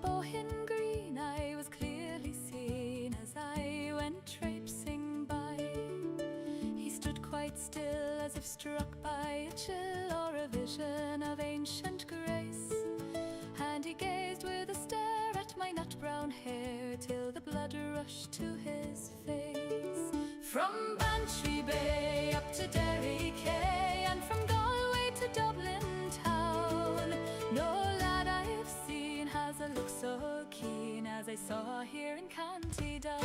rainbow in green I was clearly seen as I went traipsing by. He stood quite still as if struck by a chill or a vision of ancient grace, and he gazed with a stare at my nut-brown hair till the blood rushed to his face. From Bantry Bay up to Derry Quay, and from Galway to Dublin town, no lad I've seen has a look so keen as I saw here in County Down.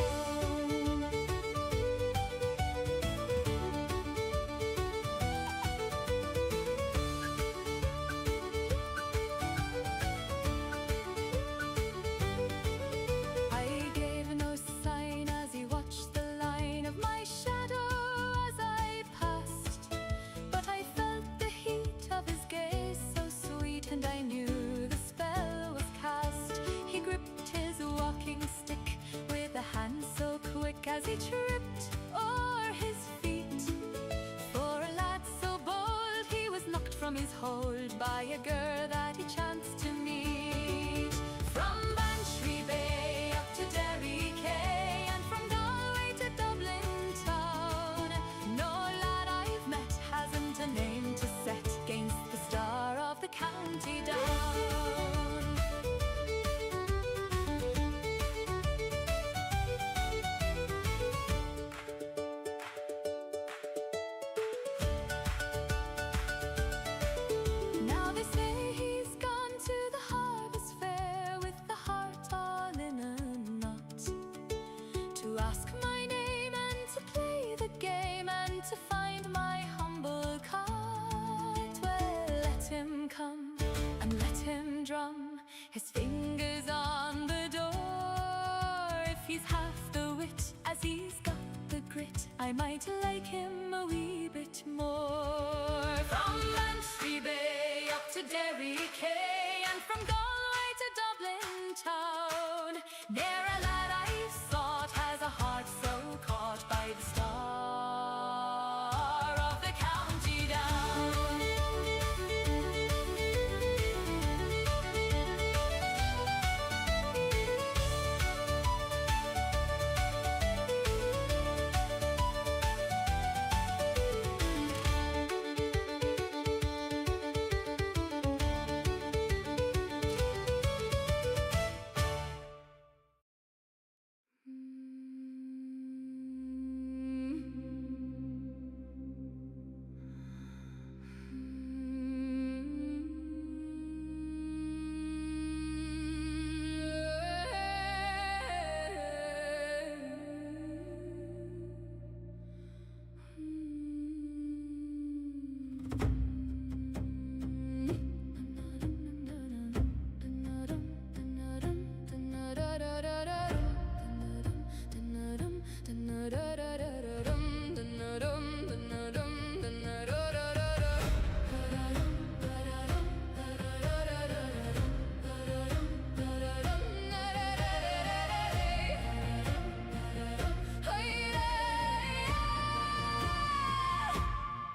And I knew the spell was cast. He gripped his walking stick with a hand so quick as he tripped o'er his feet. For a lad so bold, he was knocked from his hold by a girl that he chanced to meet. From Bantry Bay up to Derry Quay, and from Galway to Dublin town, no lad I've met hasn't a name to set against the star of the County Down. Now they say he's gone to the harvest fair with the heart all in a knot, to ask my name and to play the game and to find my humble cot. Well, let him come and let him drum his fingers on the door. If he's half the wit as he's got the grit, I might like him a wee bit more. From Bantry Bay up to Derry Quay, and from Galway to Dublin town, ne'er a lad I've sought has a heart so caught by the star of the County Down.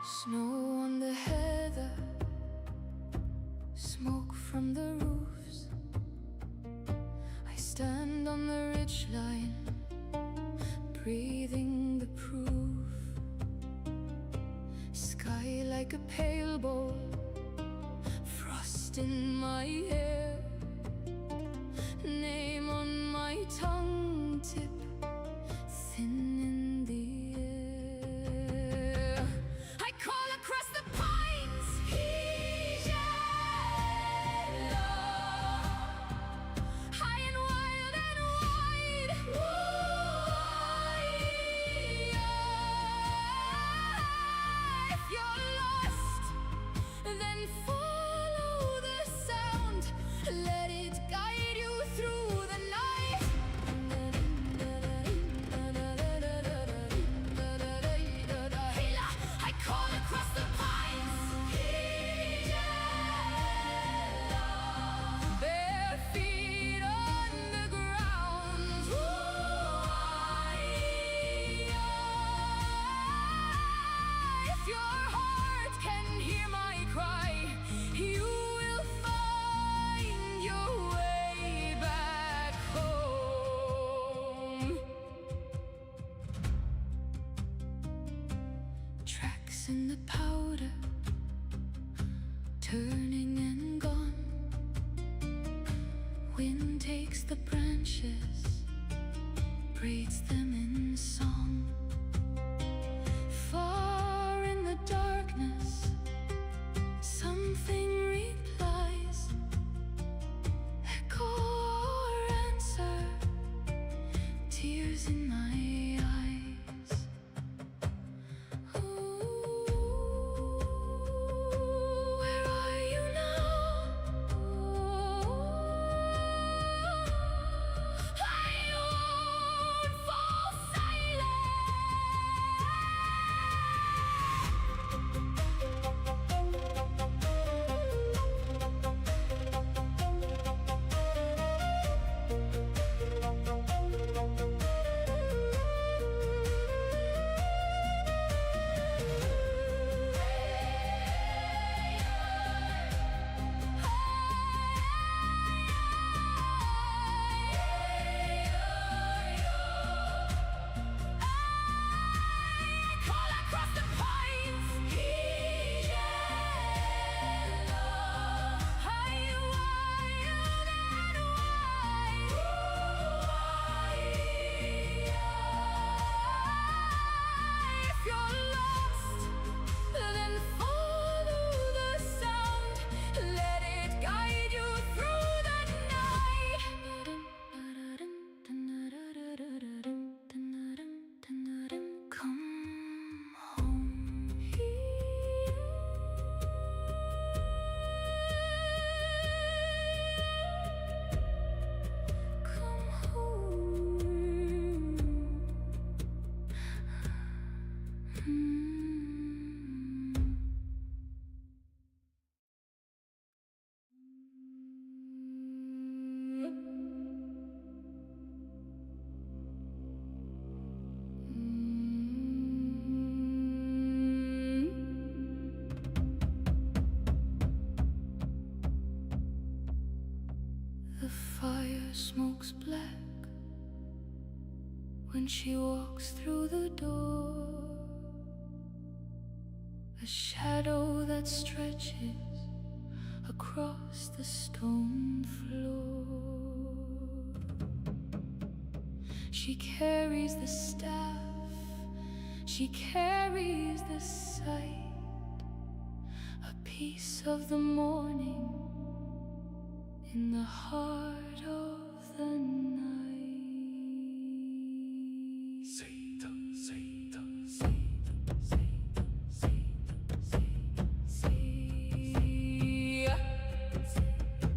Snow on the heather, smoke from the roofs. I stand on the ridgeline, breathing the proof. Sky like a pale bowl, frost in my hair, name on my tongue tip, thin in the air. I call across the pines, he's yellow, high and wild and wide. If you're lost, then follow the sound Gas in the powder, turning and gone. Wind takes the branches, braids them in song. Far in the darkness, something replies, echo or answer, tears in my eyes. Ooh, where are you now? I won't fall The fire smokes black when she walks through the door, a shadow that stretches across the stone floor. She carries the staff, she carries the sight, a piece of the morning in the heart of the night. Satan, Satan, Satan, Satan, Satan, Satan.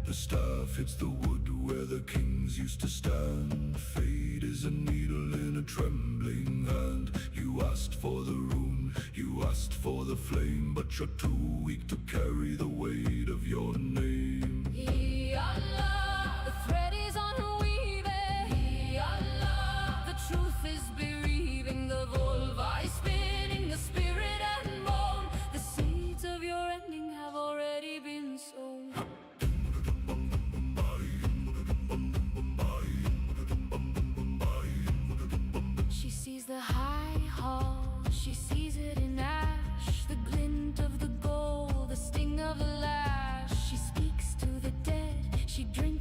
The staff hits the wood where the kings used to stand. Fate is a needle in a trembling hand. You asked for the rune, you asked for the flame, but you're too weak to carry the weight of your name. Allah, the thread is unweaving. Allah, the truth is bereaving. The vulva is spinning, the spirit and bone. The seeds of your ending have already been sown. She sees the high hall, she sees it in ash, the glint of the gold, the sting of the lash. She speaks to the dead, she drinks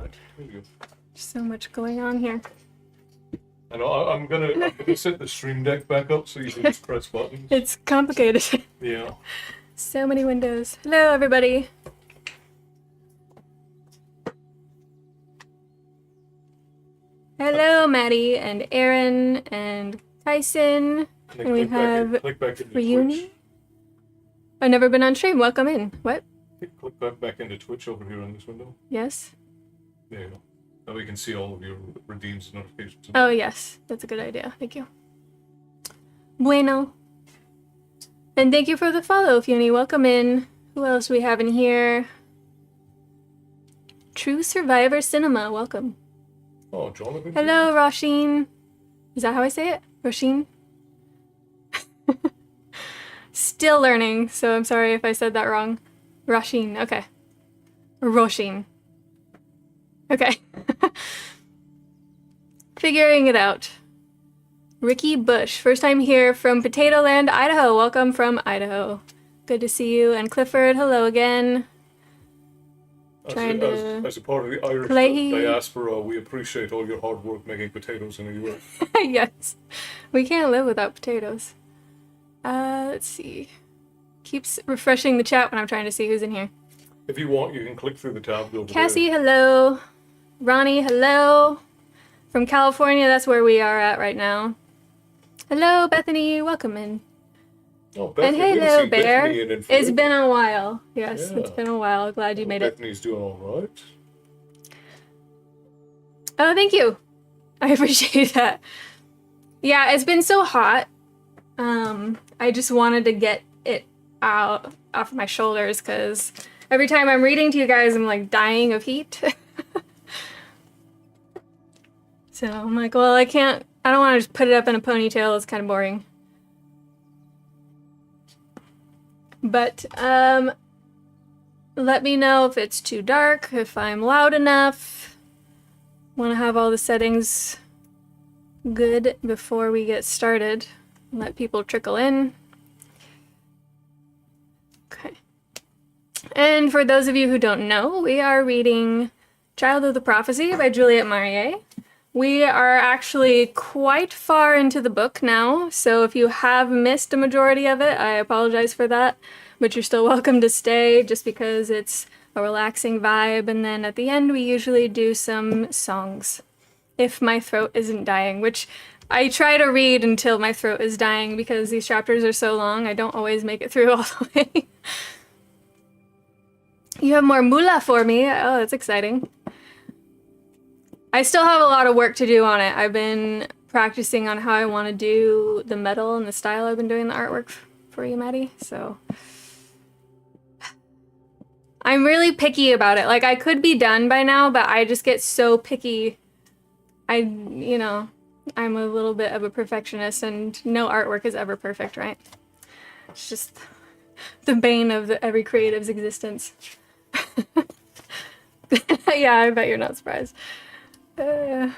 God. There you go. So much going on here. And I'm gonna set the stream deck back up so you can just press buttons. It's complicated. Yeah. So many windows. Hello, everybody. Hello, Maddie and Aaron and Tyson. And we have click back into Reuni. Twitch. I've never been on stream. Welcome in. What? Click back into Twitch over here on this window. Yes. There you go. Now we can see all of your redeems notifications. Oh, yes. That's a good idea. Thank you. Bueno. And thank you for the follow, Funi. Welcome in. Who else we have in here? True Survivor Cinema. Welcome. Oh, Jonathan. Hello, Roshin. Is that how I say it? Roshin? Still learning, so I'm sorry if I said that wrong. Roshin. Okay. Roshin. Okay. Figuring it out. Ricky Bush, first time here from Potato Land, Idaho. Welcome from Idaho. Good to see you. And Clifford, hello again. As a part of the Irish diaspora, we appreciate all your hard work making potatoes in the US. Yes. We can't live without potatoes. Let's see. Keeps refreshing the chat when I'm trying to see who's in here. If you want, you can click through the tabs over Cassie, there. hello. Ronnie, hello. From California, that's where we are at right now. Hello, Bethany. Welcome in. Oh, Bethany. And hello, Bear. It's It's been a while. Yes, It's been a while. Glad you made it. Bethany's doing all right. Oh, thank you. I appreciate that. Yeah, it's been so hot. I just wanted to get it out off my shoulders because every time I'm reading to you guys, I'm like dying of heat. So I'm like, well, I don't want to just put it up in a ponytail. It's kind of boring. But, let me know if it's too dark, if I'm loud enough. Want to have all the settings good before we get started. Let people trickle in. Okay. And for those of you who don't know, we are reading Child of the Prophecy by Juliette Marier. We are actually quite far into the book now, so if you have missed a majority of it, I apologize for that, but you're still welcome to stay just because it's a relaxing vibe, and then at the end we usually do some songs, if my throat isn't dying, which I try to read until my throat is dying because these chapters are so long, I don't always make it through all the way. You have more moolah for me. Oh, that's exciting. I still have a lot of work to do on it. I've been practicing on how I want to do the metal and the style I've been doing the artwork for you, Maddie. So I'm really picky about it. Like, I could be done by now, but I just get so picky. I'm a little bit of a perfectionist, and no artwork is ever perfect, right? It's just the bane of every creative's existence. Yeah, I bet you're not surprised. But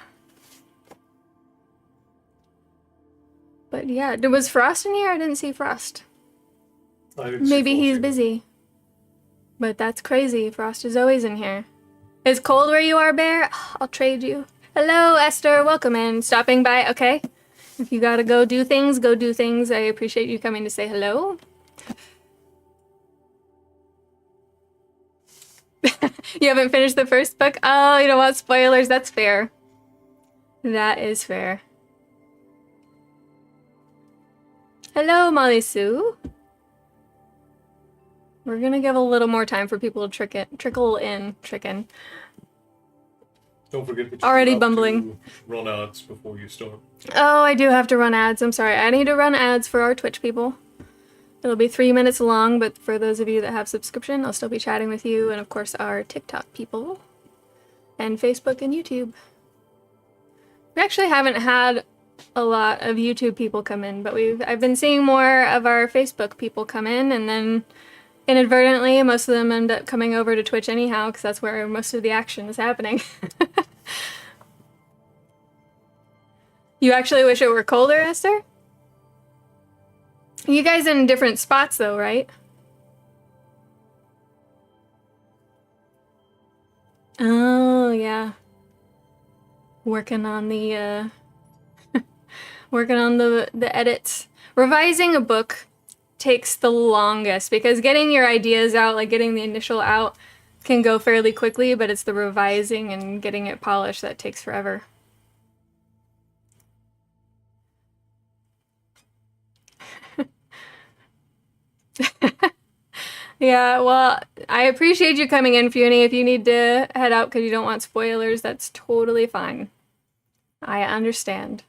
yeah, was Frost in here? I didn't see Frost. Maybe he's busy. But that's crazy. Frost is always in here. It's cold where you are, Bear? I'll trade you. Hello, Esther. Welcome in. Stopping by. Okay. If you gotta go do things, go do things. I appreciate you coming to say hello. You haven't finished the first book? Oh, you don't want spoilers. That's fair. That is fair. Hello, Molly Sue. We're gonna give a little more time for people to trickle in. Don't forget that Already you have bumbling. to run ads before you start. Oh, I do have to run ads. I'm sorry. I need to run ads for our Twitch people. It'll be 3 minutes long, but for those of you that have subscription, I'll still be chatting with you, and of course our TikTok people, and Facebook and YouTube. We actually haven't had a lot of YouTube people come in, but I've been seeing more of our Facebook people come in, and then inadvertently, most of them end up coming over to Twitch anyhow, because that's where most of the action is happening. You actually wish it were colder, Esther? You guys in different spots though, right? Oh, yeah. Working on the working on the edits. Revising a book takes the longest because getting your ideas out, like getting the initial out, can go fairly quickly, but it's the revising and getting it polished that takes forever. Yeah, well, I appreciate you coming in, Funi. If you need to head out because you don't want spoilers, that's totally fine. I understand.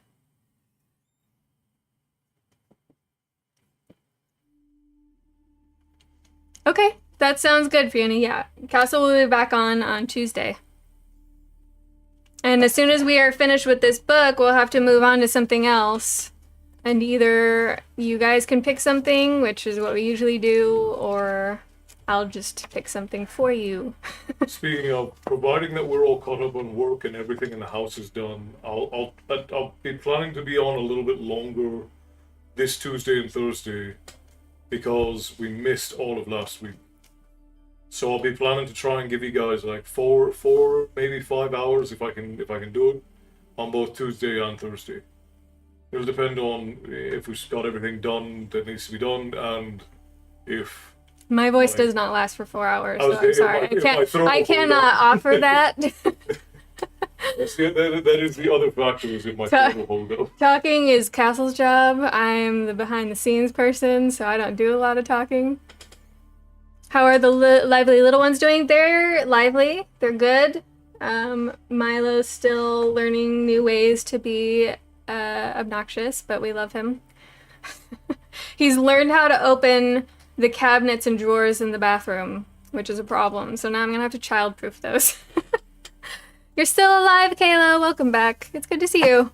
Okay, that sounds good, Funi. Yeah, Castle will be back on Tuesday. And as soon as we are finished with this book, we'll have to move on to something else. And either you guys can pick something, which is what we usually do, or I'll just pick something for you. Speaking of, providing that we're all caught up on work and everything in the house is done, I'll be planning to be on a little bit longer this Tuesday and Thursday because we missed all of last week. So I'll be planning to try and give you guys like four, maybe 5 hours if I can do it on both Tuesday and Thursday. It'll depend on if we've got everything done that needs to be done and if My voice does not last for 4 hours, so I'm sorry. I throat cannot offer that. that is the other factor is if my throat will hold up. Talking is Castle's job. I'm the behind the scenes person, so I don't do a lot of talking. How are the lively little ones doing? They're lively. They're good. Milo's still learning new ways to be obnoxious, but we love him. He's learned how to open the cabinets and drawers in the bathroom, which is a problem. So now I'm gonna have to childproof those. You're still alive, Kayla. Welcome back. It's good to see you.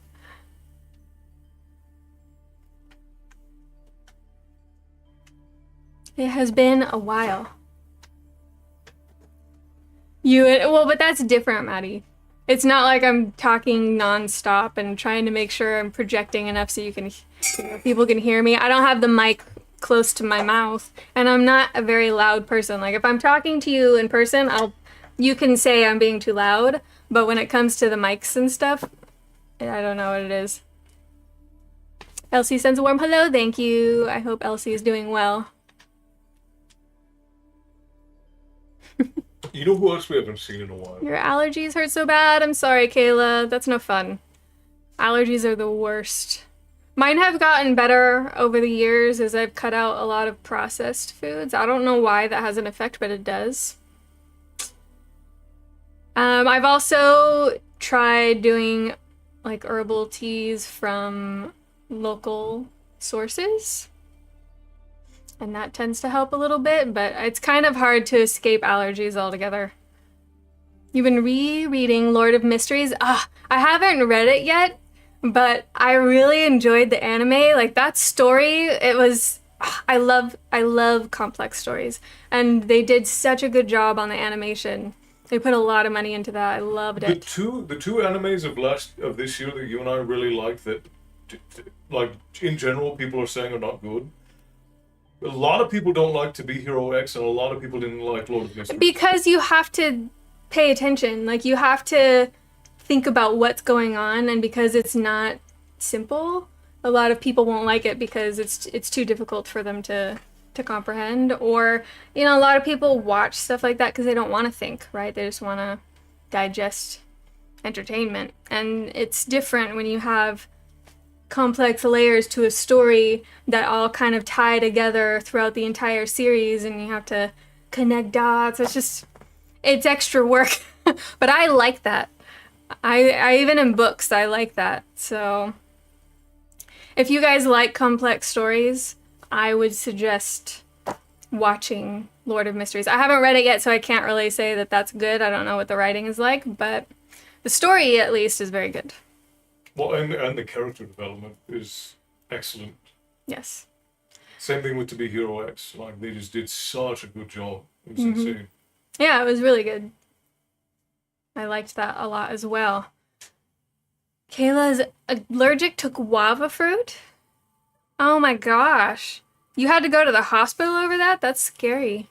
It has been a while. But that's different, Maddie. It's not like I'm talking nonstop and trying to make sure I'm projecting enough so people can hear me. I don't have the mic close to my mouth, and I'm not a very loud person. Like if I'm talking to you in person, you can say I'm being too loud, but when it comes to the mics and stuff, I don't know what it is. Elsie sends a warm hello. Thank you. I hope Elsie is doing well. You know who else we haven't seen in a while? Your allergies hurt so bad. I'm sorry, Kayla. That's no fun. Allergies are the worst. Mine have gotten better over the years as I've cut out a lot of processed foods. I don't know why that has an effect, but it does. I've also tried doing like herbal teas from local sources, and that tends to help a little bit, but it's kind of hard to escape allergies altogether. You've been rereading Lord of Mysteries? I haven't read it yet, but I really enjoyed the anime. Like that story, I love complex stories, and they did such a good job on the animation. They put a lot of money into that. I loved it. The two animes of this year that you and I really liked that, like in general, people are saying are not good. A lot of people don't like To Be Hero X, and a lot of people didn't like Lord of Mysteries. Because you have to pay attention. Like you have to think about what's going on, and because it's not simple, a lot of people won't like it because it's too difficult for them to comprehend. Or, a lot of people watch stuff like that because they don't want to think, right? They just want to digest entertainment. And it's different when you have complex layers to a story that all kind of tie together throughout the entire series, and you have to connect dots. It's extra work. But I like that. I even in books, I like that. So if you guys like complex stories, I would suggest watching Lord of Mysteries. I haven't read it yet, so I can't really say that that's good. I don't know what the writing is like, but the story at least is very good. Well, and the character development is excellent. Yes. Same thing with To Be Hero X. Like they just did such a good job. It was insane. Yeah, it was really good. I liked that a lot as well. Kayla's allergic to guava fruit? Oh my gosh. You had to go to the hospital over that? That's scary.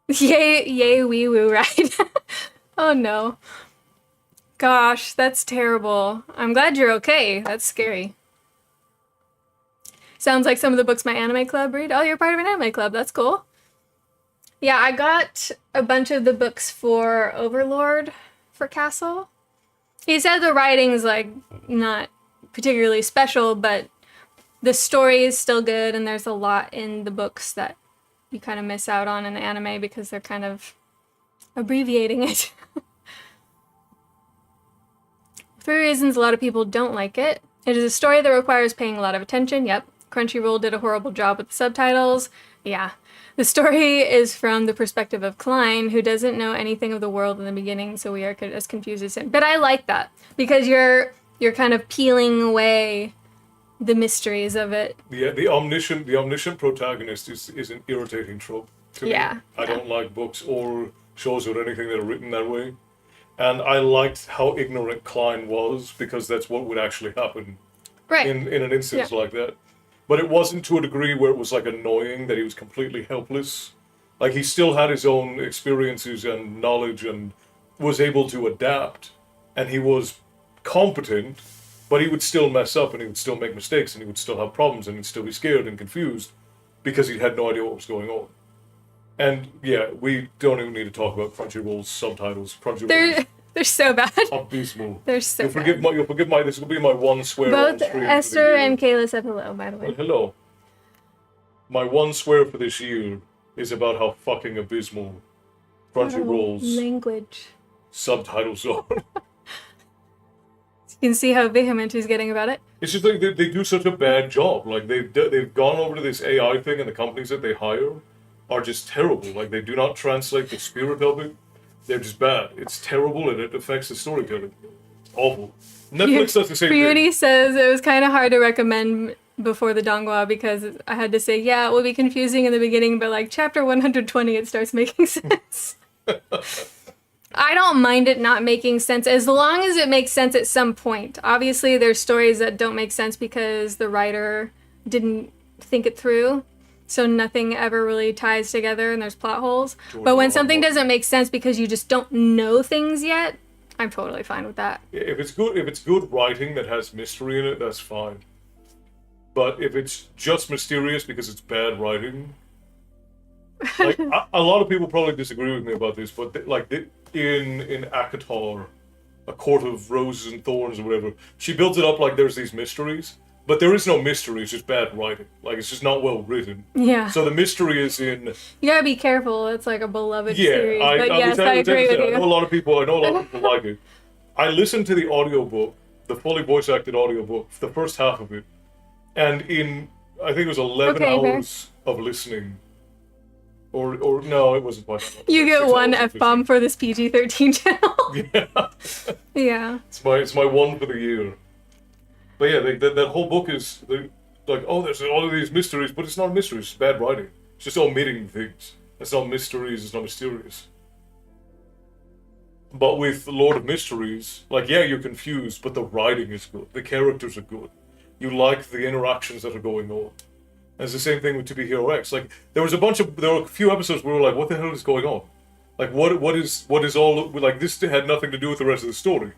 Yay, wee woo, right? Oh no. Gosh, that's terrible. I'm glad you're okay. That's scary. Sounds like some of the books my anime club read. Oh, you're part of an anime club. That's cool. Yeah, I got a bunch of the books for Overlord for Castle. He said the writing's like not particularly special, but the story is still good, and there's a lot in the books that you kind of miss out on in the anime because they're kind of abbreviating it. 3 reasons a lot of people don't like it. It is a story that requires paying a lot of attention. Yep. Crunchyroll did a horrible job with the subtitles. Yeah. The story is from the perspective of Klein, who doesn't know anything of the world in the beginning, so we are as confused as him. But I like that, because you're kind of peeling away the mysteries of it. Yeah, the omniscient protagonist is an irritating trope to me. Yeah. I don't like books or shows or anything that are written that way. And I liked how ignorant Klein was, because that's what would actually happen Right. in an instance like that. But it wasn't to a degree where it was like annoying that he was completely helpless. Like, he still had his own experiences and knowledge and was able to adapt. And he was competent, but he would still mess up and he would still make mistakes and he would still have problems and he'd still be scared and confused because he had no idea what was going on. And yeah, we don't even need to talk about Crunchyroll's subtitles. They're so bad. Abysmal. They're so You'll forgive my. This will be my one swear. Both on stream Esther and Kayla said hello, by the way. Well, hello. My one swear for this year is about how fucking abysmal Crunchyroll's language subtitles are. You can see how vehement he's getting about it. It's just like they do such a bad job. Like, they've gone over to this AI thing, and the companies that they hire are just terrible. Like, they do not translate the spirit of it. They're just bad. It's terrible, and it affects the storytelling. It's awful. Netflix does the same thing. Beauty says it was kind of hard to recommend before the Donghua because I had to say, yeah, it will be confusing in the beginning, but like chapter 120, it starts making sense. I don't mind it not making sense as long as it makes sense at some point. Obviously, there's stories that don't make sense because the writer didn't think it through. So nothing ever really ties together and there's plot holes. But when something doesn't make sense because you just don't know things yet, I'm totally fine with that. If it's good writing that has mystery in it, that's fine. But if it's just mysterious because it's bad writing, like a lot of people probably disagree with me about this, but in ACOTAR, A Court of Roses and Thorns or whatever, she builds it up like there's these mysteries. But there is no mystery, it's just bad writing. Like, it's just not well written. Yeah. So the mystery is in... You gotta be careful, it's like a beloved series. I agree with you. I know a lot of people like it. I listened to the audiobook, the fully voice-acted audiobook, the first half of it. And I think it was 11 hours of listening. Or no, it wasn't quite that much. You get one F-bomb for this PG-13 channel. Yeah. Yeah. It's my one for the year. But yeah, that whole book is like, oh, there's all of these mysteries, but it's not a mystery, it's bad writing. It's just omitting things. It's not mysteries, it's not mysterious. But with Lord of Mysteries, like, yeah, you're confused, but the writing is good. The characters are good. You like the interactions that are going on. And it's the same thing with To Be Hero X. Like, there were a few episodes where we were like, what the hell is going on? Like, what is all, like, this had nothing to do with the rest of the story.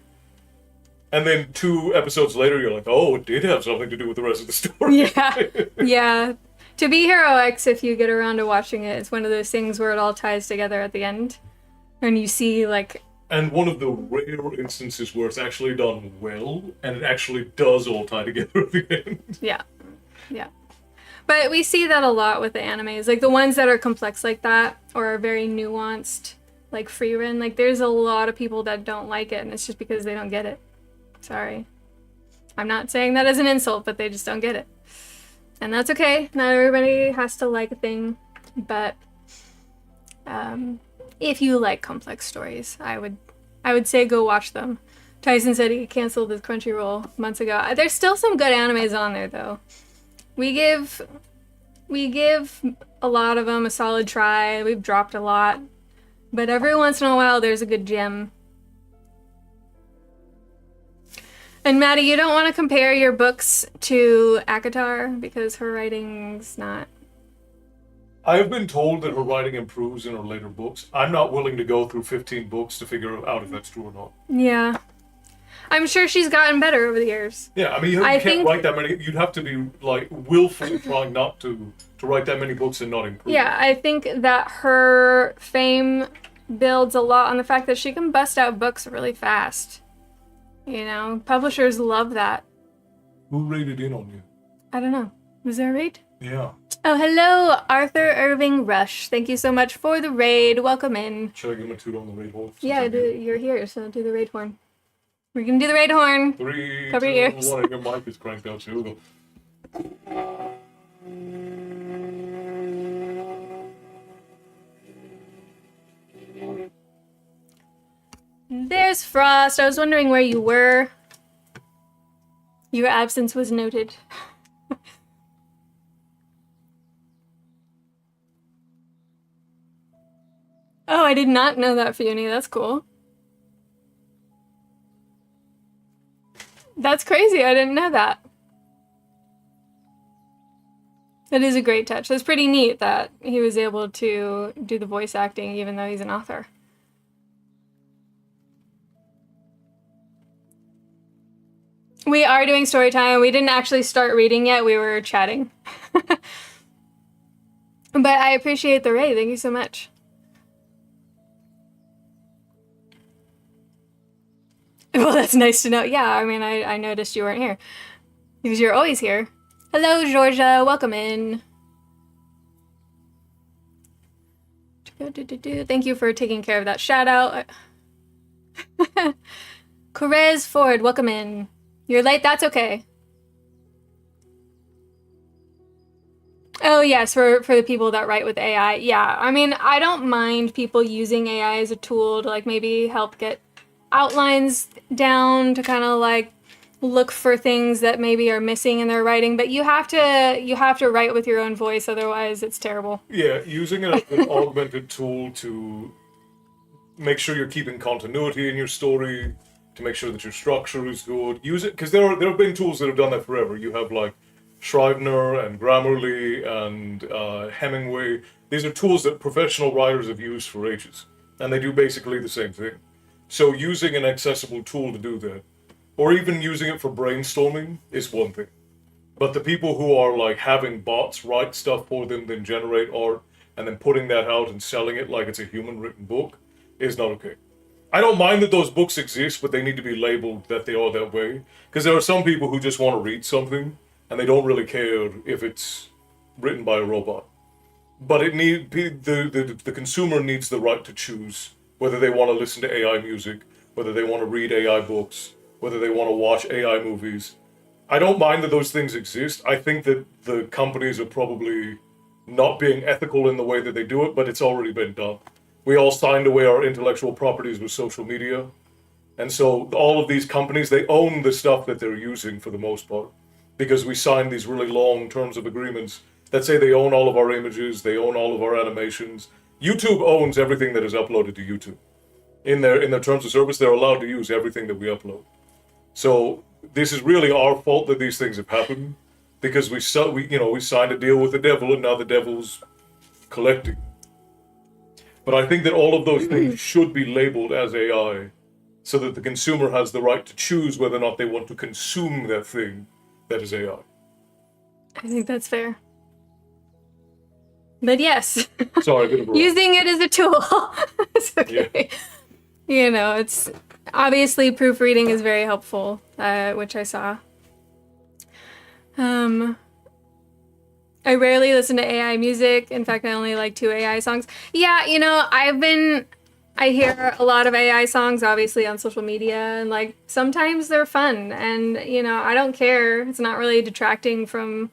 And then 2 episodes later, you're like, oh, it did have something to do with the rest of the story. Yeah, yeah. To Be Hero X, if you get around to watching it, it's one of those things where it all ties together at the end. And you see, like... And one of the rare instances where it's actually done well, and it actually does all tie together at the end. Yeah, yeah. But we see that a lot with the animes. Like, the ones that are complex like that, or are very nuanced, like Frieren, like, there's a lot of people that don't like it, and it's just because they don't get it. Sorry. I'm not saying that as an insult, but they just don't get it. And that's okay. Not everybody has to like a thing. But if you like complex stories, I would say go watch them. Tyson said he canceled his Crunchyroll months ago. There's still some good animes on there, though. We give a lot of them a solid try. We've dropped a lot. But every once in a while, there's a good gem. And Maddie, you don't want to compare your books to ACOTAR because her writing's not I have been told that her writing improves in her later books. I'm not willing to go through 15 books to figure out if that's true or not. Yeah. I'm sure she's gotten better over the years. Yeah, I mean, you can't write that many. You'd have to be like willfully trying not to write that many books and not improve. Yeah, I think that her fame builds a lot on the fact that she can bust out books really fast. You know, publishers love that. Who rated in on you? I don't know. Was there a raid? Yeah. Oh, hello, Arthur Irving Rush. Thank you so much for the raid. Welcome in. Should I give him a toot on the raid horn? Yeah, you're here, so do the raid horn. We're gonna do the raid horn. 3, Cover 2, your ears. 1. Your mic is cranked out, so we'll go. There's Frost. I was wondering where you were. Your absence was noted. Oh, I did not know that, Fiona. That's cool. That's crazy. I didn't know that. That is a great touch. That's pretty neat that he was able to do the voice acting even though he's an author. We are doing story time. We didn't actually start reading yet. We were chatting. But I appreciate the raid. Thank you so much. Well, that's nice to know. Yeah, I mean, I noticed you weren't here. Because you're always here. Hello, Georgia. Welcome in. Thank you for taking care of that shout out. Correz Ford, welcome in. You're late, that's okay. Oh yes, for the people that write with AI. Yeah, I mean, I don't mind people using AI as a tool to like maybe help get outlines down, to kind of like look for things that maybe are missing in their writing, but you have to write with your own voice, otherwise it's terrible. Yeah, using it as an augmented tool to make sure you're keeping continuity in your story, to make sure that your structure is good. Use it, because there have been tools that have done that forever. You have like Scrivener and Grammarly and Hemingway. These are tools that professional writers have used for ages, and they do basically the same thing. So using an accessible tool to do that, or even using it for brainstorming, is one thing. But the people who are like having bots write stuff for them, then generate art, and then putting that out and selling it like it's a human written book is not okay. I don't mind that those books exist, but they need to be labeled that they are that way. Because there are some people who just want to read something, and they don't really care if it's written by a robot. But the consumer needs the right to choose whether they want to listen to AI music, whether they want to read AI books, whether they want to watch AI movies. I don't mind that those things exist. I think that the companies are probably not being ethical in the way that they do it, but it's already been done. We all signed away our intellectual properties with social media. And so all of these companies, they own the stuff that they're using for the most part, because we signed these really long terms of agreements that say they own all of our images, they own all of our animations. YouTube owns everything that is uploaded to YouTube. In their terms of service, they're allowed to use everything that we upload. So this is really our fault that these things have happened, because we signed a deal with the devil, and now the devil's collecting. But I think that all of those things should be labeled as AI, so that the consumer has the right to choose whether or not they want to consume that thing that is AI. I think that's fair. But yes, Sorry, a bit of a using it as a tool. It's okay. Yeah. You know, it's obviously proofreading is very helpful, which I saw. I rarely listen to AI music. In fact, I only like 2 AI songs. Yeah, you know, I hear a lot of AI songs, obviously, on social media, and like sometimes they're fun, and you know, I don't care. It's not really detracting from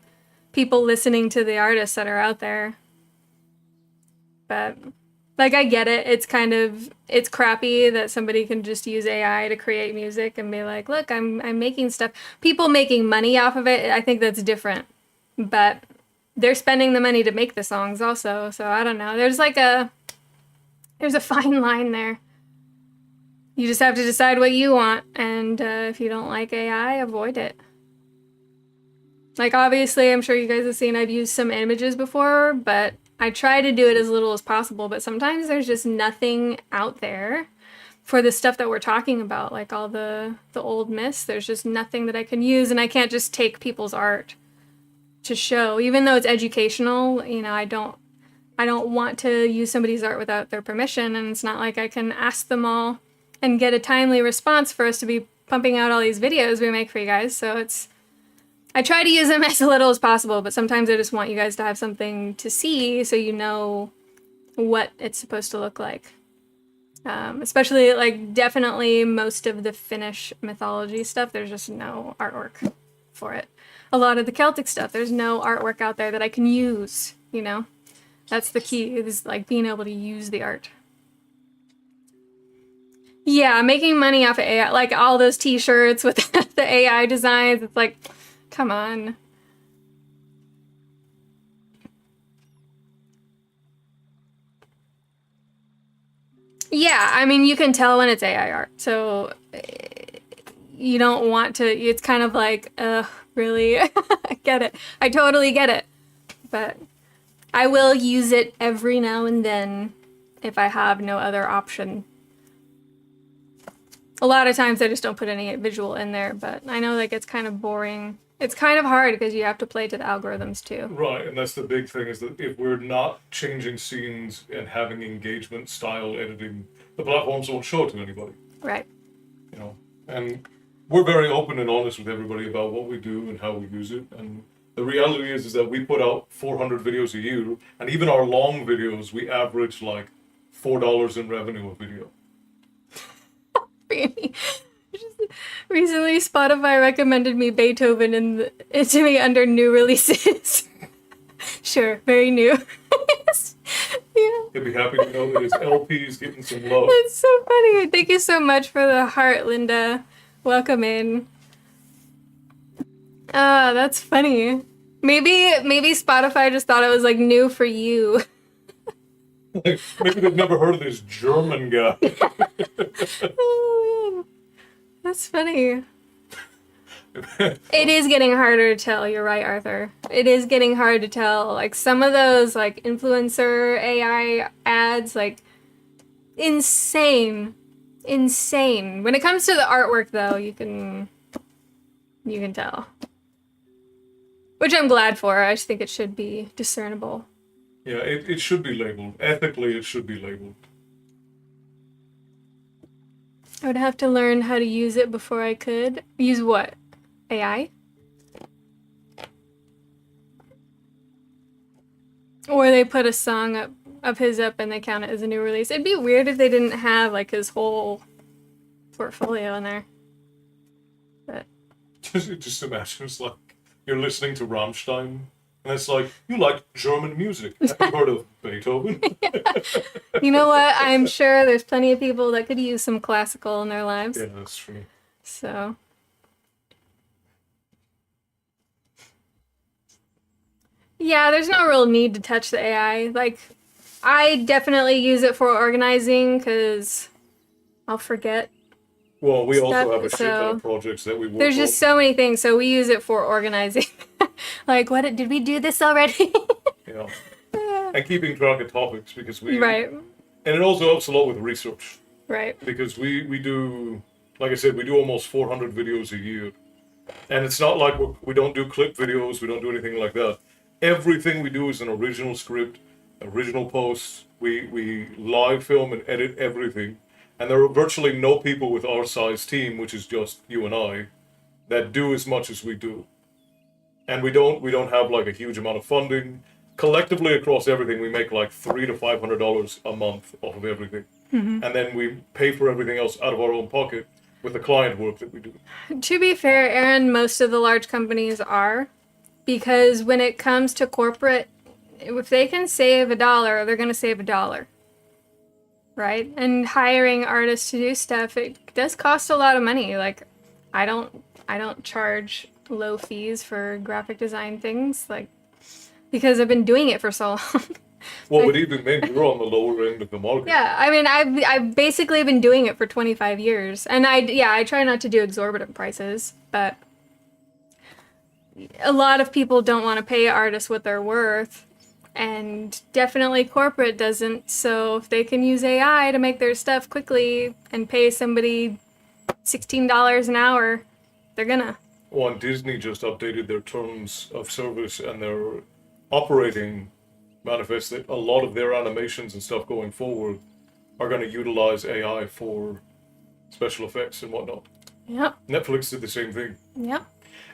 people listening to the artists that are out there. But like, I get it. It's crappy that somebody can just use AI to create music and be like, look, I'm making stuff. People making money off of it, I think that's different. But they're spending the money to make the songs also. So I don't know. There's a fine line there. You just have to decide what you want. And if you don't like AI, avoid it. Like, obviously, I'm sure you guys have seen I've used some images before, but I try to do it as little as possible, but sometimes there's just nothing out there for the stuff that we're talking about, like all the old myths. There's just nothing that I can use, and I can't just take people's art to show, even though it's educational. You know, I don't want to use somebody's art without their permission, and it's not like I can ask them all and get a timely response for us to be pumping out all these videos we make for you guys. So I try to use them as little as possible, but sometimes I just want you guys to have something to see so you know what it's supposed to look like. Especially, like, definitely most of the Finnish mythology stuff, there's just no artwork for it. A lot of the Celtic stuff, there's no artwork out there that I can use, you know? That's the key, is, like, being able to use the art. Yeah, making money off of AI, like all those t-shirts with the AI designs, it's like, come on. Yeah, I mean, you can tell when it's AI art. So you don't want to, it's kind of like, really? I get it. I totally get it. But I will use it every now and then if I have no other option. A lot of times I just don't put any visual in there, but I know that gets kind of boring. It's kind of hard because you have to play to the algorithms too. Right, and that's the big thing, is that if we're not changing scenes and having engagement style editing, the platforms won't show it to anybody. Right. You know, and we're very open and honest with everybody about what we do and how we use it. And the reality is that we put out 400 videos a year, and even our long videos, we average like $4 in revenue a video. Really? Recently, Spotify recommended me Beethoven to me under new releases. Sure, very new. Yeah. You'd be happy to know that his LP's getting some love. That's so funny. Thank you so much for the heart, Linda. Welcome in. Ah, that's funny. Maybe Spotify just thought it was like new for you. Like, maybe they've never heard of this German guy. Oh, man. That's funny. It is getting harder to tell. You're right, Arthur. It is getting hard to tell. Like, some of those, like, influencer AI ads, like, insane. Insane. When it comes to the artwork, though, you can tell. Which I'm glad for. I just think it should be discernible. Yeah, it should be labeled. Ethically, it should be labeled. I would have to learn how to use it before I could. Use what? AI? Or they put a song up of his up and they count it as a new release. It'd be weird if they didn't have like his whole portfolio in there. But Just imagine it's like you're listening to Rammstein, and it's like, you like German music. Have you heard of Beethoven? you know what? I'm sure there's plenty of people that could use some classical in their lives. Yeah, that's true. So yeah, there's no real need to touch the AI. Like, I definitely use it for organizing because I'll forget. Well, we also Stuff, have a shit ton so of projects that we work There's on. just so many things, so we use it for organizing. Like, what did we do this already? Yeah. And keeping track of topics, because we... Right, And it also helps a lot with research. right. Because we do, like I said, we do almost 400 videos a year. And it's not like we don't do clip videos, we don't do anything like that. Everything we do is an original script, original posts. We live film and edit everything. And there are virtually no people with our size team, which is just you and I, that do as much as we do. And we don't have like a huge amount of funding. Collectively across everything, we make like $300 to $500 a month off of everything. Mm-hmm. And then we pay for everything else out of our own pocket with the client work that we do. To be fair, Aaron, most of the large companies are, because when it comes to corporate, if they can save $1, they're going to save $1. Right? And hiring artists to do stuff, it does cost a lot of money. Like, I don't charge low fees for graphic design things, like, because I've been doing it for so long. Well, but even then, you're on the lower end of the market. Yeah, I mean, I've basically been doing it for 25 years, and I try not to do exorbitant prices, but a lot of people don't want to pay artists what they're worth, And definitely corporate doesn't. So if they can use AI to make their stuff quickly and pay somebody $16 an hour, they're gonna. Well, and Disney just updated their terms of service and their operating manifest that a lot of their animations and stuff going forward are going to utilize AI for special effects and whatnot. Yep. Netflix did the same thing. Yep.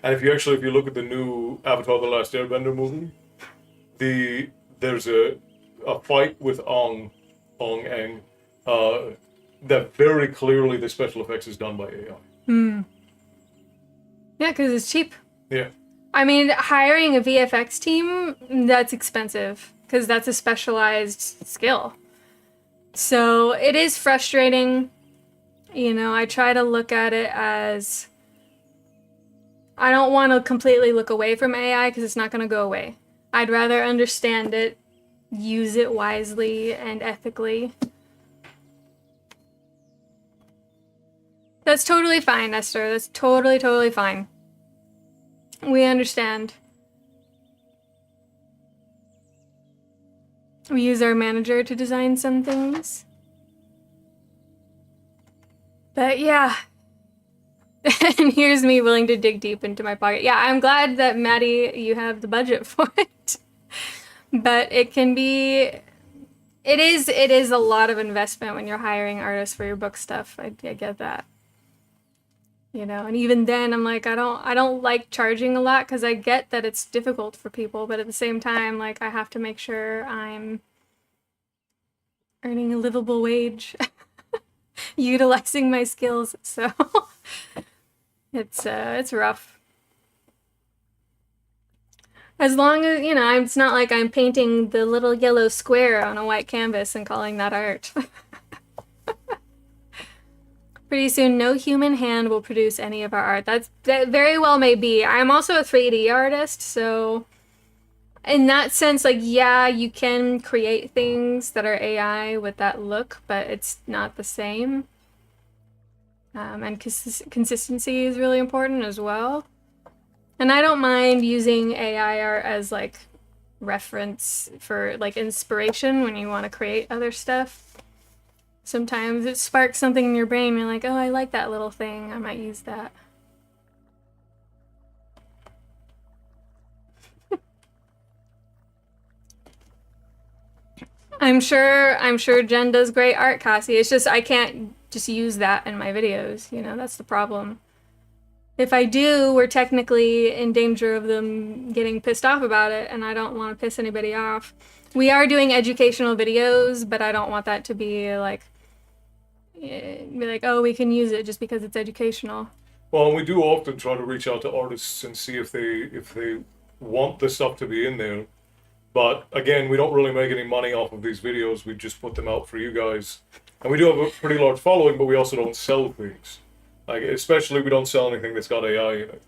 And if you look at the new Avatar: The Last Airbender movie, there's a fight with Ong that very clearly the special effects is done by AI. Yeah, because it's cheap. Yeah. I mean, hiring a VFX team, that's expensive because that's a specialized skill. So it is frustrating. You know, I try to look at it as I don't want to completely look away from AI because it's not going to go away. I'd rather understand it, use it wisely and ethically. That's totally fine, Esther. That's totally, totally fine. We understand. We use our manager to design some things. But yeah. And here's me willing to dig deep into my pocket. Yeah, I'm glad that, Maddie, you have the budget for it. But it can be... It is a lot of investment when you're hiring artists for your book stuff. I get that. You know, and even then I'm like, I don't like charging a lot because I get that it's difficult for people, but at the same time, like, I have to make sure I'm earning a livable wage, utilizing my skills. So it's rough. As long as, you know, it's not like I'm painting the little yellow square on a white canvas and calling that art. Pretty soon, no human hand will produce any of our art. That very well may be. I'm also a 3D artist, so in that sense, like, yeah, you can create things that are AI with that look, but it's not the same. And consistency is really important as well. And I don't mind using AI art as, like, reference for, like, inspiration when you want to create other stuff. Sometimes it sparks something in your brain. You're like, oh, I like that little thing. I might use that. I'm sure Jen does great art, Cassie. It's just I can't just use that in my videos. You know, that's the problem. If I do, we're technically in danger of them getting pissed off about it, and I don't want to piss anybody off. We are doing educational videos, but I don't want that to be like, oh, we can use it just because it's educational. Well, we do often try to reach out to artists and see if they want the stuff to be in there. But again, we don't really make any money off of these videos. We just put them out for you guys. And we do have a pretty large following, but we also don't sell things. Like, especially we don't sell anything that's got AI in it.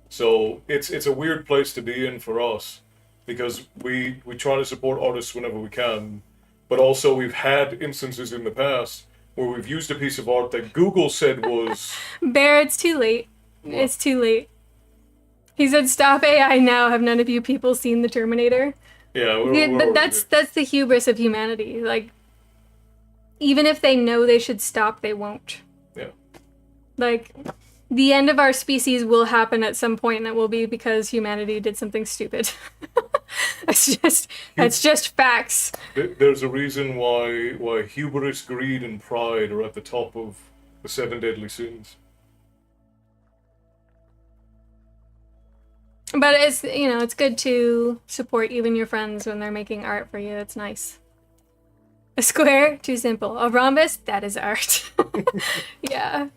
So it's a weird place to be in for us because we try to support artists whenever we can. But also we've had instances in the past where we've used a piece of art that Google said was... Bear, it's too late. What? It's too late. He said, stop AI now. Have none of you people seen The Terminator? Yeah, that's the hubris of humanity. Like, even if they know they should stop, they won't. Yeah. Like, the end of our species will happen at some point, and it will be because humanity did something stupid. That's just facts. There's a reason why hubris, greed, and pride are at the top of the 7 deadly sins. But it's, you know, it's good to support even your friends when they're making art for you. It's nice. A square, too simple. A rhombus, that is art. Yeah.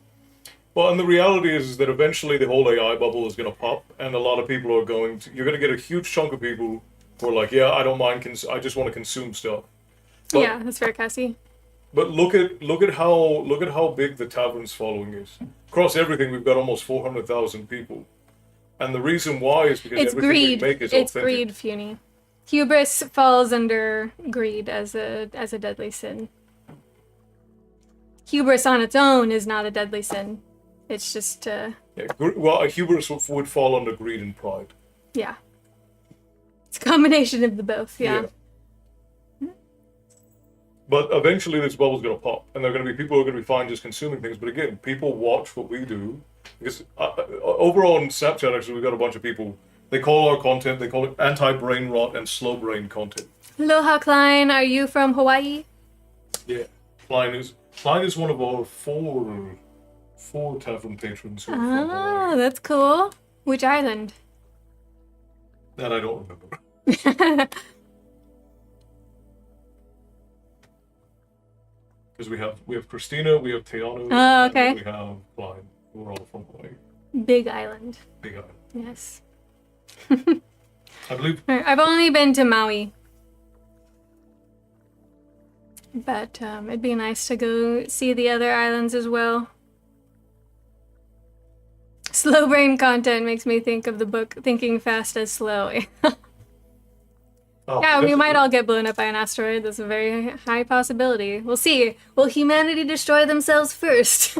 Well, and the reality is that eventually the whole AI bubble is going to pop, and a lot of people are going to... You're going to get a huge chunk of people who are like, yeah, I don't mind, I just want to consume stuff. But, yeah, that's fair, Cassie. But look at how big the tavern's following is. Across everything, we've got almost 400,000 people. And the reason why is because it's everything greed. we make is it's authentic. Greed, Funi. Hubris falls under greed as a deadly sin. Hubris on its own is not a deadly sin. It's just Yeah, well, a hubris would fall under greed and pride. Yeah. It's a combination of the both, yeah. But eventually this bubble's going to pop, and there are going to be people who are going to be fine just consuming things. But again, people watch what we do. Because over on Snapchat, actually, we've got a bunch of people. They call our content, they call it anti-brain rot and slow brain content. Aloha, Klein. Are you from Hawaii? Yeah. Klein is one of our four tavern patrons who are from Hawaii. Oh, that's cool. Which island? That I don't remember. Because we have Christina, we have Teano, Oh, okay. and we have Klein. We're all from Hawaii. Big island. Big Island. Yes. I believe. I've only been to Maui. But it'd be nice to go see the other islands as well. Slow brain content makes me think of the book Thinking Fast as Slow. Oh, Yeah, we might definitely. all get blown up by an asteroid. That's a very high possibility. We'll see. Will humanity destroy themselves first?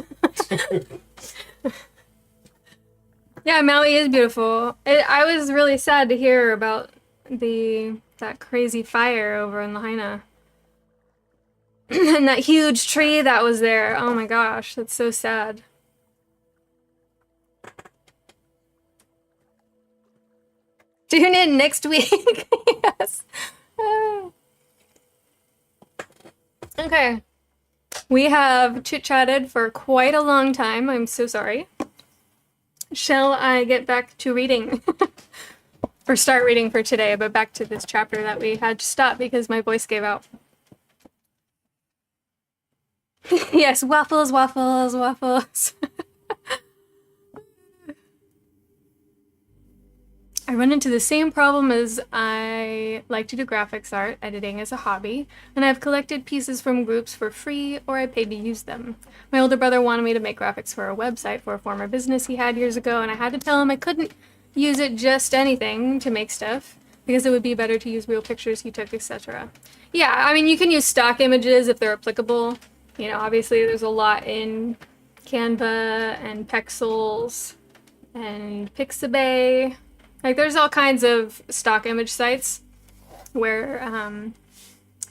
Yeah, Maui is beautiful. I was really sad to hear about that crazy fire over in Lahaina. And that huge tree that was there. Oh my gosh, that's so sad. Tune in next week. Yes. Ah. Okay. We have chit-chatted for quite a long time. I'm so sorry. Shall I get back to reading? Or start reading for today, but back to this chapter that we had to stop because my voice gave out. Yes, waffles, waffles, waffles. I run into the same problem as I like to do graphics art, editing as a hobby, and I've collected pieces from groups for free or I paid to use them. My older brother wanted me to make graphics for a website for a former business he had years ago, and I had to tell him I couldn't use it just anything to make stuff, because it would be better to use real pictures he took, etc. Yeah, I mean, you can use stock images if they're applicable. You know, obviously there's a lot in Canva and Pexels and Pixabay. Like, there's all kinds of stock image sites where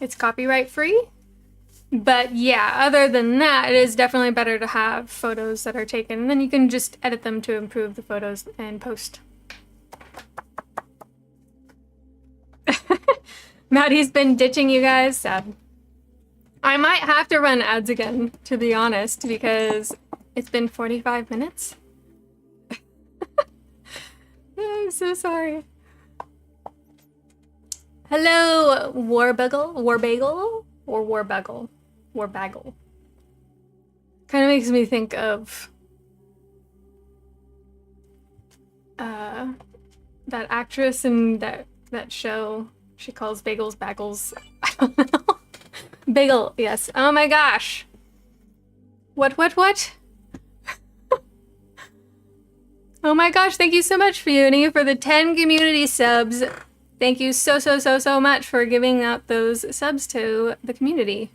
it's copyright free. But yeah, other than that, it is definitely better to have photos that are taken. And then you can just edit them to improve the photos and post. Maddie's been ditching you guys. Sad. I might have to run ads again, to be honest, because it's been 45 minutes. I'm so sorry. Hello, Warbaggle, or Warbaggle. Kind of makes me think of that actress in that show. She calls bagels bagels. I don't know. Bagel, yes. Oh my gosh. What? Oh my gosh, thank you so much, Fiuni, for the 10 community subs. Thank you so much for giving out those subs to the community.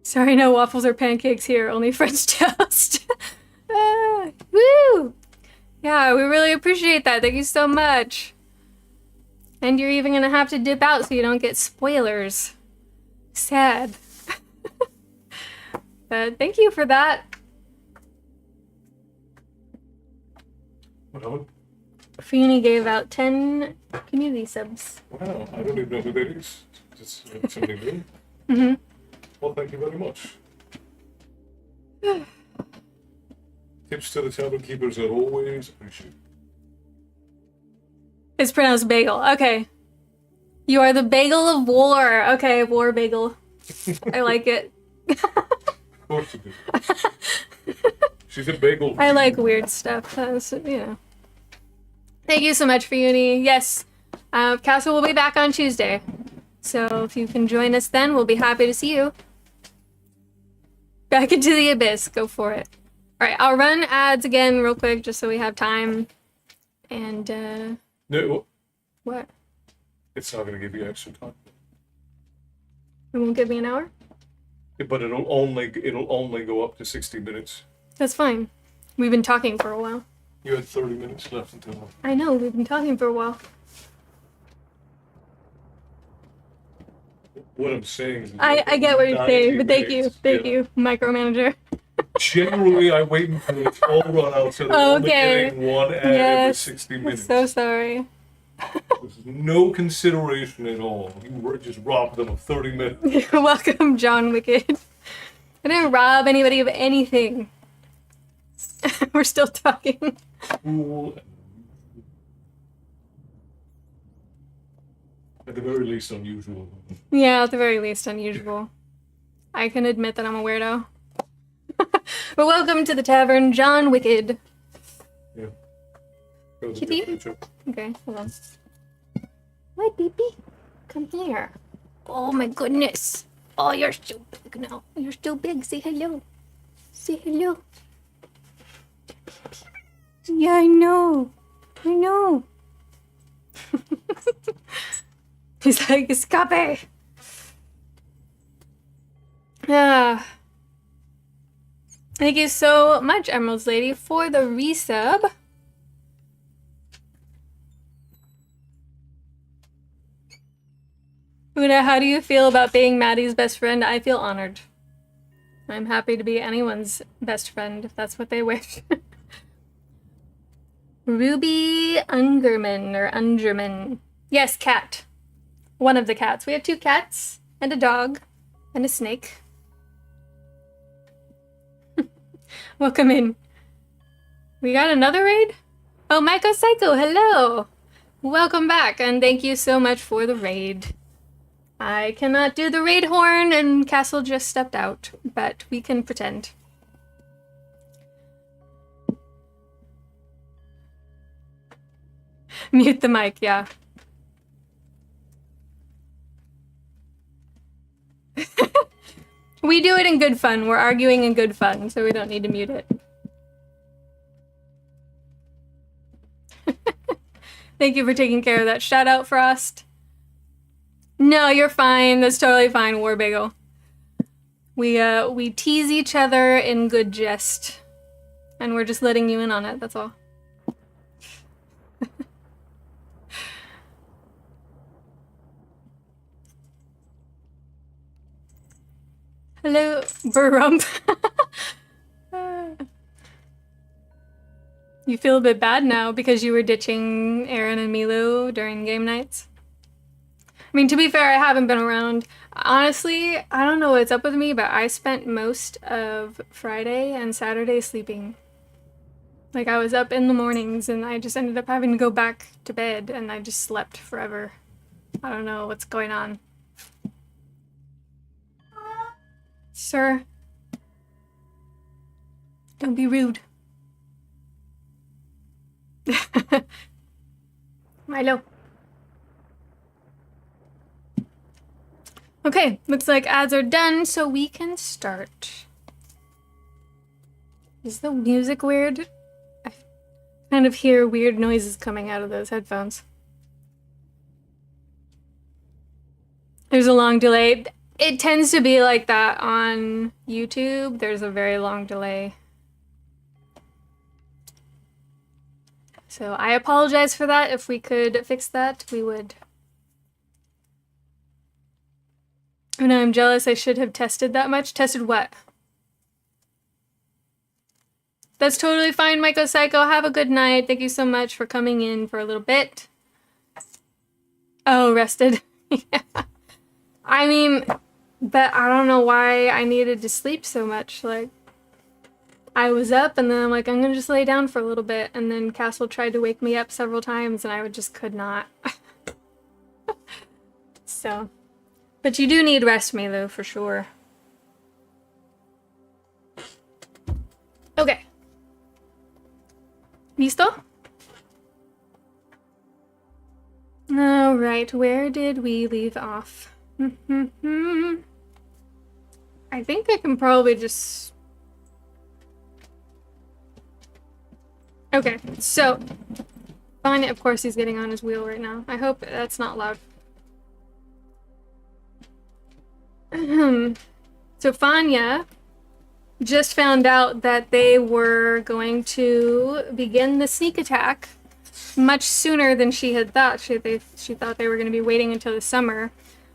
Sorry, no waffles or pancakes here, only French toast. Woo! Yeah, we really appreciate that. Thank you so much. And you're even gonna have to dip out so you don't get spoilers. Sad. But thank you for that. What happened? Fiuni gave out 10 community subs. Wow, I don't even know who that is. It's something new. Mm-hmm. Well, thank you very much. Tips to the tavern keepers are always appreciated. It's pronounced bagel. Okay. You are the bagel of war. Okay, war bagel. I like it. Of course you do. She's a bagel. I like weird stuff. You know. Thank you so much for Uni. Yes, Castle will be back on Tuesday. So if you can join us then, we'll be happy to see you. Back into the abyss. Go for it. All right, I'll run ads again real quick just so we have time. And, No, what? it's not going to give you extra time. It won't give me an hour? But it'll only go up to 60 minutes. That's fine. We've been talking for a while. You had 30 minutes left until. I know, we've been talking for a while. What I'm saying is I get what you're 90 saying, but thank minutes. you, micromanager. Generally, I wait until it's all run out, so they're only Okay. getting one ad every Yes. 60 I'm minutes. so sorry. There's no consideration at all. You just robbed them of 30 minutes. You're welcome, John Wicked. I didn't rob anybody of anything. We're still talking. Cool. At the very least, unusual. Yeah, at the very least, unusual. I can admit that I'm a weirdo. But welcome to the tavern, John Wicked. Yeah. Go to Kitty? the picture. Okay, hold on. Hi, baby. Come here. Oh my goodness. Oh, you're so big now. You're so big. Say hello. Say hello. Yeah, I know. I know. He's like, escape. Ah. Thank you so much, Emerald's Lady, for the resub. Oonagh, how do you feel about being Maddie's best friend? I feel honored. I'm happy to be anyone's best friend if that's what they wish. Ruby Ungerman or Ungerman. Yes, cat. One of the cats. We have 2 cats and a dog and a snake. Welcome in. We got another raid? Oh, Maiko Psycho, hello! Welcome back, and thank you so much for the raid. I cannot do the raid horn, and Castle just stepped out, but we can pretend. Mute the mic, yeah. We do it in good fun. We're arguing in good fun, so we don't need to mute it. Thank you for taking care of that. Shout out, Frost. No, you're fine. That's totally fine, Warbagel. We tease each other in good jest. And we're just letting you in on it, that's all. Hello, Burrump. You feel a bit bad now because you were ditching Aaron and Milo during game nights? I mean, to be fair, I haven't been around. Honestly, I don't know what's up with me, but I spent most of Friday and Saturday sleeping. Like, I was up in the mornings and I just ended up having to go back to bed and I just slept forever. I don't know what's going on. Sir, don't be rude. Milo. Okay, looks like ads are done, so we can start. Is the music weird? I kind of hear weird noises coming out of those headphones. There's a long delay. It tends to be like that on YouTube. There's a very long delay. So I apologize for that. If we could fix that, we would. Oh no, I'm jealous. I should have tested that much. Tested what? That's totally fine, Maiko Psycho. Have a good night. Thank you so much for coming in for a little bit. Oh, rested. Yeah. I mean, but I don't know why I needed to sleep so much. Like, I was up and then I'm like, I'm gonna just lay down for a little bit. And then Castle tried to wake me up several times and I just could not. So, but you do need rest, Milo, for sure. Okay. Listo? All right, where did we leave off? I think I can probably just... Okay, so... Fine, of course he's getting on his wheel right now. I hope that's not loud. So Fanya just found out that they were going to begin the sneak attack much sooner than she had thought. She thought they were going to be waiting until the summer.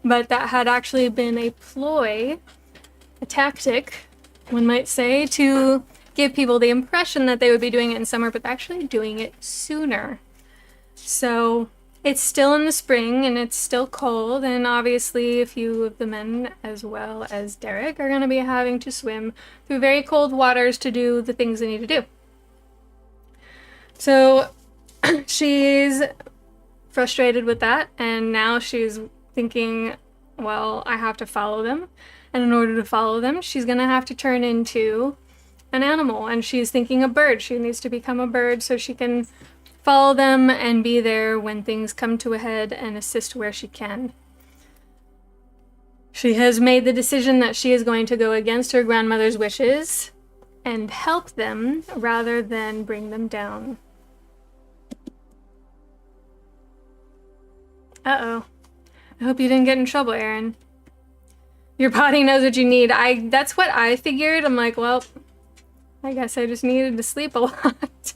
but that had actually been a ploy, a tactic, one might say, to give people the impression that they would be doing it in summer, but actually doing it sooner. So it's still in the spring and it's still cold, and obviously a few of the men, as well as Derek, are going to be having to swim through very cold waters to do the things they need to do. So she's frustrated with that, and now she's thinking, well, I have to follow them. And in order to follow them, she's going to have to turn into an animal. And she's thinking a bird. She needs to become a bird so she can follow them and be there when things come to a head and assist where she can. She has made the decision that she is going to go against her grandmother's wishes and help them rather than bring them down. Uh-oh. I hope you didn't get in trouble, Aaron. Your body knows what you need. That's what I figured. I'm like, well, I guess I just needed to sleep a lot.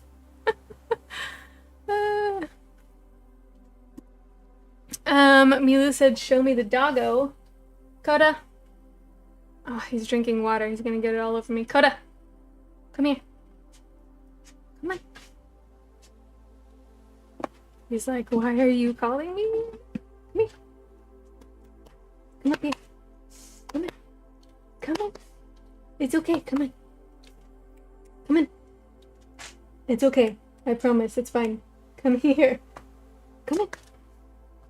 Milu said, show me the doggo. Coda. Oh, he's drinking water. He's gonna get it all over me. Coda, come here. Come on. He's like, why are you calling me? Come here. Come up here. Come on. Come on. It's okay. Come on. Come on. It's okay. I promise. It's fine. Come here. Come on.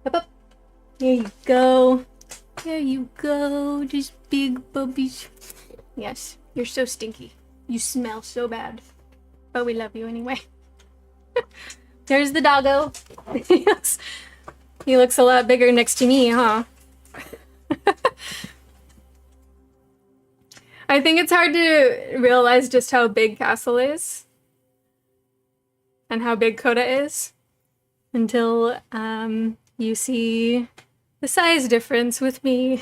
Up, up. There you go. There you go. Just big bubbies. Yes. You're so stinky. You smell so bad. But we love you anyway. There's the doggo. He looks a lot bigger next to me, huh? I think it's hard to realize just how big Castle is and how big Coda is until you see the size difference with me.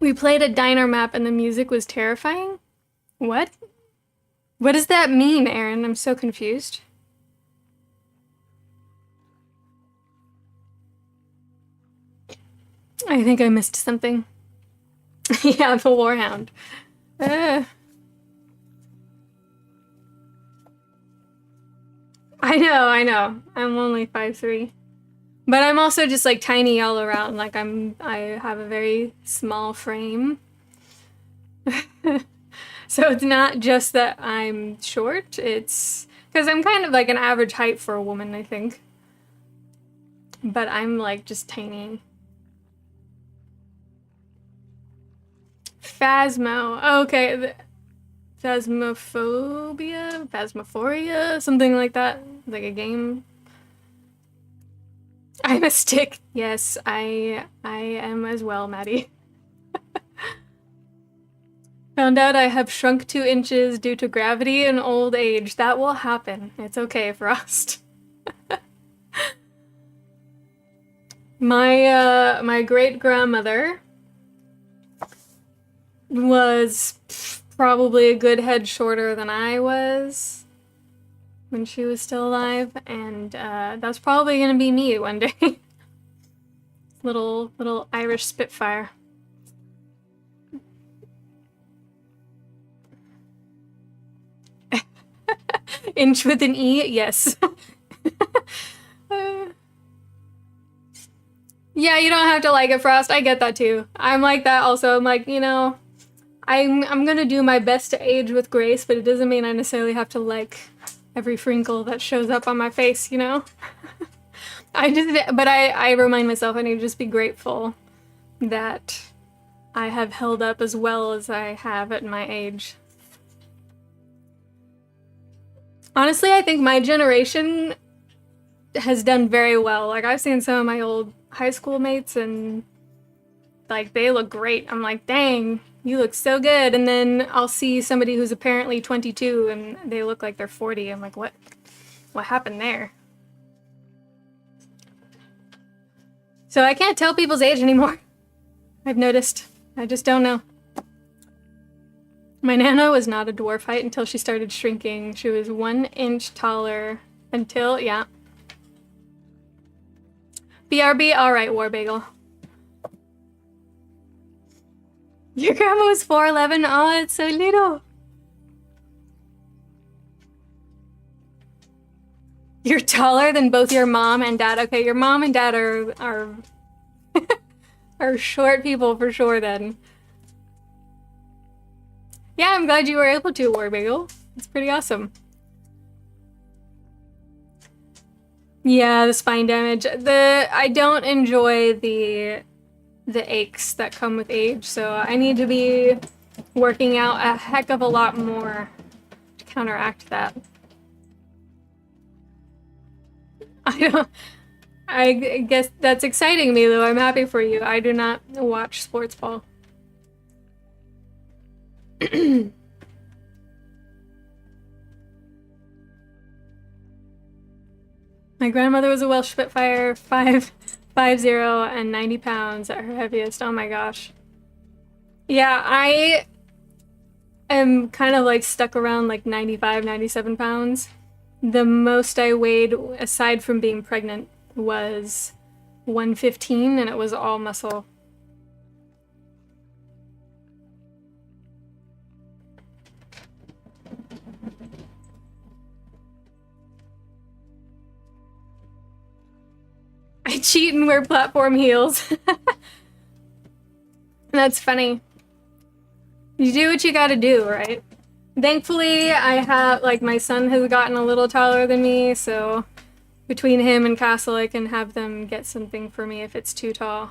We played a diner map and the music was terrifying? What? What does that mean, Aaron? I'm so confused. I think I missed something. Yeah, the Warhound. I know. I'm only 5'3". But I'm also just like tiny all around. Like I have a very small frame. So it's not just that I'm short, it's because I'm kind of like an average height for a woman, I think. But I'm like just tiny. Phasmo. Oh, okay. Phasmophoria, something like that. Like a game. I'm a stick. Yes, I am as well, Maddie. Found out I have shrunk 2 inches due to gravity and old age. That will happen. It's okay, Frost. My great-grandmother was probably a good head shorter than I was when she was still alive, and that's probably gonna be me one day. little Irish Spitfire. Inch with an E, yes. Yeah, you don't have to like it, Frost. I get that too. I'm like that also. I'm like, you know, I'm gonna do my best to age with grace, but it doesn't mean I necessarily have to like every wrinkle that shows up on my face, you know? I remind myself I need to just be grateful that I have held up as well as I have at my age. Honestly, I think my generation has done very well. Like, I've seen some of my old high school mates and like they look great. I'm like, dang, you look so good. And then I'll see somebody who's apparently 22 and they look like they're 40. I'm like, what happened there? So I can't tell people's age anymore. I've noticed. I just don't know. My Nana was not a dwarf height until she started shrinking. She was 1 inch taller until, yeah. BRB, alright, War Bagel. Your grandma was 4'11". Oh, it's so little. You're taller than both your mom and dad. Okay, your mom and dad are are short people for sure then. Yeah, I'm glad you were able to, War Bagel. It's pretty awesome. Yeah, the spine damage. I don't enjoy the aches that come with age, so I need to be working out a heck of a lot more to counteract that. I guess that's exciting me, though. I'm happy for you. I do not watch sports ball. My grandmother was a Welsh Spitfire, 5'0" and 90 pounds at her heaviest. Oh my gosh. Yeah, I am kind of like stuck around like 95, 97 pounds. The most I weighed, aside from being pregnant, was 115, and it was all muscle. I cheat and wear platform heels. That's funny. You do what you gotta do, right? Thankfully, I have, like, my son has gotten a little taller than me, so between him and Castle, I can have them get something for me if it's too tall.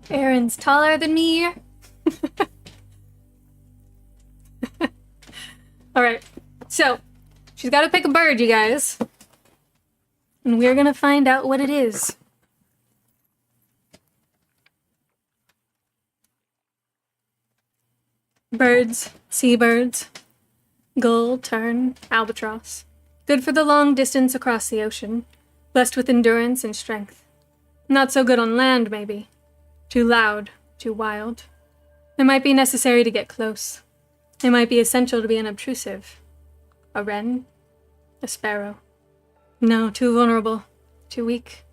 Aaron's taller than me. Alright, so she's got to pick a bird, you guys. And we're gonna find out what it is. Birds, seabirds, gull, tern, albatross. Good for the long distance across the ocean. Blessed with endurance and strength. Not so good on land, maybe. Too loud, too wild. It might be necessary to get close. It might be essential to be unobtrusive. A wren? A sparrow? No, too vulnerable. Too weak.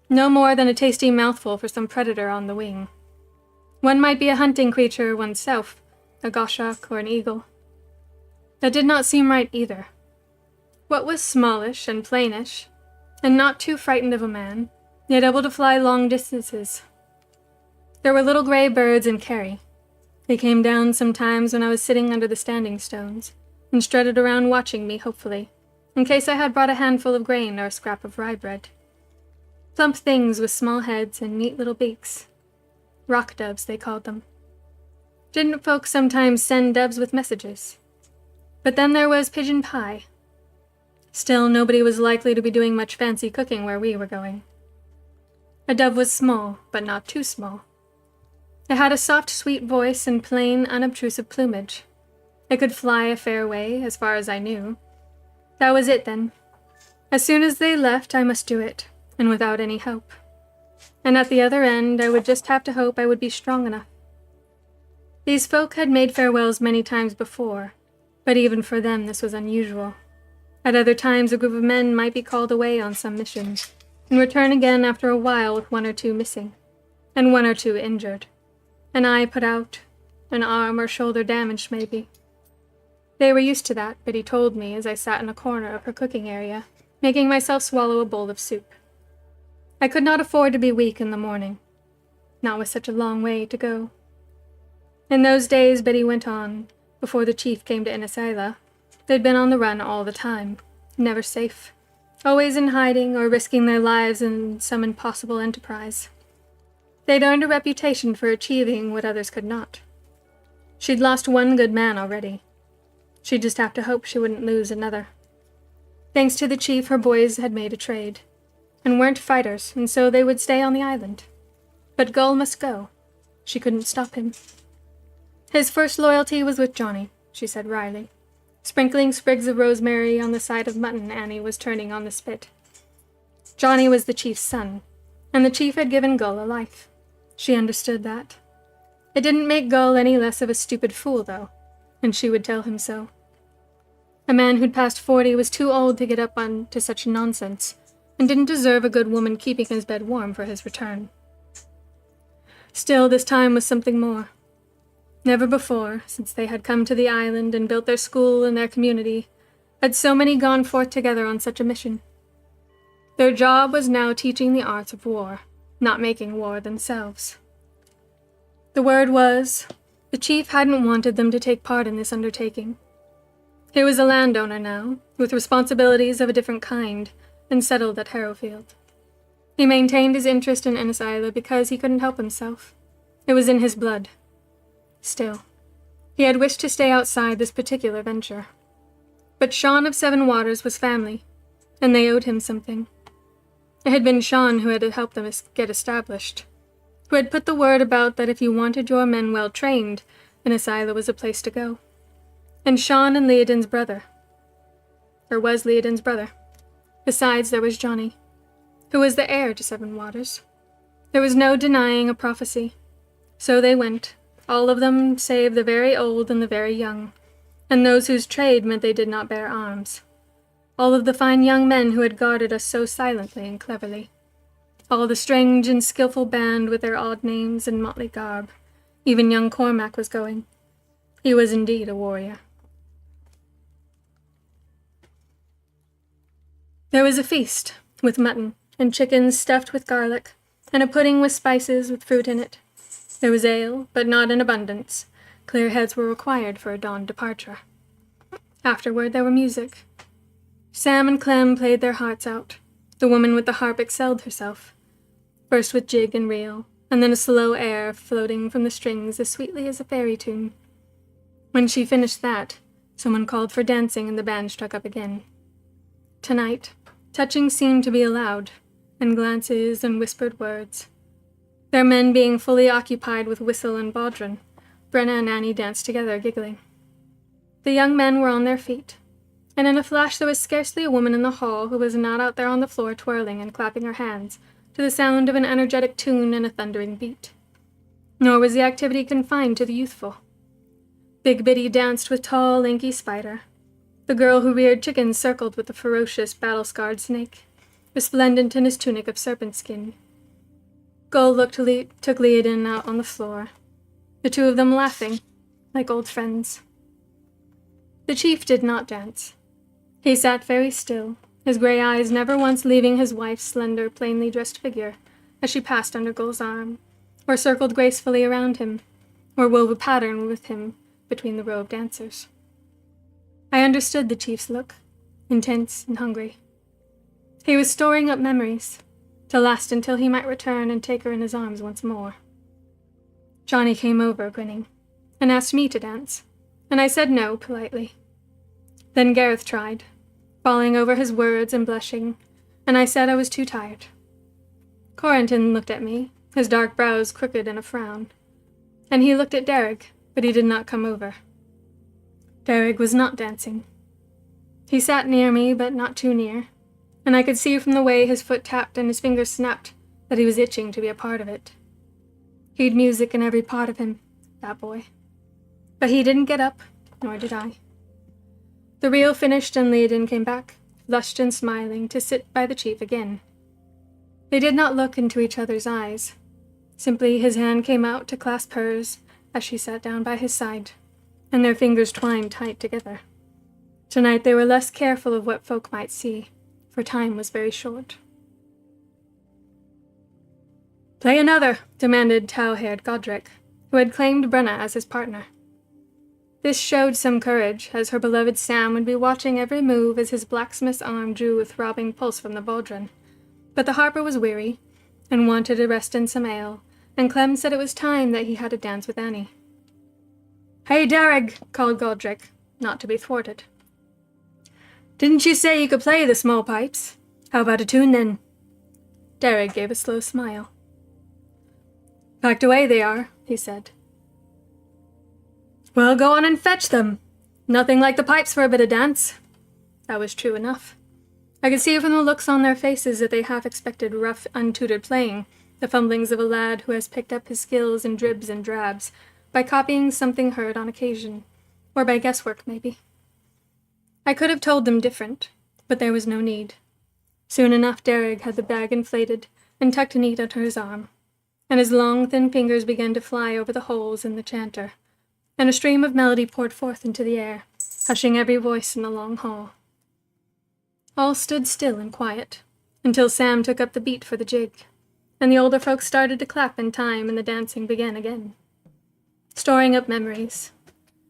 No more than a tasty mouthful for some predator on the wing. One might be a hunting creature oneself, a goshawk or an eagle. That did not seem right either. What was smallish and plainish, and not too frightened of a man, yet able to fly long distances? There were little gray birds in Kerry. They came down sometimes when I was sitting under the standing stones, and strutted around watching me hopefully, in case I had brought a handful of grain or a scrap of rye bread. Plump things with small heads and neat little beaks. Rock doves, they called them. Didn't folks sometimes send doves with messages? But then there was pigeon pie. Still, nobody was likely to be doing much fancy cooking where we were going. A dove was small, but not too small. It had a soft, sweet voice and plain, unobtrusive plumage. It could fly a fair way, as far as I knew. That was it, then. As soon as they left, I must do it, and without any hope. And at the other end, I would just have to hope I would be strong enough. These folk had made farewells many times before, but even for them this was unusual. At other times a group of men might be called away on some mission, and return again after a while with 1 or 2 missing, and 1 or 2 injured. An eye put out, an arm or shoulder damaged maybe. They were used to that, Biddy told me as I sat in a corner of her cooking area, making myself swallow a bowl of soup. I could not afford to be weak in the morning, not with such a long way to go. In those days, Biddy went on, before the chief came to Innisfail, they'd been on the run all the time, never safe, always in hiding or risking their lives in some impossible enterprise. They'd earned a reputation for achieving what others could not. She'd lost 1 good man already. She'd just have to hope she wouldn't lose another. Thanks to the chief, her boys had made a trade, and weren't fighters, and so they would stay on the island. But Gull must go. She couldn't stop him. His first loyalty was with Johnny, she said wryly. Sprinkling sprigs of rosemary on the side of mutton Annie was turning on the spit. Johnny was the chief's son, and the chief had given Gull a life. She understood that. It didn't make Gull any less of a stupid fool, though, and she would tell him so. A man who'd passed 40 was too old to get up on to such nonsense, and didn't deserve a good woman keeping his bed warm for his return. Still, this time was something more. Never before, since they had come to the island and built their school and their community, had so many gone forth together on such a mission. Their job was now teaching the arts of war, not making war themselves. The word was, the chief hadn't wanted them to take part in this undertaking. He was a landowner now, with responsibilities of a different kind, and settled at Harrowfield. He maintained his interest in Innis Isla because he couldn't help himself. It was in his blood. Still, he had wished to stay outside this particular venture. But Sean of Seven Waters was family, and they owed him something. It had been Sean who had helped them get established, who had put the word about that if you wanted your men well trained, Innis Isla was a place to go. And Sean and Leodin's brother. Or was Leodin's brother. Besides, there was Johnny, who was the heir to Seven Waters. There was no denying a prophecy. So they went, all of them save the very old and the very young, and those whose trade meant they did not bear arms. All of the fine young men who had guarded us so silently and cleverly. All the strange and skilful band with their odd names and motley garb. Even young Cormac was going. He was indeed a warrior. There was a feast, with mutton, and chickens stuffed with garlic, and a pudding with spices with fruit in it. There was ale, but not in abundance. Clear heads were required for a dawn departure. Afterward there were music. Sam and Clem played their hearts out. The woman with the harp excelled herself, first with jig and reel, and then a slow air floating from the strings as sweetly as a fairy tune. When she finished that, someone called for dancing and the band struck up again. Tonight, touching seemed to be allowed, and glances and whispered words. Their men being fully occupied with whistle and bawdron, Brenna and Annie danced together, giggling. The young men were on their feet, and in a flash there was scarcely a woman in the hall who was not out there on the floor twirling and clapping her hands to the sound of an energetic tune and a thundering beat. Nor was the activity confined to the youthful. Big Biddy danced with tall, lanky Spider. The girl who reared chickens circled with the ferocious, battle-scarred snake, resplendent in his tunic of serpent skin. Gull took Leodin out on the floor, the two of them laughing, like old friends. The chief did not dance. He sat very still, his grey eyes never once leaving his wife's slender, plainly dressed figure as she passed under Gull's arm, or circled gracefully around him, or wove a pattern with him between the row of dancers. I understood the chief's look, intense and hungry. He was storing up memories, to last until he might return and take her in his arms once more. Johnny came over, grinning, and asked me to dance, and I said no, politely. Then Gareth tried, falling over his words and blushing, and I said I was too tired. Corentin looked at me, his dark brows crooked in a frown, and he looked at Derek, but he did not come over. Derek was not dancing. He sat near me, but not too near, and I could see from the way his foot tapped and his fingers snapped that he was itching to be a part of it. He'd music in every part of him, that boy. But he didn't get up, nor did I. The reel finished and Leodin came back, flushed and smiling, to sit by the chief again. They did not look into each other's eyes. Simply his hand came out to clasp hers as she sat down by his side, and their fingers twined tight together. Tonight they were less careful of what folk might see, for time was very short. "Play another," demanded tow-haired Godric, who had claimed Brenna as his partner. This showed some courage, as her beloved Sam would be watching every move as his blacksmith's arm drew a throbbing pulse from the baldron. But the harper was weary, and wanted a rest and some ale, and Clem said it was time that he had a dance with Annie. "Hey, Derek," called Godric, not to be thwarted. "Didn't you say you could play the small pipes? How about a tune, then?" Derek gave a slow smile. "Packed away they are," he said. "Well, go on and fetch them. Nothing like the pipes for a bit of dance." That was true enough. I could see from the looks on their faces that they half expected rough, untutored playing, the fumblings of a lad who has picked up his skills in dribs and drabs, by copying something heard on occasion, or by guesswork, maybe. I could have told them different, but there was no need. Soon enough Derrig had the bag inflated and tucked neat under his arm, and his long, thin fingers began to fly over the holes in the chanter, and a stream of melody poured forth into the air, hushing every voice in the long hall. All stood still and quiet, until Sam took up the beat for the jig, and the older folks started to clap in time, and the dancing began again. Storing up memories.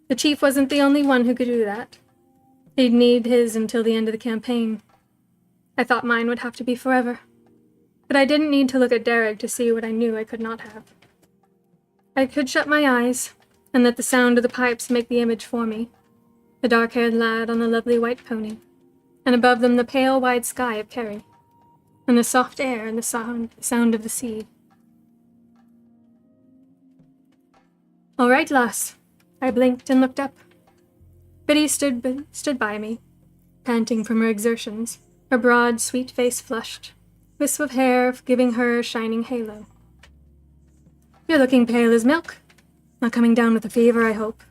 The chief wasn't the only one who could do that. He'd need his until the end of the campaign. I thought mine would have to be forever. But I didn't need to look at Derrig to see what I knew I could not have. I could shut my eyes, and let the sound of the pipes make the image for me. The dark-haired lad on the lovely white pony, and above them the pale wide sky of Kerry, and the soft air and the sound of the sea. "All right, lass." I blinked and looked up. Biddy stood by me, panting from her exertions, her broad, sweet face flushed, wisp of hair giving her a shining halo. "You're looking pale as milk. Not coming down with a fever, I hope."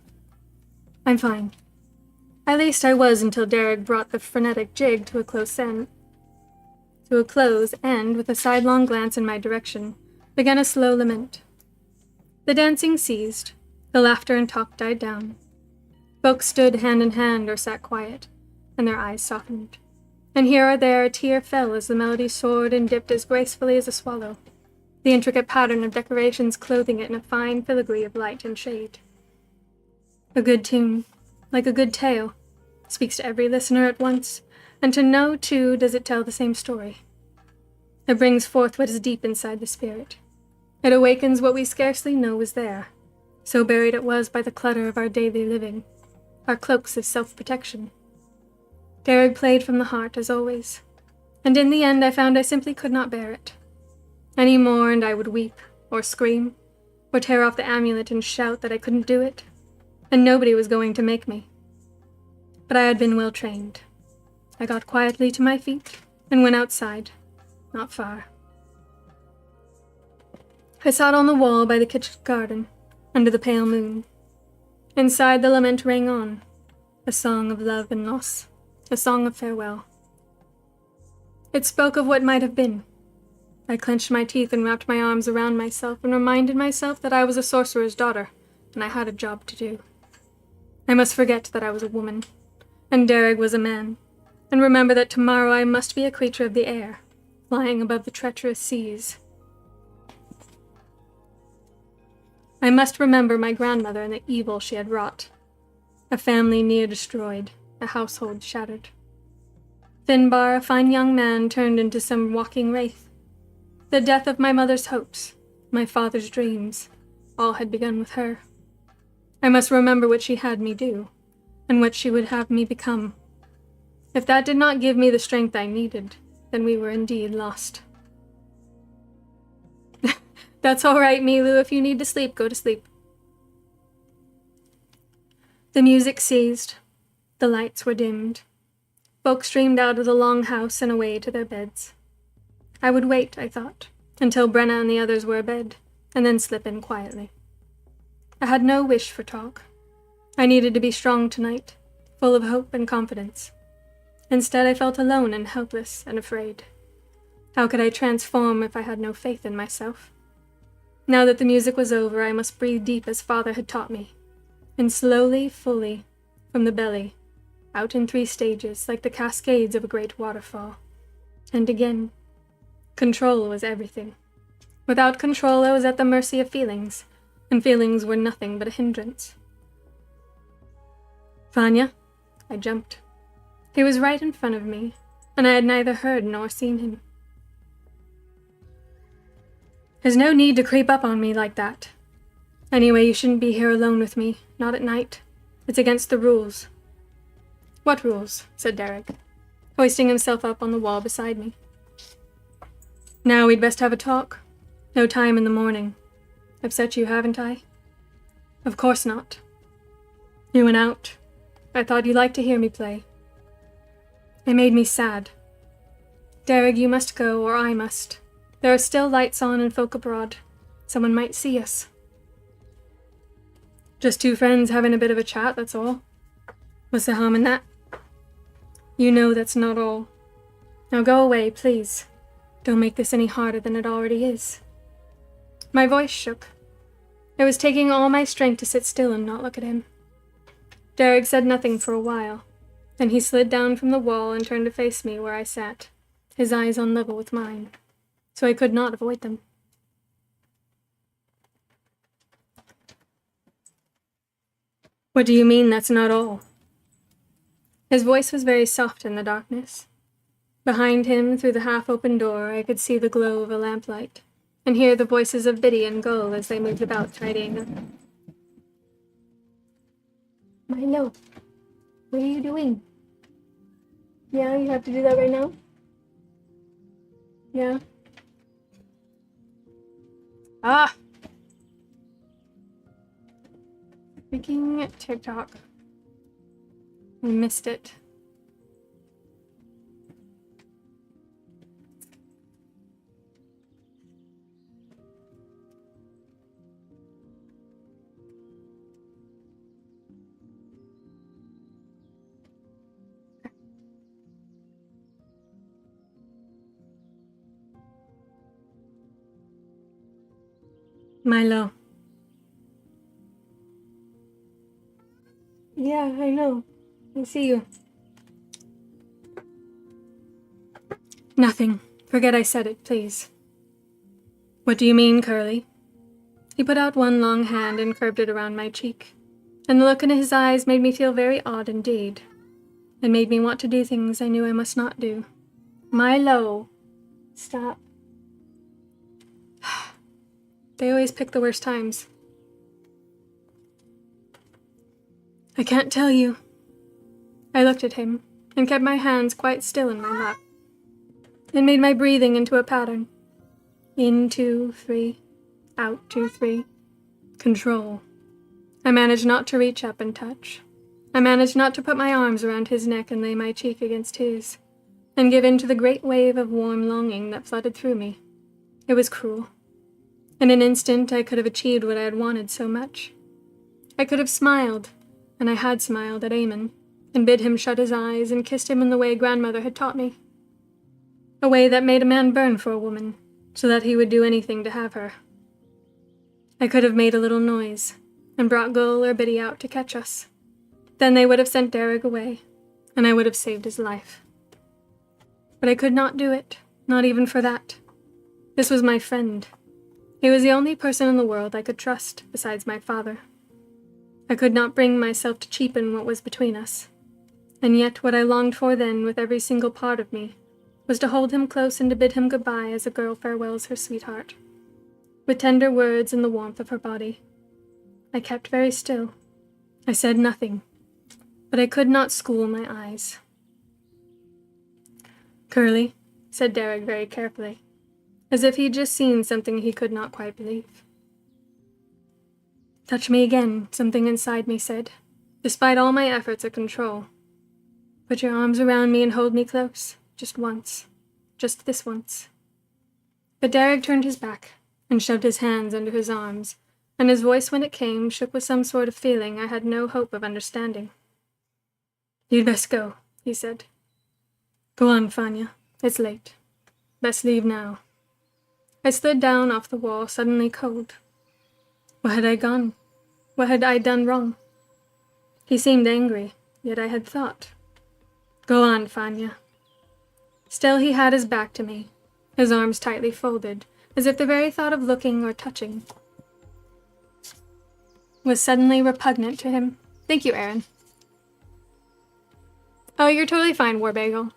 "I'm fine." At least I was until Derrig brought the frenetic jig to a close and, with a sidelong glance in my direction, began a slow lament. The dancing ceased, the laughter and talk died down. Folks stood hand in hand or sat quiet, and their eyes softened. And here or there a tear fell as the melody soared and dipped as gracefully as a swallow, the intricate pattern of decorations clothing it in a fine filigree of light and shade. A good tune, like a good tale, speaks to every listener at once, and to no two does it tell the same story. It brings forth what is deep inside the spirit. It awakens what we scarcely know was there, so buried it was by the clutter of our daily living, our cloaks of self-protection. Derrig played from the heart, as always, and in the end I found I simply could not bear it. Any more and I would weep, or scream, or tear off the amulet and shout that I couldn't do it, and nobody was going to make me. But I had been well trained. I got quietly to my feet and went outside, not far. I sat on the wall by the kitchen garden, under the pale moon. Inside the lament rang on, a song of love and loss, a song of farewell. It spoke of what might have been. I clenched my teeth and wrapped my arms around myself and reminded myself that I was a sorcerer's daughter, and I had a job to do. I must forget that I was a woman, and Derrig was a man, and remember that tomorrow I must be a creature of the air, flying above the treacherous seas. I must remember my grandmother and the evil she had wrought. A family near destroyed, a household shattered. Finbar, a fine young man, turned into some walking wraith. The death of my mother's hopes, my father's dreams, all had begun with her. I must remember what she had me do, and what she would have me become. If that did not give me the strength I needed, then we were indeed lost. "That's all right, Milu. If you need to sleep, go to sleep." The music ceased. The lights were dimmed. Folk streamed out of the long house and away to their beds. I would wait, I thought, until Brenna and the others were abed, and then slip in quietly. I had no wish for talk. I needed to be strong tonight, full of hope and confidence. Instead, I felt alone and helpless and afraid. How could I transform if I had no faith in myself? Now that the music was over, I must breathe deep as Father had taught me, and slowly, fully, from the belly, out in 3 stages, like the cascades of a great waterfall. And again, control was everything. Without control, I was at the mercy of feelings, and feelings were nothing but a hindrance. "Vanya?" I jumped. He was right in front of me, and I had neither heard nor seen him. "There's no need to creep up on me like that. Anyway, you shouldn't be here alone with me, not at night. It's against the rules." "What rules?" said Derrig, hoisting himself up on the wall beside me. "Now we'd best have a talk. No time in the morning. Upset you, haven't I?" "Of course not." "You went out. I thought you'd like to hear me play." "It made me sad. Derek, you must go, or I must. There are still lights on and folk abroad. Someone might see us. Just two friends having a bit of a chat, that's all. What's the harm in that? You know that's not all. Now go away, please. Don't make this any harder than it already is. My voice shook. It was taking all my strength to sit still and not look at him. Derek said nothing for a while. Then he slid down from the wall and turned to face me where I sat, his eyes on level with mine, so I could not avoid them. What do you mean that's not all? His voice was very soft in the darkness. Behind him, through the half-open door, I could see the glow of a lamplight, and hear the voices of Biddy and Gull as they moved about tidying up. Milo, what are you doing? Yeah, you have to do that right now? Yeah. Ah! Freaking TikTok. I missed it. Milo. Yeah, I know. I see you. Nothing. Forget I said it, please. What do you mean, Curly? He put out one long hand and curved it around my cheek, and the look in his eyes made me feel very odd indeed. It made me want to do things I knew I must not do. Milo! Stop. They always pick the worst times. I can't tell you. I looked at him and kept my hands quite still in my lap. It made my breathing into a pattern. In 2, 3, out 2, 3. Control. I managed not to reach up and touch. I managed not to put my arms around his neck and lay my cheek against his, and give in to the great wave of warm longing that flooded through me. It was cruel. In an instant, I could have achieved what I had wanted so much. I could have smiled, and I had smiled at Eamon, and bid him shut his eyes and kissed him in the way grandmother had taught me. A way that made a man burn for a woman, so that he would do anything to have her. I could have made a little noise, and brought Gull or Biddy out to catch us. Then they would have sent Derek away, and I would have saved his life. But I could not do it, not even for that. This was my friend. He was the only person in the world I could trust, besides my father. I could not bring myself to cheapen what was between us. And yet what I longed for then, with every single part of me, was to hold him close and to bid him goodbye as a girl farewells her sweetheart. With tender words and the warmth of her body. I kept very still. I said nothing, but I could not school my eyes. Curly, said Derek very carefully, as if he'd just seen something he could not quite believe. Touch me again, something inside me said, despite all my efforts at control. Put your arms around me and hold me close, just once, just this once. But Derek turned his back and shoved his hands under his arms, and his voice when it came shook with some sort of feeling I had no hope of understanding. You'd best go, he said. Go on, Fanya. It's late. Best leave now. I slid down off the wall, suddenly cold. Where had I gone? What had I done wrong? He seemed angry, yet I had thought. Go on, Fanya. Still he had his back to me, his arms tightly folded, as if the very thought of looking or touching was suddenly repugnant to him. Thank you, Aaron. Oh, you're totally fine, Warbagel.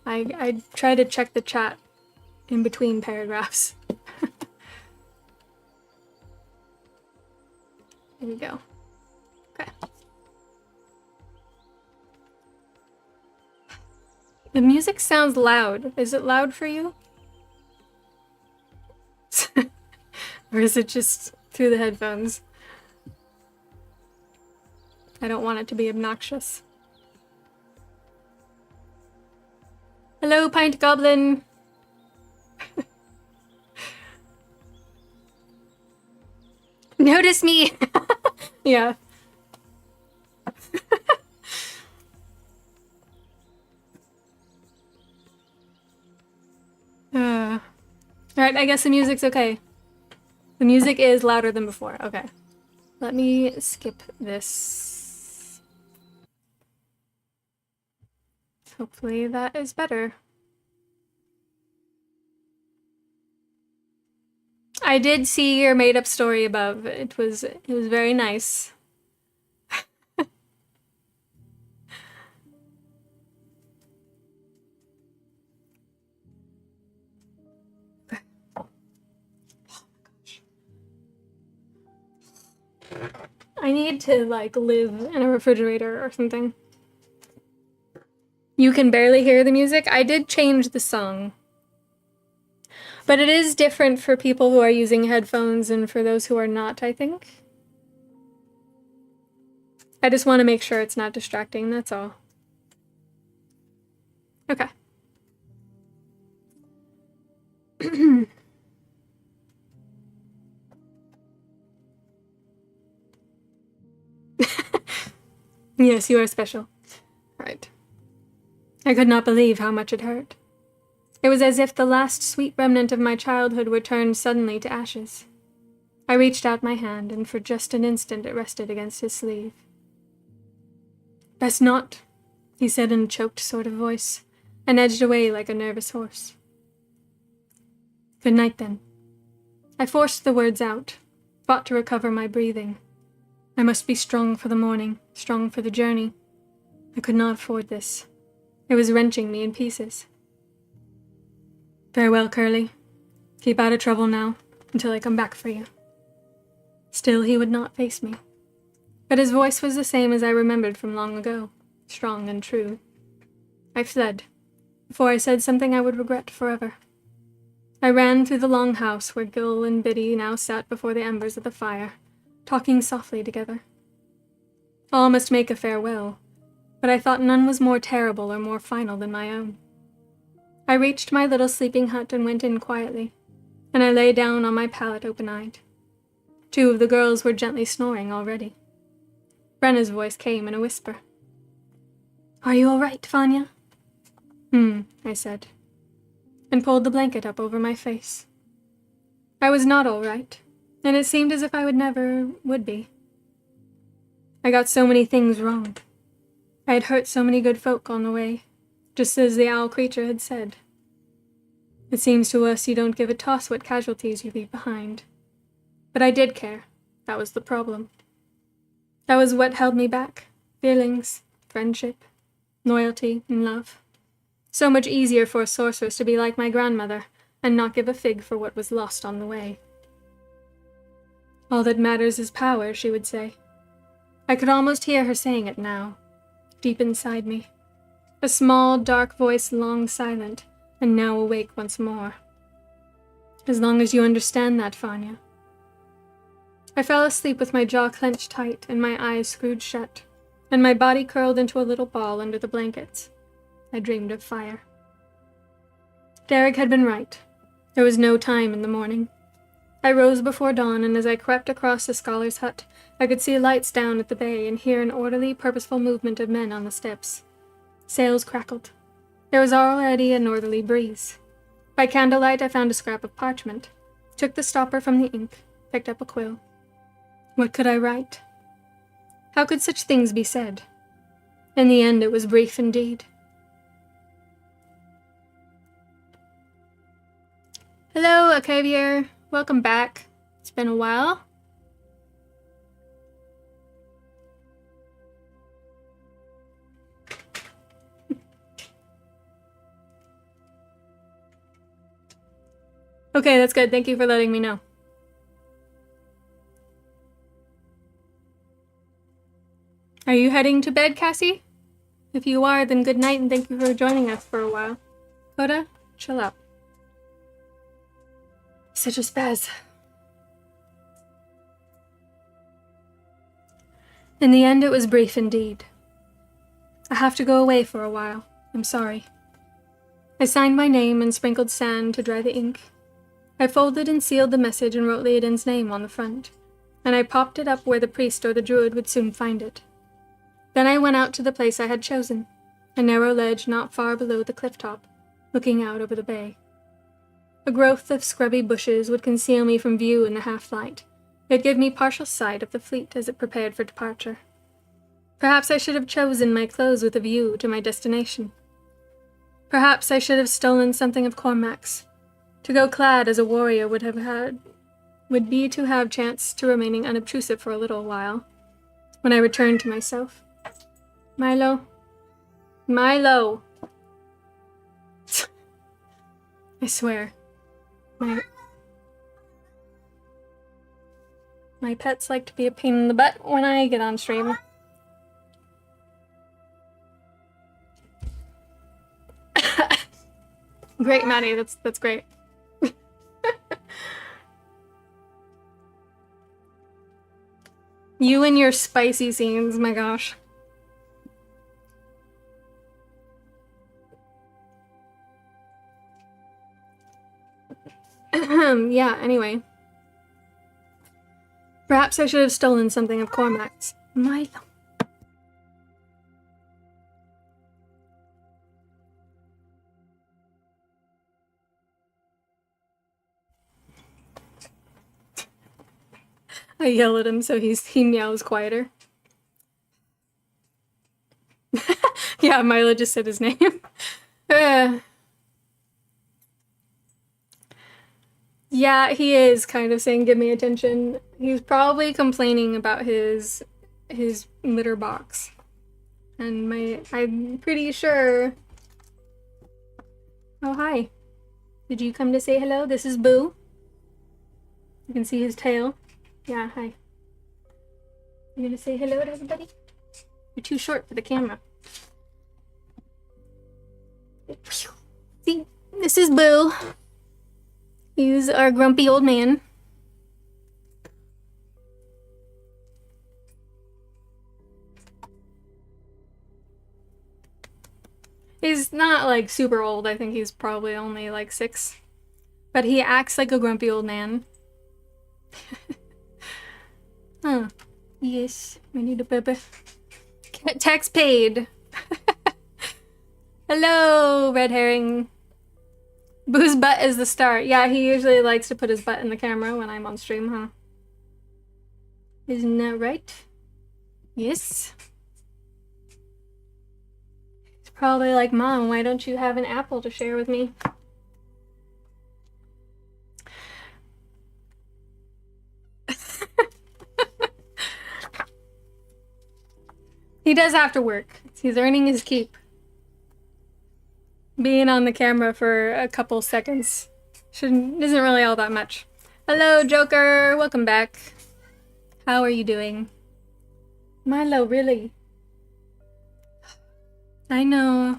I try to check the chat in between paragraphs. Here we go. Okay. The music sounds loud. Is it loud for you? Or is it just through the headphones? I don't want it to be obnoxious. Hello, Pint Goblin. Notice me. Yeah. Alright, I guess the music's okay. The music is louder than before. Okay. Let me skip this. Hopefully that is better. I did see your made-up story above. It was very nice. I need to, like, live in a refrigerator or something. You can barely hear the music. I did change the song. But it is different for people who are using headphones and for those who are not, I think. I just want to make sure it's not distracting, that's all. Okay. Yes, you are special. Right. I could not believe how much it hurt. It was as if the last sweet remnant of my childhood were turned suddenly to ashes. I reached out my hand, and for just an instant it rested against his sleeve. "Best not," he said in a choked sort of voice, and edged away like a nervous horse. "Good night, then." I forced the words out, fought to recover my breathing. I must be strong for the morning, strong for the journey. I could not afford this. It was wrenching me in pieces. "Farewell, Curly. Keep out of trouble now, until I come back for you." Still he would not face me. But his voice was the same as I remembered from long ago, strong and true. I fled, before I said something I would regret forever. I ran through the long house where Gil and Biddy now sat before the embers of the fire, talking softly together. All must make a farewell, but I thought none was more terrible or more final than my own. I reached my little sleeping hut and went in quietly, and I lay down on my pallet open-eyed. 2 of the girls were gently snoring already. Brenna's voice came in a whisper. "Are you all right, Vanya?" I said, and pulled the blanket up over my face. I was not all right, and it seemed as if I never would be. I got so many things wrong. I had hurt so many good folk on the way, just as the owl creature had said. It seems to us you don't give a toss what casualties you leave behind. But I did care. That was the problem. That was what held me back. Feelings, friendship, loyalty, and love. So much easier for a sorceress to be like my grandmother and not give a fig for what was lost on the way. "All that matters is power," she would say. I could almost hear her saying it now, deep inside me. A small, dark voice long silent, and now awake once more. As long as you understand that, Vanya. I fell asleep with my jaw clenched tight and my eyes screwed shut, and my body curled into a little ball under the blankets. I dreamed of fire. Derek had been right. There was no time in the morning. I rose before dawn, and as I crept across the scholar's hut, I could see lights down at the bay and hear an orderly, purposeful movement of men on the steps. Sails crackled. There was already a northerly breeze. By candlelight I found a scrap of parchment, took the stopper from the ink, picked up a quill. What could I write? How could such things be said? In the end it was brief indeed. Hello, Acavier. Welcome back. It's been a while. Okay, that's good. Thank you for letting me know. Are you heading to bed, Cassie? If you are, then good night and thank you for joining us for a while. Coda, chill out. Such a spaz. In the end, it was brief indeed. I have to go away for a while. I'm sorry. I signed my name and sprinkled sand to dry the ink. I folded and sealed the message and wrote Leodin's name on the front, and I popped it up where the priest or the druid would soon find it. Then I went out to the place I had chosen, a narrow ledge not far below the cliff top, looking out over the bay. A growth of scrubby bushes would conceal me from view in the half-light, yet give me partial sight of the fleet as it prepared for departure. Perhaps I should have chosen my clothes with a view to my destination. Perhaps I should have stolen something of Cormac's. To go clad as a warrior would be to have chance to remaining unobtrusive for a little while. When I returned to myself. Milo. I swear. My pets like to be a pain in the butt when I get on stream. Great, Maddie. That's great. You and your spicy scenes, my gosh. Yeah, anyway. Perhaps I should have stolen something of Cormac's. Milo. I yell at him so he meows quieter. Yeah, Milo just said his name. Yeah, he is kind of saying, give me attention. He's probably complaining about his litter box. And I'm pretty sure... Oh, hi. Did you come to say hello? This is Boo. You can see his tail. Yeah, hi. You gonna say hello to everybody? You're too short for the camera. See, this is Boo. He's our grumpy old man. He's not like super old. I think he's probably only like 6. But he acts like a grumpy old man. Huh. Yes, we need a baby. Tax paid. Hello, red herring. Boo's butt is the start. Yeah, he usually likes to put his butt in the camera when I'm on stream, huh? Isn't that right? Yes. It's probably like, Mom, why don't you have an apple to share with me? He does have to work. He's earning his keep. Being on the camera for a couple seconds isn't really all that much. Hello, Joker. Welcome back. How are you doing? Milo, really? I know.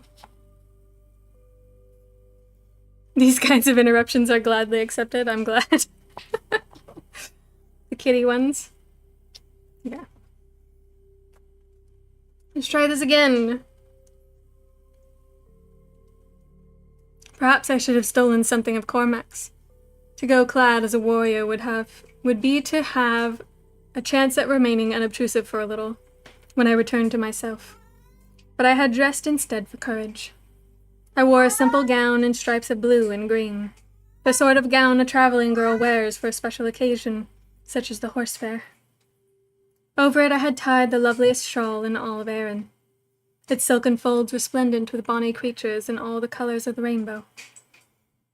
These kinds of interruptions are gladly accepted. I'm glad. The kitty ones. Yeah. Let's try this again. Perhaps I should have stolen something of Cormac's. To go clad as a warrior would be to have a chance at remaining unobtrusive for a little, when I returned to myself. But I had dressed instead for courage. I wore a simple gown in stripes of blue and green, the sort of gown a traveling girl wears for a special occasion, such as the horse fair. Over it I had tied the loveliest shawl in all of Erin, its silken folds resplendent with bonny creatures in all the colors of the rainbow.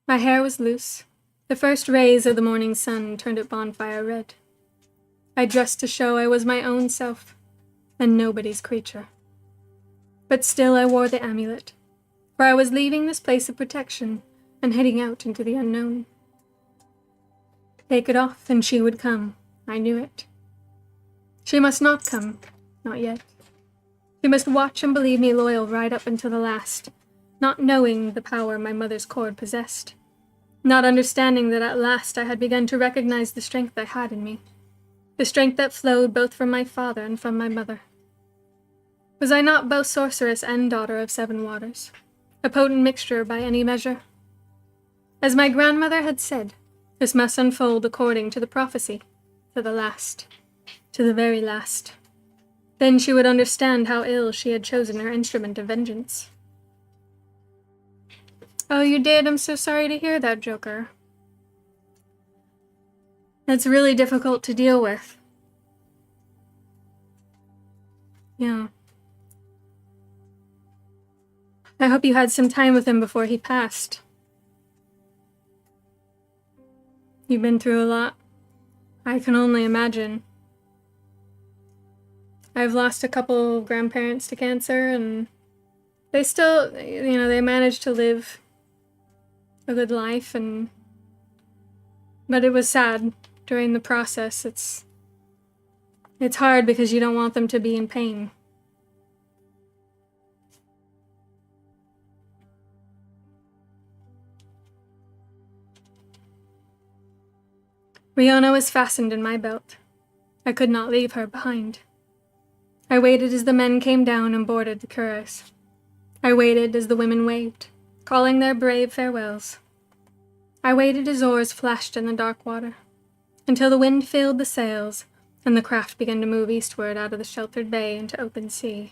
My hair was loose. The first rays of the morning sun turned it bonfire red. I dressed to show I was my own self, and nobody's creature. But still I wore the amulet, for I was leaving this place of protection and heading out into the unknown. Take it off, and she would come. I knew it. She must not come. Not yet. She must watch and believe me loyal right up until the last, not knowing the power my mother's cord possessed, not understanding that at last I had begun to recognize the strength I had in me, the strength that flowed both from my father and from my mother. Was I not both sorceress and daughter of 7 waters? a potent mixture by any measure. As my grandmother had said, this must unfold according to the prophecy, to the last, to the very last. Then she would understand how ill she had chosen her instrument of vengeance. Oh, you did? I'm so sorry to hear that, Joker. That's really difficult to deal with. Yeah. I hope you had some time with him before he passed. You've been through a lot. I can only imagine. I've lost a couple of grandparents to cancer, and they still, they managed to live a good life, but it was sad during the process. It's hard because you don't want them to be in pain. Rihanna was fastened in my belt. I could not leave her behind. I waited as the men came down and boarded the curraghs. I waited as the women waved, calling their brave farewells. I waited as oars flashed in the dark water, until the wind filled the sails and the craft began to move eastward out of the sheltered bay into open sea.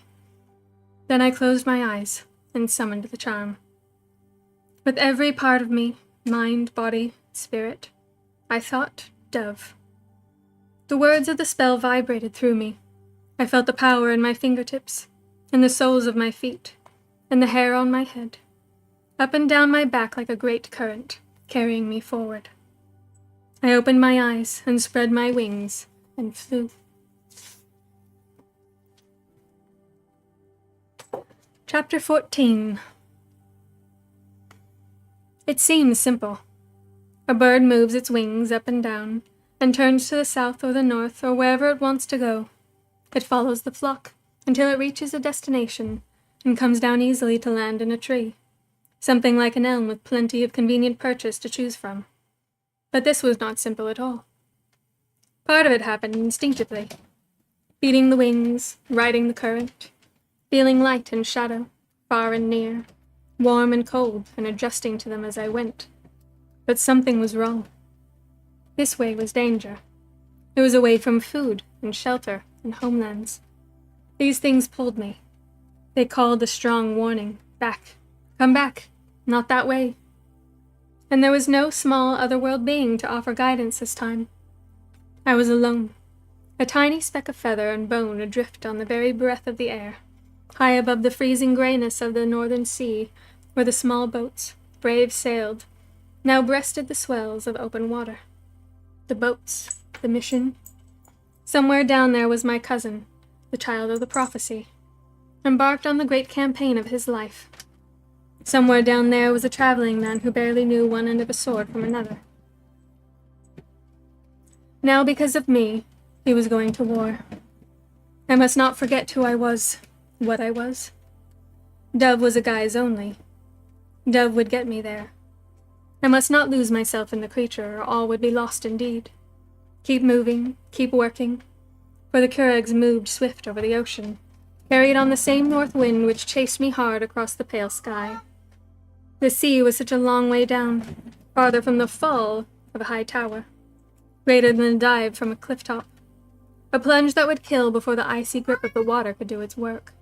Then I closed my eyes and summoned the charm. With every part of me, mind, body, spirit, I thought dove. The words of the spell vibrated through me. I felt the power in my fingertips, in the soles of my feet, and the hair on my head, up and down my back like a great current, carrying me forward. I opened my eyes and spread my wings and flew. Chapter 14. It seems simple. A bird moves its wings up and down, and turns to the south or the north or wherever it wants to go. It follows the flock until it reaches a destination and comes down easily to land in a tree, something like an elm with plenty of convenient perches to choose from. But this was not simple at all. Part of it happened instinctively, beating the wings, riding the current, feeling light and shadow, far and near, warm and cold, and adjusting to them as I went. But something was wrong. This way was danger. It was away from food and shelter and homelands. These things pulled me. They called a strong warning. Back. Come back. Not that way. And there was no small otherworld being to offer guidance this time. I was alone. A tiny speck of feather and bone adrift on the very breath of the air, high above the freezing grayness of the northern sea, where the small boats, brave sailed, now breasted the swells of open water. The boats, the mission. Somewhere down there was my cousin, the child of the prophecy, embarked on the great campaign of his life. Somewhere down there was a traveling man who barely knew one end of a sword from another. Now, because of me, he was going to war. I must not forget who I was, what I was. Dove was a guise only. Dove would get me there. I must not lose myself in the creature, or all would be lost indeed. Keep moving, keep working, for the curraghs moved swift over the ocean, carried on the same north wind which chased me hard across the pale sky. The sea was such a long way down, farther from the fall of a high tower, greater than a dive from a cliff top, a plunge that would kill before the icy grip of the water could do its work,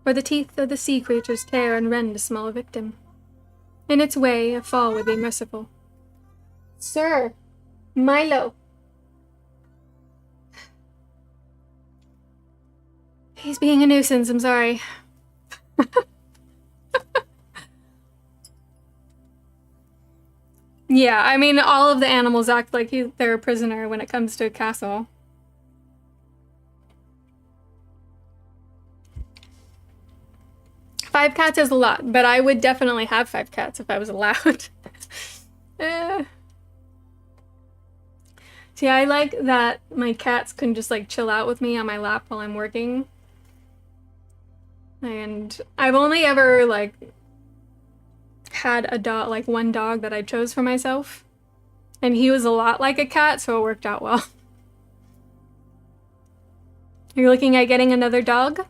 or the teeth of the sea creatures tear and rend a small victim. In its way, a fall would be merciful. Sir, Milo. He's being a nuisance, I'm sorry. Yeah, I mean, all of the animals act like they're a prisoner when it comes to a castle. Five cats is a lot, but I would definitely have 5 cats if I was allowed. See, I like that my cats can just like chill out with me on my lap while I'm working. And I've only ever like had a dog, like one dog that I chose for myself. And he was a lot like a cat, so it worked out well. You're looking at getting another dog?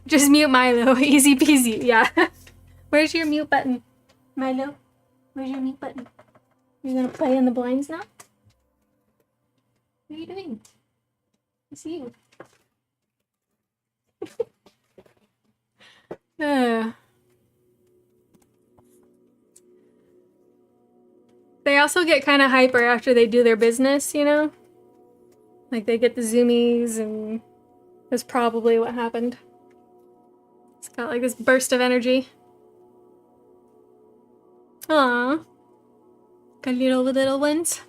Just mute Milo. Easy peasy. Yeah. Where's your mute button? Milo? Where's your mute button? You're gonna play in the blinds now? What are you doing? I see you. They also get kind of hyper after they do their business, you know? Like they get the zoomies, and that's probably what happened. It's got like this burst of energy. Aww. Got little ones.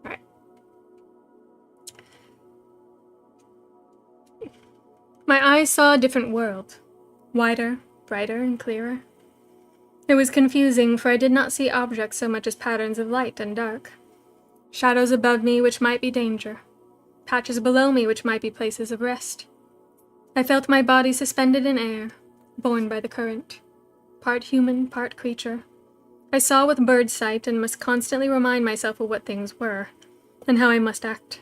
Alright. My eyes saw a different world. Wider, brighter, and clearer. It was confusing, for I did not see objects so much as patterns of light and dark. Shadows above me which might be danger. Patches below me which might be places of rest. I felt my body suspended in air, borne by the current. Part human, part creature. I saw with bird sight and must constantly remind myself of what things were, and how I must act.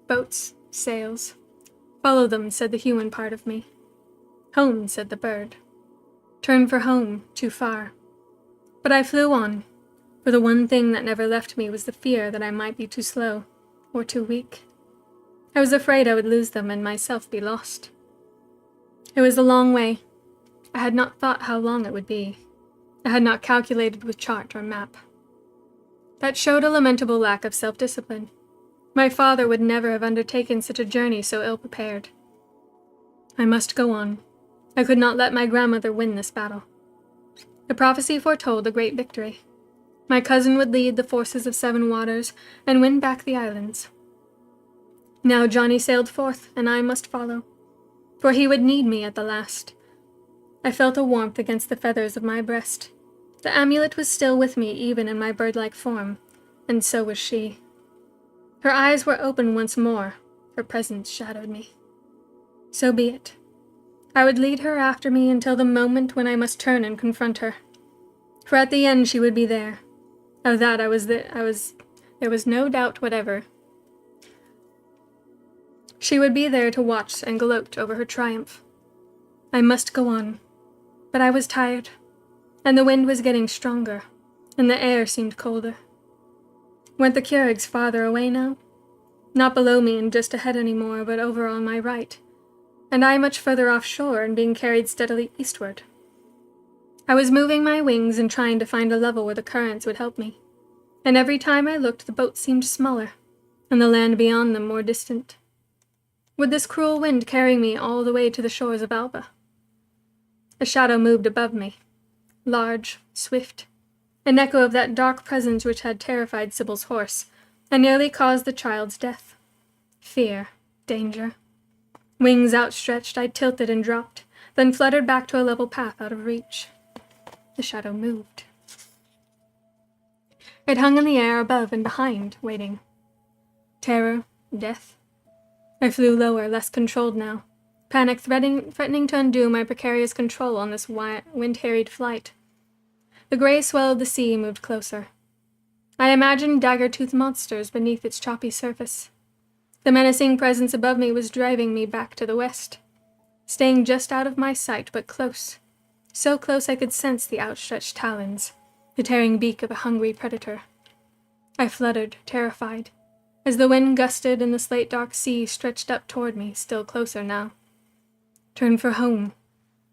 Boats, sails. Follow them, said the human part of me. Home, said the bird. Turn for home, too far. But I flew on, for the one thing that never left me was the fear that I might be too slow, or too weak. I was afraid I would lose them and myself be lost. It was a long way. I had not thought how long it would be. I had not calculated with chart or map. That showed a lamentable lack of self-discipline. My father would never have undertaken such a journey so ill-prepared. I must go on. I could not let my grandmother win this battle. The prophecy foretold a great victory. My cousin would lead the forces of Seven Waters and win back the islands. Now Johnny sailed forth, and I must follow, for he would need me at the last. I felt a warmth against the feathers of my breast. The amulet was still with me even in my bird-like form, and so was she. Her eyes were open once more. Her presence shadowed me. So be it. I would lead her after me until the moment when I must turn and confront her. For at the end she would be there. Of that there was no doubt whatever. She would be there to watch and gloat over her triumph. I must go on. But I was tired, and the wind was getting stronger, and the air seemed colder. Went the Keurig farther away now? Not below me and just ahead any more, but over on my right, and I much further offshore and being carried steadily eastward. I was moving my wings and trying to find a level where the currents would help me, and every time I looked the boat seemed smaller, and the land beyond them more distant. Would this cruel wind carry me all the way to the shores of Alba? A shadow moved above me, large, swift, an echo of that dark presence which had terrified Sybil's horse, and nearly caused the child's death. Fear, danger. Wings outstretched, I tilted and dropped, then fluttered back to a level path out of reach. The shadow moved. It hung in the air above and behind, waiting. Terror, death. I flew lower, less controlled now, panic threatening to undo my precarious control on this wind-harried flight. The gray swell of the sea moved closer. I imagined dagger-toothed monsters beneath its choppy surface. The menacing presence above me was driving me back to the west, staying just out of my sight, but close. So close I could sense the outstretched talons, the tearing beak of a hungry predator. I fluttered, terrified, as the wind gusted and the slate-dark sea stretched up toward me, still closer now. Turn for home.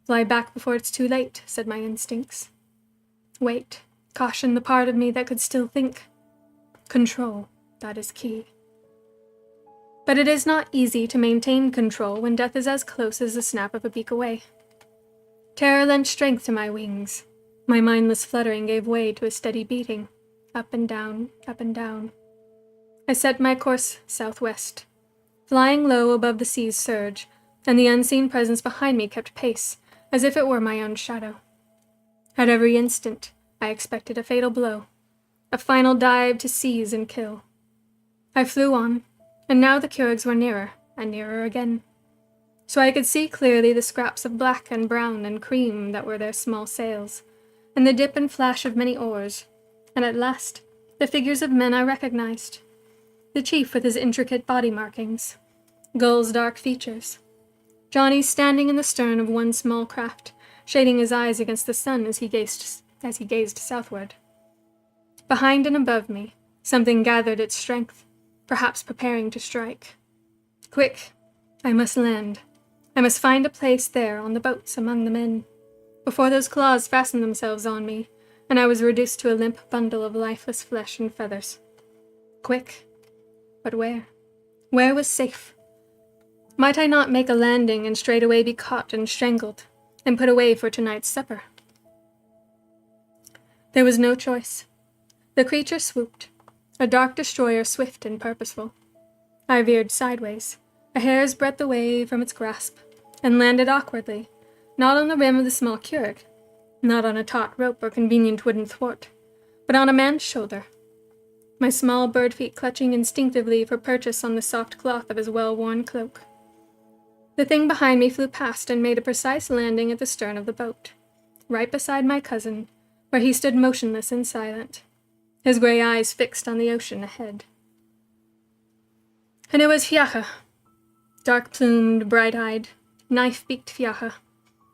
Fly back before it's too late, said my instincts. Wait, caution the part of me that could still think. Control, that is key. But it is not easy to maintain control when death is as close as the snap of a beak away. Terror lent strength to my wings. My mindless fluttering gave way to a steady beating, up and down, up and down. I set my course southwest, flying low above the sea's surge, and the unseen presence behind me kept pace, as if it were my own shadow. At every instant, I expected a fatal blow, a final dive to seize and kill. I flew on, and now the Keurigs were nearer, and nearer again. So I could see clearly the scraps of black and brown and cream that were their small sails, and the dip and flash of many oars, and at last, the figures of men I recognized. The chief with his intricate body markings, Gull's dark features. Johnny standing in the stern of one small craft, shading his eyes against the sun as he gazed southward. Behind and above me, something gathered its strength, perhaps preparing to strike. Quick! I must land. I must find a place there on the boats among the men, before those claws fastened themselves on me, and I was reduced to a limp bundle of lifeless flesh and feathers. Quick! But where? Where was safe? Might I not make a landing and straightway be caught and strangled, and put away for tonight's supper? There was no choice. The creature swooped, a dark destroyer swift and purposeful. I veered sideways, a hair's breadth away from its grasp, and landed awkwardly, not on the rim of the small curragh, not on a taut rope or convenient wooden thwart, but on a man's shoulder, my small bird feet clutching instinctively for purchase on the soft cloth of his well-worn cloak. The thing behind me flew past and made a precise landing at the stern of the boat, right beside my cousin, where he stood motionless and silent, his gray eyes fixed on the ocean ahead. And it was Fiacha, dark-plumed, bright-eyed, knife-beaked Fiacha,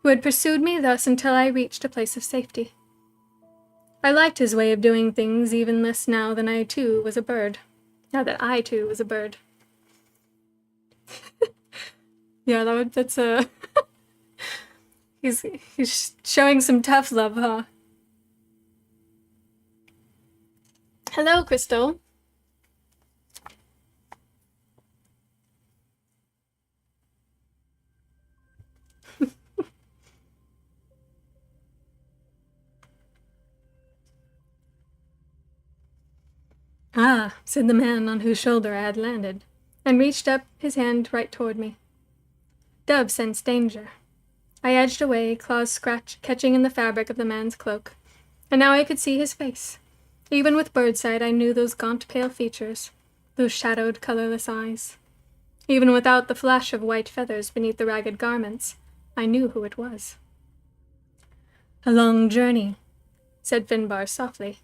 who had pursued me thus until I reached a place of safety. I liked his way of doing things even less now that I, too, was a bird. Yeah, that's a... he's showing some tough love, huh? Hello, Crystal. Ah, said the man on whose shoulder I had landed, and reached up his hand right toward me. Dove sensed danger. I edged away, claws catching in the fabric of the man's cloak, and now I could see his face. Even with birdsight, I knew those gaunt, pale features, those shadowed, colorless eyes. Even without the flash of white feathers beneath the ragged garments, I knew who it was. A long journey, said Finbar softly.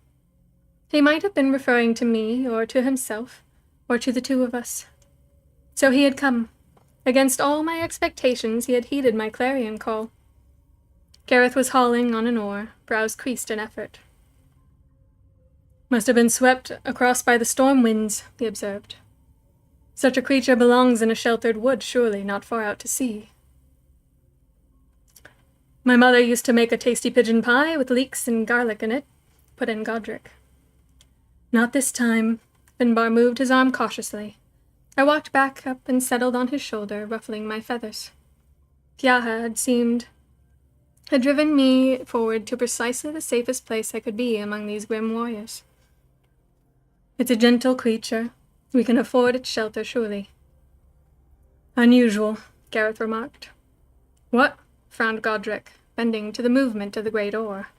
He might have been referring to me, or to himself, or to the two of us. So he had come. Against all my expectations, he had heeded my clarion call. Gareth was hauling on an oar, brows creased in effort. Must have been swept across by the storm winds, he observed. Such a creature belongs in a sheltered wood, surely, not far out to sea. My mother used to make a tasty pigeon pie with leeks and garlic in it, put in Godric. Not this time. Finbar moved his arm cautiously. I walked back up and settled on his shoulder, ruffling my feathers. Fiacha had driven me forward to precisely the safest place I could be among these grim warriors. It's a gentle creature. We can afford its shelter, surely. Unusual, Gareth remarked. What? Frowned Godric, bending to the movement of the great oar.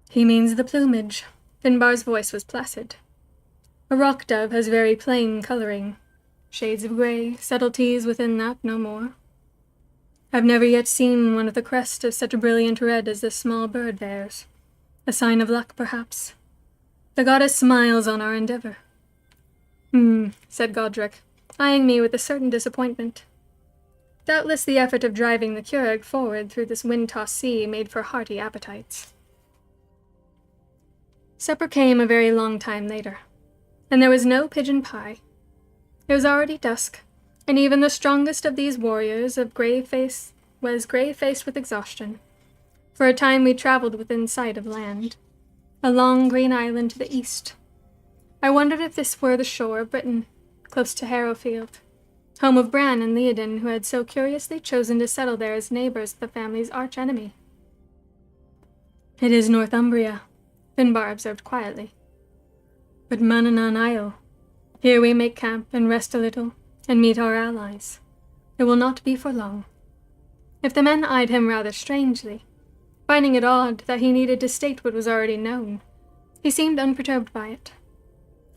He means the plumage. Finbar's voice was placid. A rock dove has very plain coloring. Shades of grey, subtleties within that, no more. I've never yet seen one with a crest of such a brilliant red as this small bird bears. A sign of luck, perhaps. The goddess smiles on our endeavor. Said Godric, eyeing me with a certain disappointment. Doubtless the effort of driving the curragh forward through this wind-tossed sea made for hearty appetites. Supper came a very long time later, and there was no pigeon pie. It was already dusk, and even the strongest of these warriors was grey-faced with exhaustion. For a time we traveled within sight of land, a long green island to the east. I wondered if this were the shore of Britain, close to Harrowfield, home of Bran and Theoden, who had so curiously chosen to settle there as neighbors of the family's arch-enemy. It is Northumbria, Finbar observed quietly. But Manannán Isle. Here we make camp and rest a little, and meet our allies. It will not be for long. If the men eyed him rather strangely, finding it odd that he needed to state what was already known, he seemed unperturbed by it.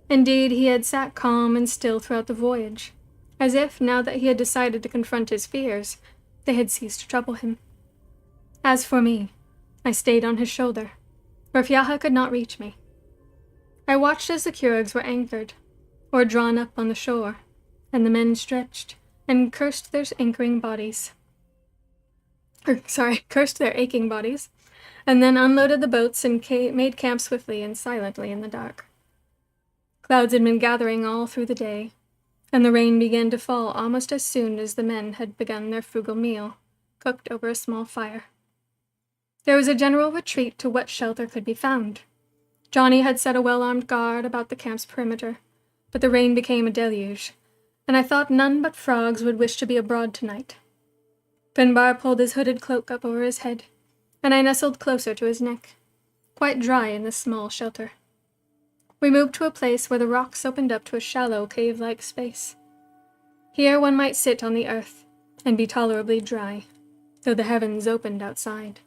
Indeed, he had sat calm and still throughout the voyage, as if, now that he had decided to confront his fears, they had ceased to trouble him. As for me, I stayed on his shoulder, where Fiacha could not reach me. I watched as the curraghs were anchored, or drawn up on the shore, and the men stretched and cursed their aching bodies, and then unloaded the boats and made camp swiftly and silently in the dark. Clouds had been gathering all through the day, and the rain began to fall almost as soon as the men had begun their frugal meal, cooked over a small fire. There was a general retreat to what shelter could be found. Johnny had set a well-armed guard about the camp's perimeter, but the rain became a deluge, and I thought none but frogs would wish to be abroad tonight. Finbar pulled his hooded cloak up over his head, and I nestled closer to his neck, quite dry in this small shelter. We moved to a place where the rocks opened up to a shallow cave-like space. Here one might sit on the earth and be tolerably dry, though the heavens opened outside.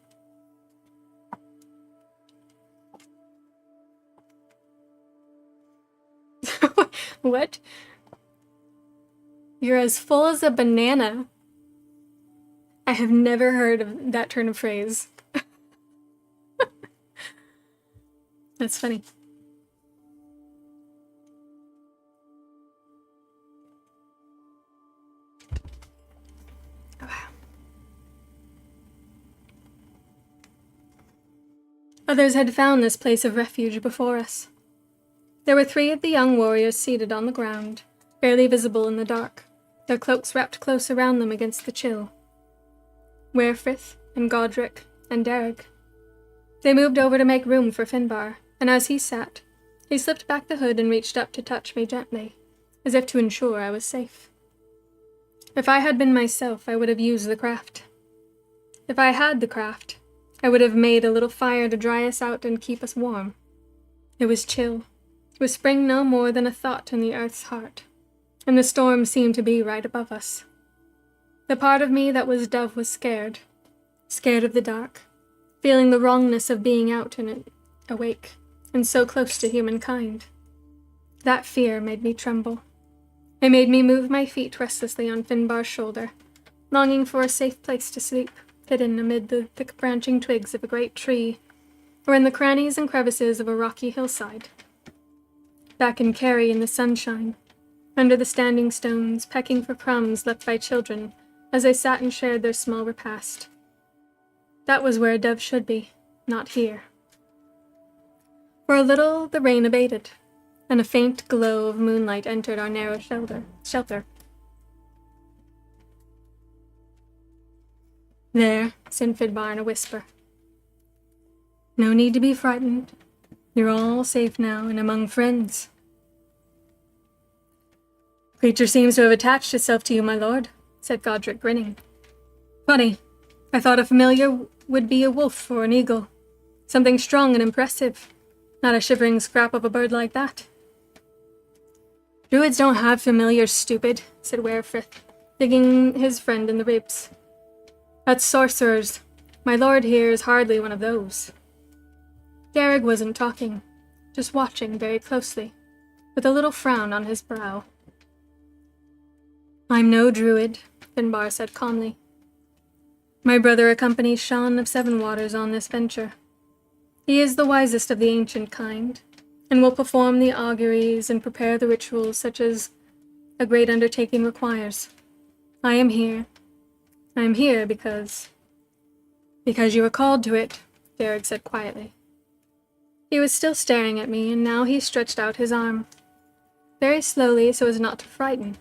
What? You're as full as a banana. I have never heard of that turn of phrase. That's funny. Others had found this place of refuge before us. There were 3 of the young warriors seated on the ground, barely visible in the dark, their cloaks wrapped close around them against the chill. Werfrith and Godric and Derek. They moved over to make room for Finbar, and as he sat, he slipped back the hood and reached up to touch me gently, as if to ensure I was safe. If I had been myself, I would have used the craft. If I had the craft, I would have made a little fire to dry us out and keep us warm. It was chill. It was spring no more than a thought in the earth's heart, and the storm seemed to be right above us. The part of me that was dove was scared of the dark, feeling the wrongness of being out in it, awake, and so close to humankind. That fear made me tremble. It made me move my feet restlessly on Finbar's shoulder, longing for a safe place to sleep, hidden amid the thick branching twigs of a great tree, or in the crannies and crevices of a rocky hillside. Back in Kerry in the sunshine, under the standing stones, pecking for crumbs left by children as they sat and shared their small repast. That was where a dove should be, not here. For a little the rain abated, and a faint glow of moonlight entered our narrow shelter. "There," said Finbar in a whisper. "No need to be frightened. You're all safe now and among friends." "Creature seems to have attached itself to you, my lord," said Godric, grinning. "Funny. I thought a familiar would be a wolf or an eagle. Something strong and impressive, not a shivering scrap of a bird like that." "Druids don't have familiars, stupid," said Werfrith, digging his friend in the ribs. "That's sorcerers. My lord here is hardly one of those." Derek wasn't talking, just watching very closely, with a little frown on his brow. "I'm no druid," Finbar said calmly. "My brother accompanies Sean of Seven Waters on this venture. He is the wisest of the ancient kind, and will perform the auguries and prepare the rituals such as a great undertaking requires. I am here because you were called to it," Derek said quietly. He was still staring at me, and now he stretched out his arm, very slowly so as not to frighten,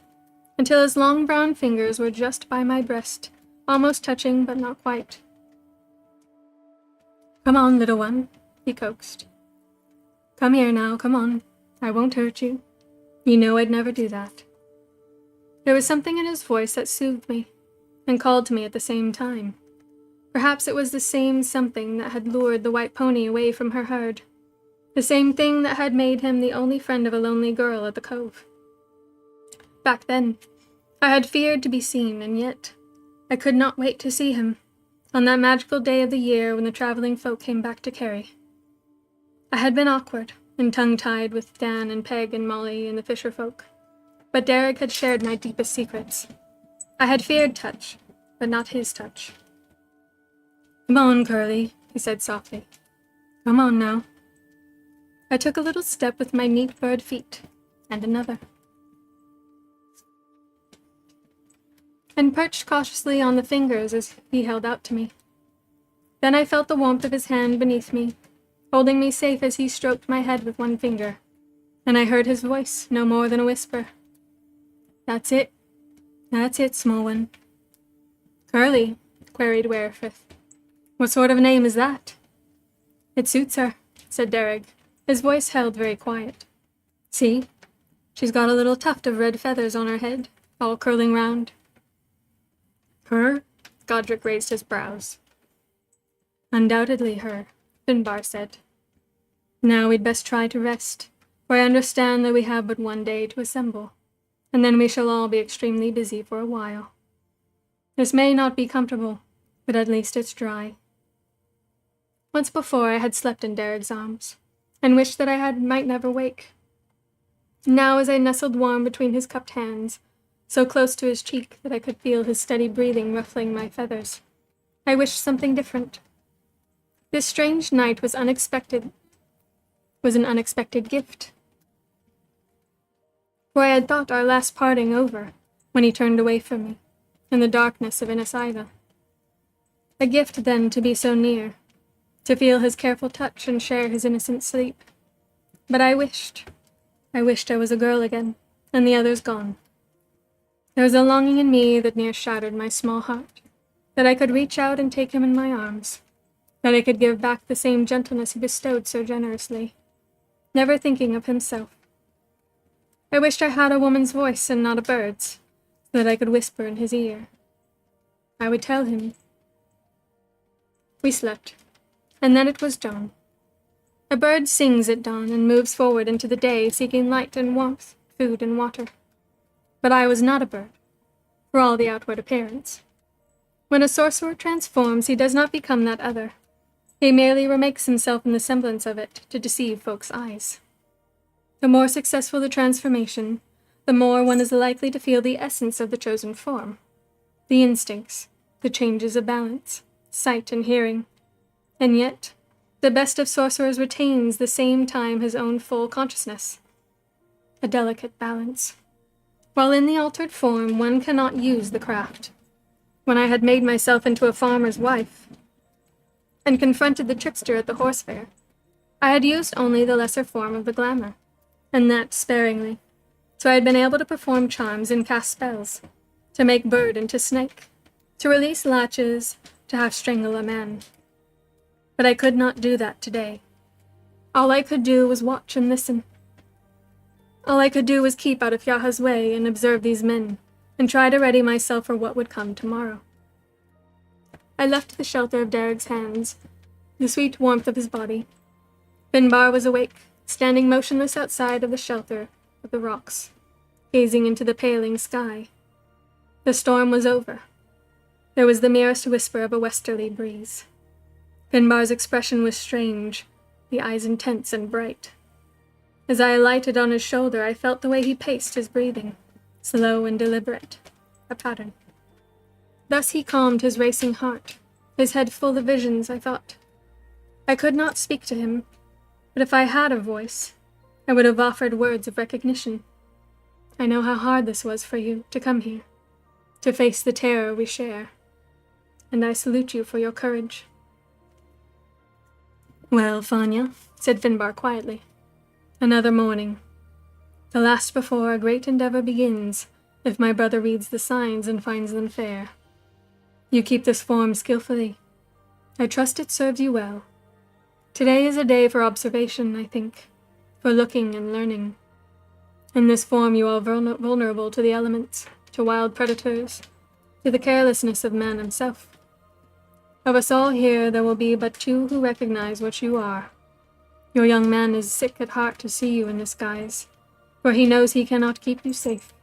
until his long brown fingers were just by my breast, almost touching but not quite. "Come on, little one," he coaxed. "Come here now, come on. I won't hurt you. You know I'd never do that." There was something in his voice that soothed me, and called to me at the same time. Perhaps it was the same something that had lured the white pony away from her herd, the same thing that had made him the only friend of a lonely girl at the cove. Back then, I had feared to be seen, and yet I could not wait to see him, on that magical day of the year when the traveling folk came back to Kerry. I had been awkward and tongue-tied with Dan and Peg and Molly and the fisher folk, but Derek had shared my deepest secrets. I had feared touch, but not his touch. "Come on, Curly," he said softly. "Come on now." I took a little step with my neat bird feet, and another. and perched cautiously on the fingers as he held out to me. Then I felt the warmth of his hand beneath me, holding me safe as he stroked my head with one finger, and I heard his voice, no more than a whisper. That's it, small one." "Curly?" queried Werefrith. "What sort of a name is that?" "It suits her," said Derrig, his voice held very quiet. "See, she's got a little tuft of red feathers on her head, all curling round." "Her?" Godric raised his brows. "Undoubtedly her," Finbar said. "Now we'd best try to rest, for I understand that we have but one day to assemble, and then we shall all be extremely busy for a while. This may not be comfortable, but at least it's dry." Once before I had slept in Derrick's arms, and wished that might never wake. Now as I nestled warm between his cupped hands, so close to his cheek that I could feel his steady breathing ruffling my feathers, I wished something different. This strange night was an unexpected gift. For I had thought our last parting over when he turned away from me, in the darkness of Innisida. A gift then to be so near, to feel his careful touch and share his innocent sleep. But I wished I was a girl again, and the others gone. There was a longing in me that near shattered my small heart, that I could reach out and take him in my arms, that I could give back the same gentleness he bestowed so generously, never thinking of himself. I wished I had a woman's voice and not a bird's, so that I could whisper in his ear. I would tell him. We slept, and then it was dawn. A bird sings at dawn and moves forward into the day, seeking light and warmth, food and water. But I was not a bird, for all the outward appearance. When a sorcerer transforms, he does not become that other. He merely remakes himself in the semblance of it to deceive folks' eyes. The more successful the transformation, the more one is likely to feel the essence of the chosen form, the instincts, the changes of balance, sight and hearing. And yet, the best of sorcerers retains the same time his own full consciousness. A delicate balance. While in the altered form, one cannot use the craft. When I had made myself into a farmer's wife, and confronted the trickster at the horse fair, I had used only the lesser form of the glamour, and that sparingly, so I had been able to perform charms and cast spells, to make bird into snake, to release latches, to half strangle a man. But I could not do that today. All I could do was watch and listen. All I could do was keep out of Yaha's way and observe these men, and try to ready myself for what would come tomorrow. I left the shelter of Derrick's hands, the sweet warmth of his body. Finbar was awake, standing motionless outside of the shelter of the rocks, gazing into the paling sky. The storm was over. There was the merest whisper of a westerly breeze. Finbar's expression was strange, the eyes intense and bright. As I alighted on his shoulder, I felt the way he paced his breathing, slow and deliberate, a pattern. Thus he calmed his racing heart, his head full of visions, I thought. I could not speak to him, but if I had a voice, I would have offered words of recognition. I know how hard this was for you to come here, to face the terror we share, and I salute you for your courage. Well, Fanya, said Finbar quietly, another morning. The last before our great endeavor begins, if my brother reads the signs and finds them fair. You keep this form skillfully. I trust it serves you well. Today is a day for observation, I think, for looking and learning. In this form you are vulnerable to the elements, to wild predators, to the carelessness of man himself. Of us all here, there will be but two who recognize what you are. Your young man is sick at heart to see you in this guise, for he knows he cannot keep you safe.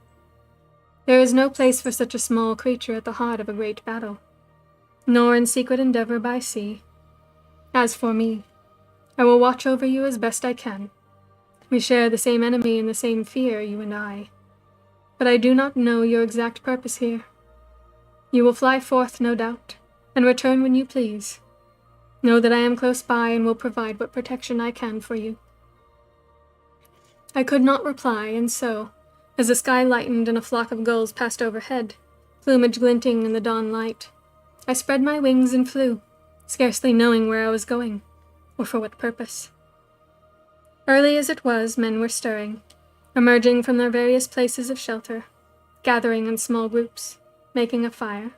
There is no place for such a small creature at the heart of a great battle, nor in secret endeavor by sea. As for me, I will watch over you as best I can. We share the same enemy and the same fear, you and I. But I do not know your exact purpose here. You will fly forth, no doubt, and return when you please. Know that I am close by and will provide what protection I can for you. I could not reply, and so, as the sky lightened and a flock of gulls passed overhead, plumage glinting in the dawn light. I spread my wings and flew, scarcely knowing where I was going, or for what purpose. Early as it was, men were stirring, emerging from their various places of shelter, gathering in small groups, making a fire,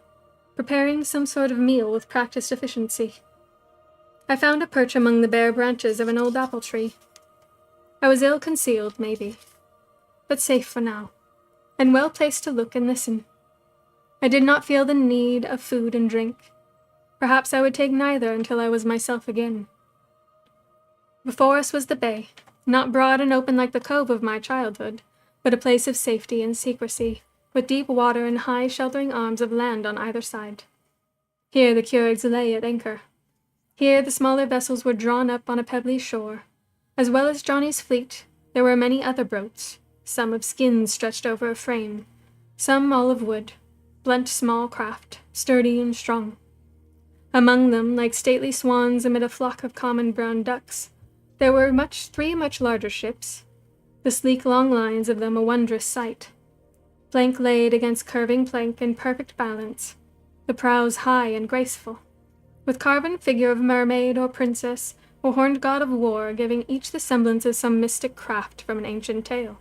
preparing some sort of meal with practiced efficiency. I found a perch among the bare branches of an old apple tree. I was ill-concealed, maybe, but safe for now, and well-placed to look and listen. I did not feel the need of food and drink. Perhaps I would take neither until I was myself again. Before us was the bay, not broad and open like the cove of my childhood, but a place of safety and secrecy, with deep water and high sheltering arms of land on either side. Here the Keurig lay at anchor. Here the smaller vessels were drawn up on a pebbly shore. As well as Johnny's fleet, there were many other boats, some of skins stretched over a frame, some all of wood, blunt small craft, sturdy and strong. Among them, like stately swans amid a flock of common brown ducks, there were three much larger ships, the sleek long lines of them a wondrous sight. Plank laid against curving plank in perfect balance, the prows high and graceful, with carven figure of mermaid or princess or horned god of war giving each the semblance of some mystic craft from an ancient tale.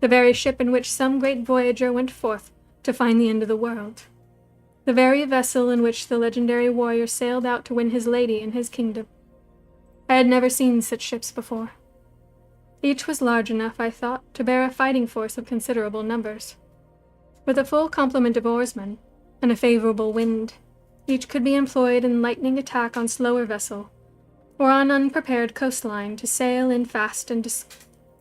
The very ship in which some great voyager went forth to find the end of the world. The very vessel in which the legendary warrior sailed out to win his lady and his kingdom. I had never seen such ships before. Each was large enough, I thought, to bear a fighting force of considerable numbers. With a full complement of oarsmen, and a favorable wind, each could be employed in lightning attack on slower vessel, or on unprepared coastline to sail in fast and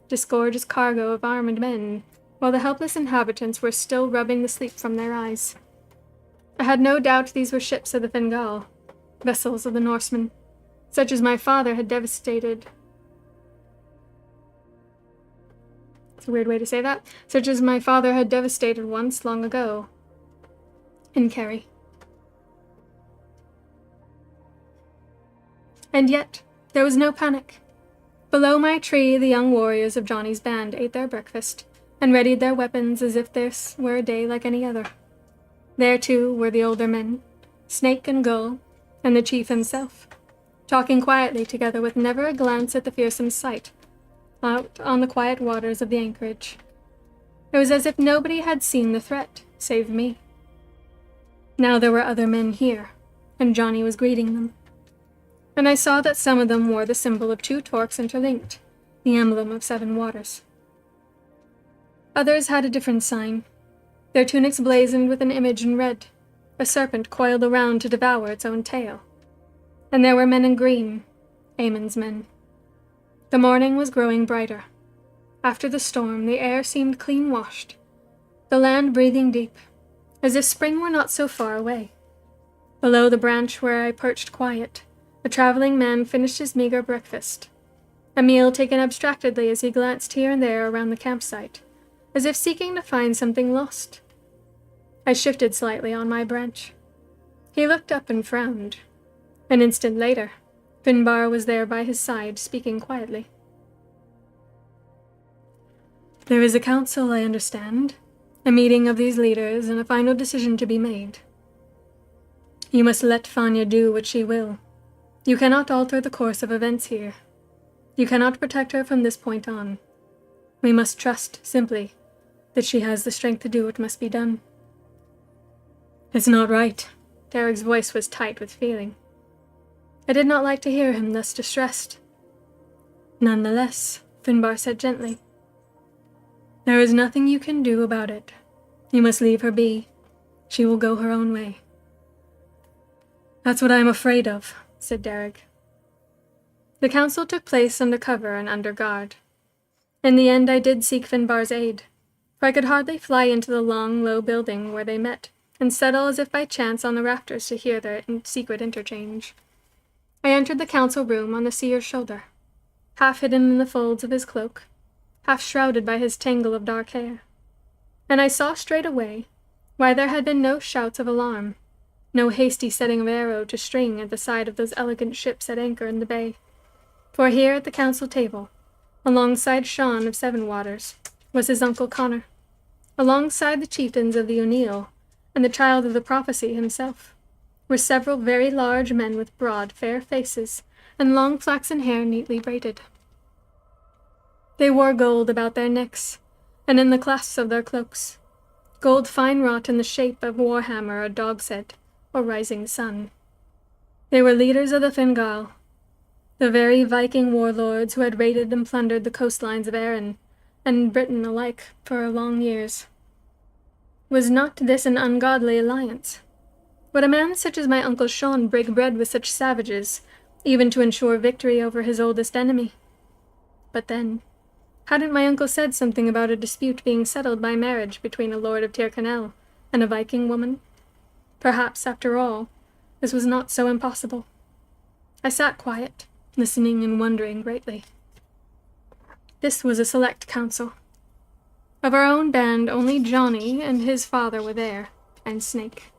disgorge its cargo of armed men, while the helpless inhabitants were still rubbing the sleep from their eyes. I had no doubt these were ships of the Fingal, vessels of the Norsemen, such as my father had devastated. It's a weird way to say that. Such as my father had devastated once long ago in Kerry. And yet, there was no panic. Below my tree, the young warriors of Johnny's band ate their breakfast and readied their weapons as if this were a day like any other. There, too, were the older men, Snake and Gull, and the chief himself, talking quietly together with never a glance at the fearsome sight out on the quiet waters of the anchorage. It was as if nobody had seen the threat, save me. Now there were other men here, and Johnny was greeting them. And I saw that some of them wore the symbol of two torques interlinked, the emblem of 7 waters. Others had a different sign, their tunics blazoned with an image in red, a serpent coiled around to devour its own tail. And there were men in green, Aemon's men. The morning was growing brighter. After the storm, the air seemed clean-washed, the land breathing deep, as if spring were not so far away. Below the branch where I perched quiet, a traveling man finished his meager breakfast, a meal taken abstractedly as he glanced here and there around the campsite, as if seeking to find something lost. I shifted slightly on my branch. He looked up and frowned. An instant later, Finbar was there by his side, speaking quietly. There is a council, I understand, a meeting of these leaders, and a final decision to be made. You must let Fanya do what she will. You cannot alter the course of events here. You cannot protect her from this point on. We must trust, simply, that she has the strength to do what must be done. It's not right. Derek's voice was tight with feeling. I did not like to hear him thus distressed. Nonetheless, Finbar said gently, there is nothing you can do about it. You must leave her be. She will go her own way. That's what I am afraid of, said Derek. The council took place under cover and under guard. In the end I did seek Finbar's aid, for I could hardly fly into the long, low building where they met, and settle as if by chance on the rafters to hear their secret interchange. I entered the council room on the seer's shoulder, half hidden in the folds of his cloak, half shrouded by his tangle of dark hair, and I saw straight away why there had been no shouts of alarm, no hasty setting of arrow to string at the side of those elegant ships at anchor in the bay. For here at the council table, alongside Sean of 7 Waters, was his uncle Connor, alongside the chieftains of the Oonagh, and the child of the prophecy himself, were several very large men with broad, fair faces, and long flaxen hair neatly braided. They wore gold about their necks, and in the clasps of their cloaks, gold fine wrought in the shape of warhammer or dog's head, or rising sun. They were leaders of the Fingal, the very Viking warlords who had raided and plundered the coastlines of Erin and Britain alike for long years. Was not this an ungodly alliance? Would a man such as my Uncle Sean break bread with such savages, even to ensure victory over his oldest enemy? But then, hadn't my uncle said something about a dispute being settled by marriage between a lord of Tyrconnell and a Viking woman? Perhaps, after all, this was not so impossible. I sat quiet, listening and wondering greatly. This was a select council. Of our own band, only Johnny and his father were there, and Snake.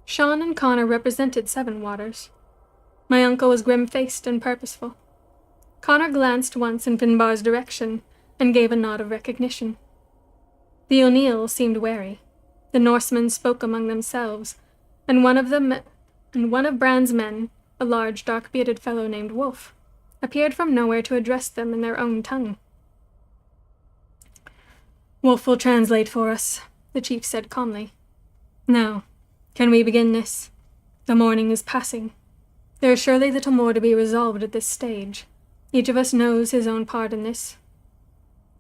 Sean and Connor represented Seven Waters. My uncle was grim-faced and purposeful. Connor glanced once in Finbar's direction and gave a nod of recognition. The O'Neills seemed wary. The Norsemen spoke among themselves, and one of Bran's men, a large, dark-bearded fellow named Wolf, appeared from nowhere to address them in their own tongue. "Wolf will translate for us," the chief said calmly. "Now, can we begin this? The morning is passing. There is surely little more to be resolved at this stage. Each of us knows his own part in this."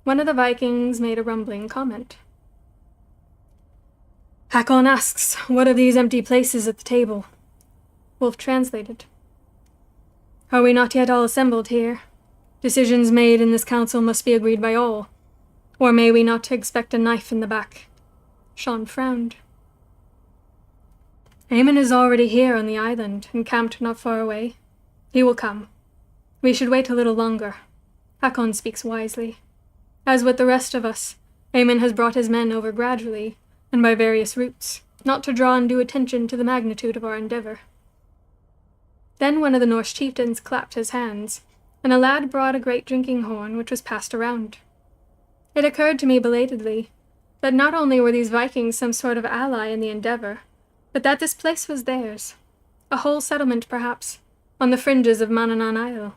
One of the Vikings made a rumbling comment. "Hakon asks, what of these empty places at the table?" Wolf translated. "Are we not yet all assembled here? Decisions made in this council must be agreed by all. Or may we not expect a knife in the back?" Sean frowned. "Aemon is already here on the island, encamped not far away. He will come. We should wait a little longer. Hakon speaks wisely. As with the rest of us, Aemon has brought his men over gradually, and by various routes, not to draw undue attention to the magnitude of our endeavor." Then one of the Norse chieftains clapped his hands, and a lad brought a great drinking horn which was passed around. It occurred to me belatedly that not only were these Vikings some sort of ally in the endeavor, but that this place was theirs, a whole settlement perhaps, on the fringes of Manannan Isle.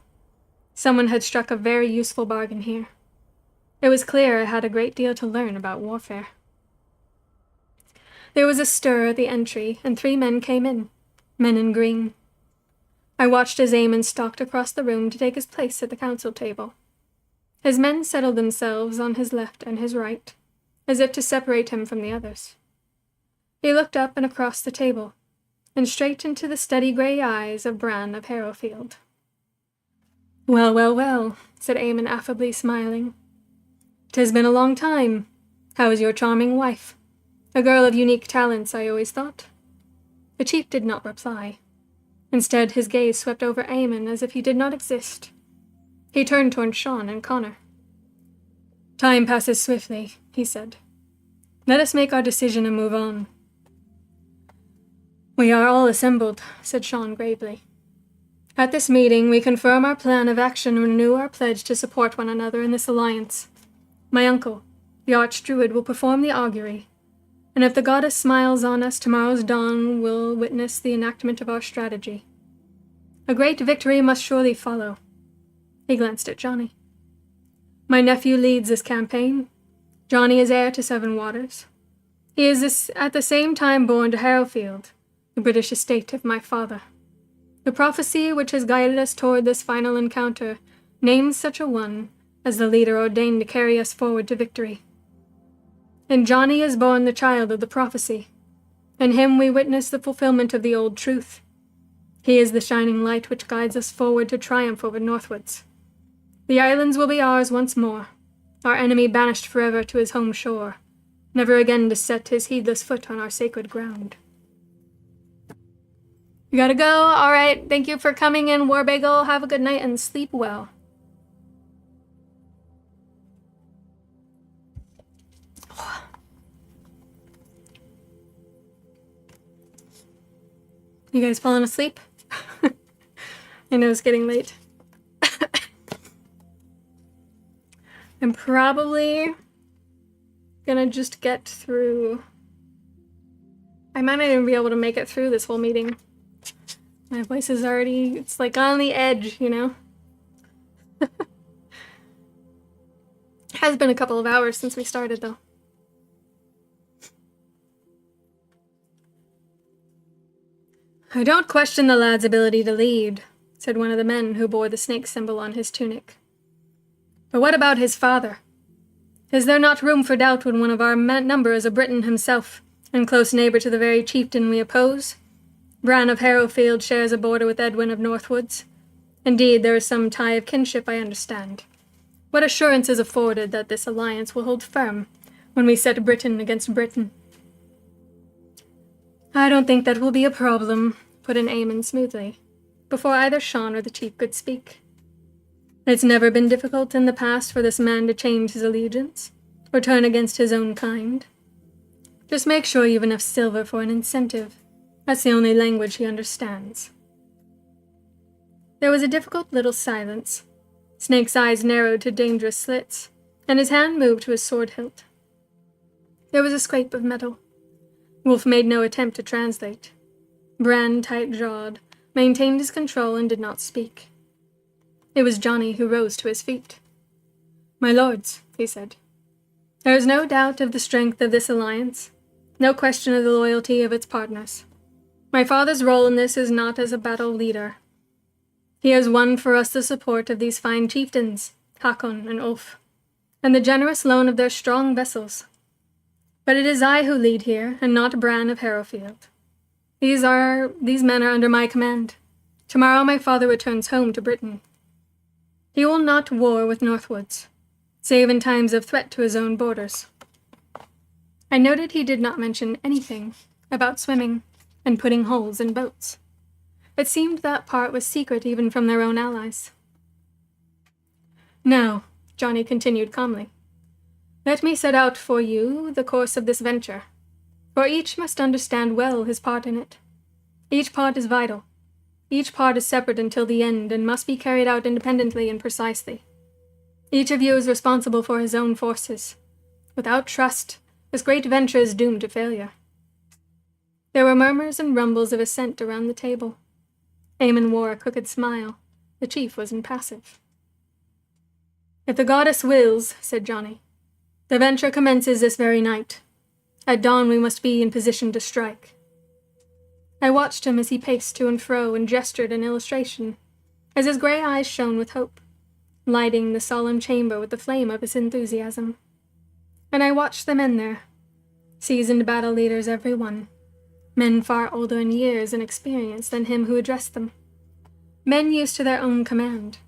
Someone had struck a very useful bargain here. It was clear I had a great deal to learn about warfare. There was a stir at the entry, and 3 men came in, men in green. I watched as Aemon stalked across the room to take his place at the council table. His men settled themselves on his left and his right, as if to separate him from the others. He looked up and across the table, and straight into the steady grey eyes of Bran of Harrowfield. "Well, well, well," said Aemon affably, smiling. "'Tis been a long time. How is your charming wife? A girl of unique talents, I always thought." The chief did not reply. Instead, his gaze swept over Aemon as if he did not exist. He turned toward Sean and Connor. "Time passes swiftly," he said. "Let us make our decision and move on." "We are all assembled," said Sean gravely. "At this meeting, we confirm our plan of action and renew our pledge to support one another in this alliance. My uncle, the Archdruid, will perform the augury, and if the goddess smiles on us, tomorrow's dawn will witness the enactment of our strategy. A great victory must surely follow." He glanced at Johnny. "My nephew leads this campaign. Johnny is heir to Seven Waters. He is at the same time born to Harrowfield, the British estate of my father. The prophecy which has guided us toward this final encounter names such a one as the leader ordained to carry us forward to victory. In Johnny is born the child of the prophecy. In him we witness the fulfillment of the old truth. He is the shining light which guides us forward to triumph over Northwoods. The islands will be ours once more, our enemy banished forever to his home shore, never again to set his heedless foot on our sacred ground." "You gotta go. All right. Thank you for coming in, Warbagel. Have a good night and sleep well." You guys falling asleep? I know it's getting late. I'm probably gonna just get through I might not even be able to make it through this whole meeting. My voice is already, it's like on the edge, you know? Has been a couple of hours since we started, though. I don't question the lad's ability to lead, said one of the men who bore the snake symbol on his tunic. But what about his father? Is there not room for doubt when one of our number is a Briton himself, and close neighbour to the very chieftain we oppose? Bran of Harrowfield shares a border with Edwin of Northwoods. Indeed, there is some tie of kinship, I understand. What assurance is afforded that this alliance will hold firm when we set Britain against Britain? I don't think that will be a problem, put in Eamon smoothly, before either Sean or the chief could speak. It's never been difficult in the past for this man to change his allegiance, or turn against his own kind. Just make sure you've enough silver for an incentive. That's the only language he understands. There was a difficult little silence. Snake's eyes narrowed to dangerous slits, and his hand moved to his sword hilt. There was a scrape of metal. Wolf made no attempt to translate. Bran, tight-jawed, maintained his control and did not speak. It was Johnny who rose to his feet. "My lords," he said, "there is no doubt of the strength of this alliance, no question of the loyalty of its partners. My father's role in this is not as a battle leader. He has won for us the support of these fine chieftains, Hakon and Ulf, and the generous loan of their strong vessels. But it is I who lead here, and not Bran of Harrowfield. These men are under my command. Tomorrow my father returns home to Britain. He will not war with Northwoods, save in times of threat to his own borders." I noted he did not mention anything about swimming and putting holes in boats. It seemed that part was secret even from their own allies. "Now," Johnny continued calmly, "let me set out for you the course of this venture, for each must understand well his part in it. Each part is vital. Each part is separate until the end and must be carried out independently and precisely. Each of you is responsible for his own forces. Without trust, this great venture is doomed to failure." There were murmurs and rumbles of assent around the table. Eamon wore a crooked smile. The chief was impassive. "If the goddess wills," said Johnny, "the venture commences this very night. At dawn we must be in position to strike." I watched him as he paced to and fro and gestured an illustration, as his grey eyes shone with hope, lighting the solemn chamber with the flame of his enthusiasm. And I watched the men there, seasoned battle leaders every one, men far older in years and experience than him who addressed them, men used to their own command,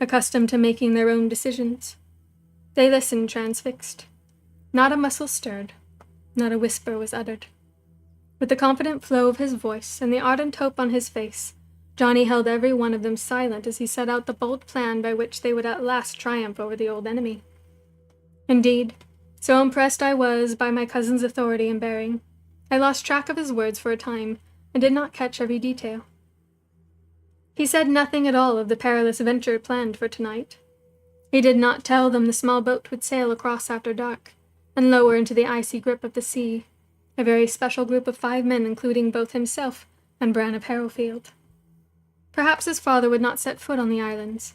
accustomed to making their own decisions. They listened transfixed. Not a muscle stirred, not a whisper was uttered. With the confident flow of his voice and the ardent hope on his face, Johnny held every one of them silent as he set out the bold plan by which they would at last triumph over the old enemy. Indeed, so impressed I was by my cousin's authority and bearing, I lost track of his words for a time and did not catch every detail. He said nothing at all of the perilous venture planned for tonight. He did not tell them the small boat would sail across after dark and lower into the icy grip of the sea, a very special group of 5 men including both himself and Bran of Harrowfield. Perhaps his father would not set foot on the islands.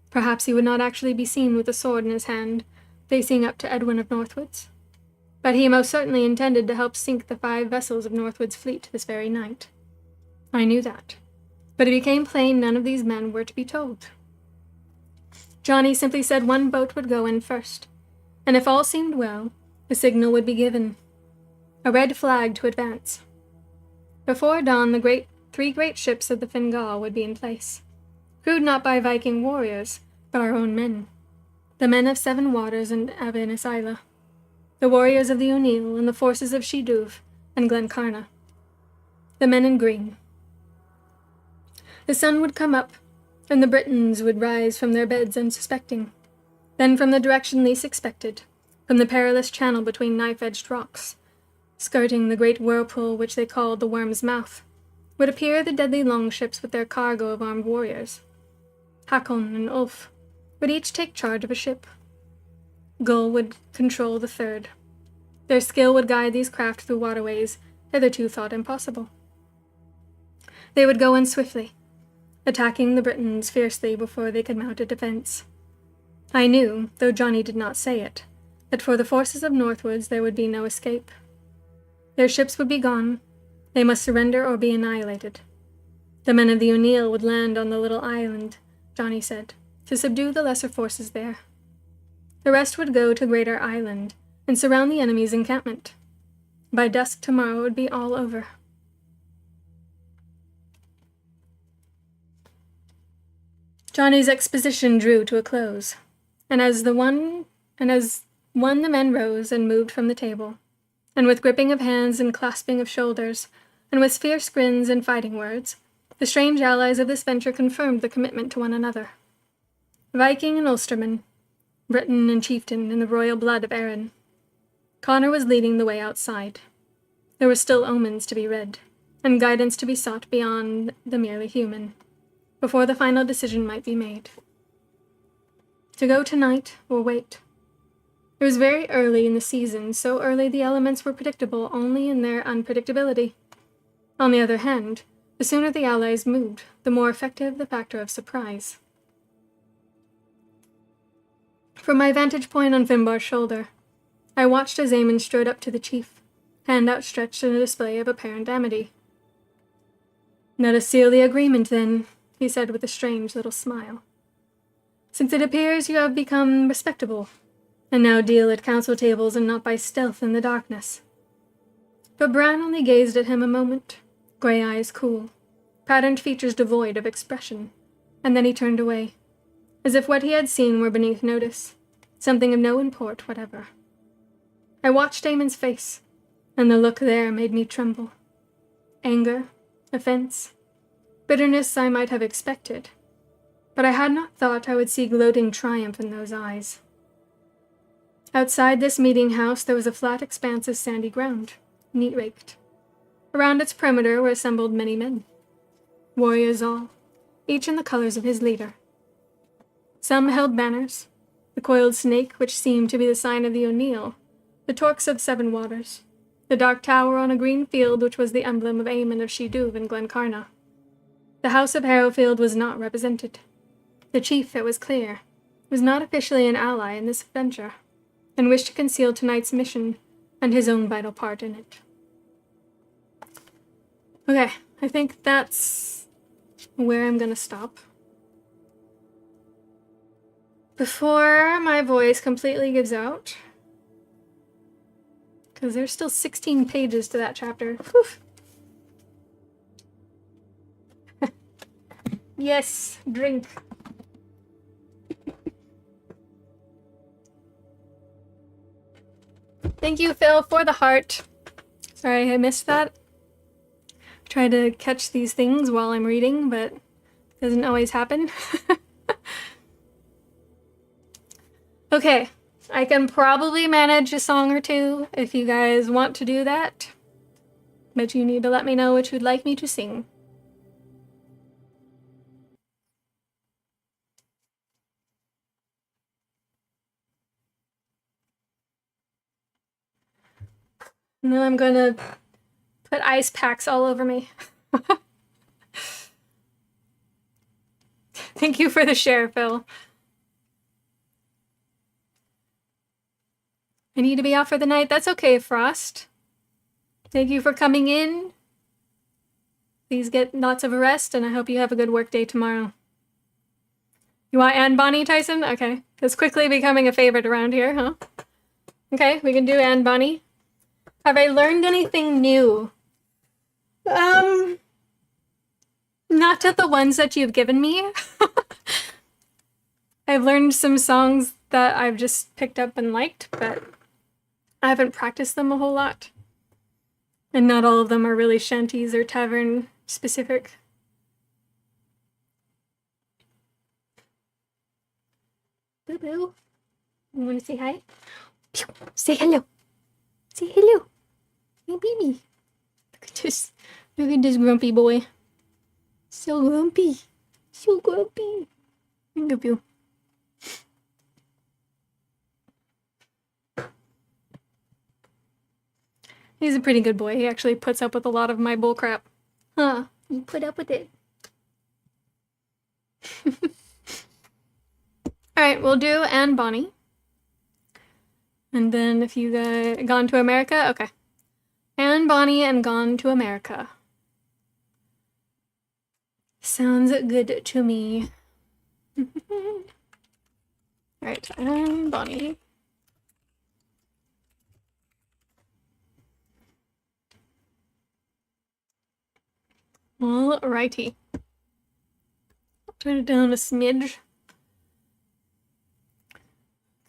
Perhaps he would not actually be seen with a sword in his hand, facing up to Edwin of Northwoods. But he most certainly intended to help sink the 5 vessels of Northwood's fleet this very night. I knew that, but it became plain none of these men were to be told. Johnny simply said one boat would go in first, and if all seemed well, a signal would be given. A red flag to advance. Before dawn, the 3 great ships of the Fingal would be in place, crewed not by Viking warriors, but our own men, the men of 7 Waters and Avenis Isla, the warriors of the Oonagh and the forces of Shidúv and Glencarna, the men in green. The sun would come up, and the Britons would rise from their beds unsuspecting. Then from the direction least expected, from the perilous channel between knife-edged rocks, skirting the great whirlpool which they called the Worm's Mouth, would appear the deadly longships with their cargo of armed warriors. Hakon and Ulf would each take charge of a ship. Gull would control the third. Their skill would guide these craft through waterways hitherto thought impossible. They would go in swiftly, attacking the Britons fiercely before they could mount a defense. I knew, though Johnny did not say it, that for the forces of Northwoods there would be no escape. Their ships would be gone. They must surrender or be annihilated. The men of the Oonagh would land on the little island, Johnny said, to subdue the lesser forces there. The rest would go to Greater Island and surround the enemy's encampment. By dusk tomorrow it would be all over. Johnny's exposition drew to a close, and as one the men rose and moved from the table, and with gripping of hands and clasping of shoulders, and with fierce grins and fighting words, the strange allies of this venture confirmed the commitment to one another. Viking and Ulsterman, Briton and chieftain in the royal blood of Erin. Connor was leading the way outside. There were still omens to be read, and guidance to be sought beyond the merely human, before the final decision might be made. To go tonight or wait. It was very early in the season, so early the elements were predictable only in their unpredictability. On the other hand, the sooner the allies moved, the more effective the factor of surprise. From my vantage point on Finbar's shoulder, I watched as Aemon strode up to the chief, hand outstretched in a display of apparent amity. "Let us seal the agreement, then," he said with a strange little smile. "Since it appears you have become respectable, and now deal at council tables and not by stealth in the darkness." But Bran only gazed at him a moment, grey eyes cool, patterned features devoid of expression, and then he turned away, as if what he had seen were beneath notice, something of no import whatever. I watched Aemon's face, and the look there made me tremble. Anger, offense, bitterness I might have expected, but I had not thought I would see gloating triumph in those eyes. Outside this meeting house there was a flat expanse of sandy ground, neat raked. Around its perimeter were assembled many men, warriors all, each in the colors of his leader. Some held banners, the coiled snake which seemed to be the sign of the Oonagh, the torques of Seven Waters, the dark tower on a green field which was the emblem of Aemon of Sheduv and Glencarna. The house of Harrowfield was not represented. The chief, it was clear, was not officially an ally in this venture, and wished to conceal tonight's mission and his own vital part in it. Okay, I think that's where I'm going to stop. Before my voice completely gives out, because there's still 16 pages to that chapter. Whew. Yes, drink. Thank you, Phil, for the heart. Sorry I missed that. I try to catch these things while I'm reading, but it doesn't always happen. Okay, I can probably manage a song or two if you guys want to do that, but you need to let me know what you'd like me to sing. And then I'm gonna put ice packs all over me. Thank you for the share, Phil. I need to be out for the night. That's okay, Frost. Thank you for coming in. Please get lots of rest, and I hope you have a good work day tomorrow. You want Anne Bonny, Tyson? Okay. It's quickly becoming a favorite around here, huh? Okay, we can do Anne Bonny. Have I learned anything new? Not to the ones that you've given me. I've learned some songs that I've just picked up and liked, but I haven't practiced them a whole lot. And not all of them are really shanties or tavern specific. Boo boo. You want to say hi? Say hello. Say hello. Hey, baby. Look at this. Look at this grumpy boy. So grumpy. So grumpy. Look at you. He's a pretty good boy. He actually puts up with a lot of my bullcrap. Huh. You put up with it. Alright, we'll do Anne Bonny. And then if you Gone to America, okay. Anne Bonny and Gone to America. Sounds good to me. Alright, Anne Bonny. Alrighty. I'll turn it down a smidge.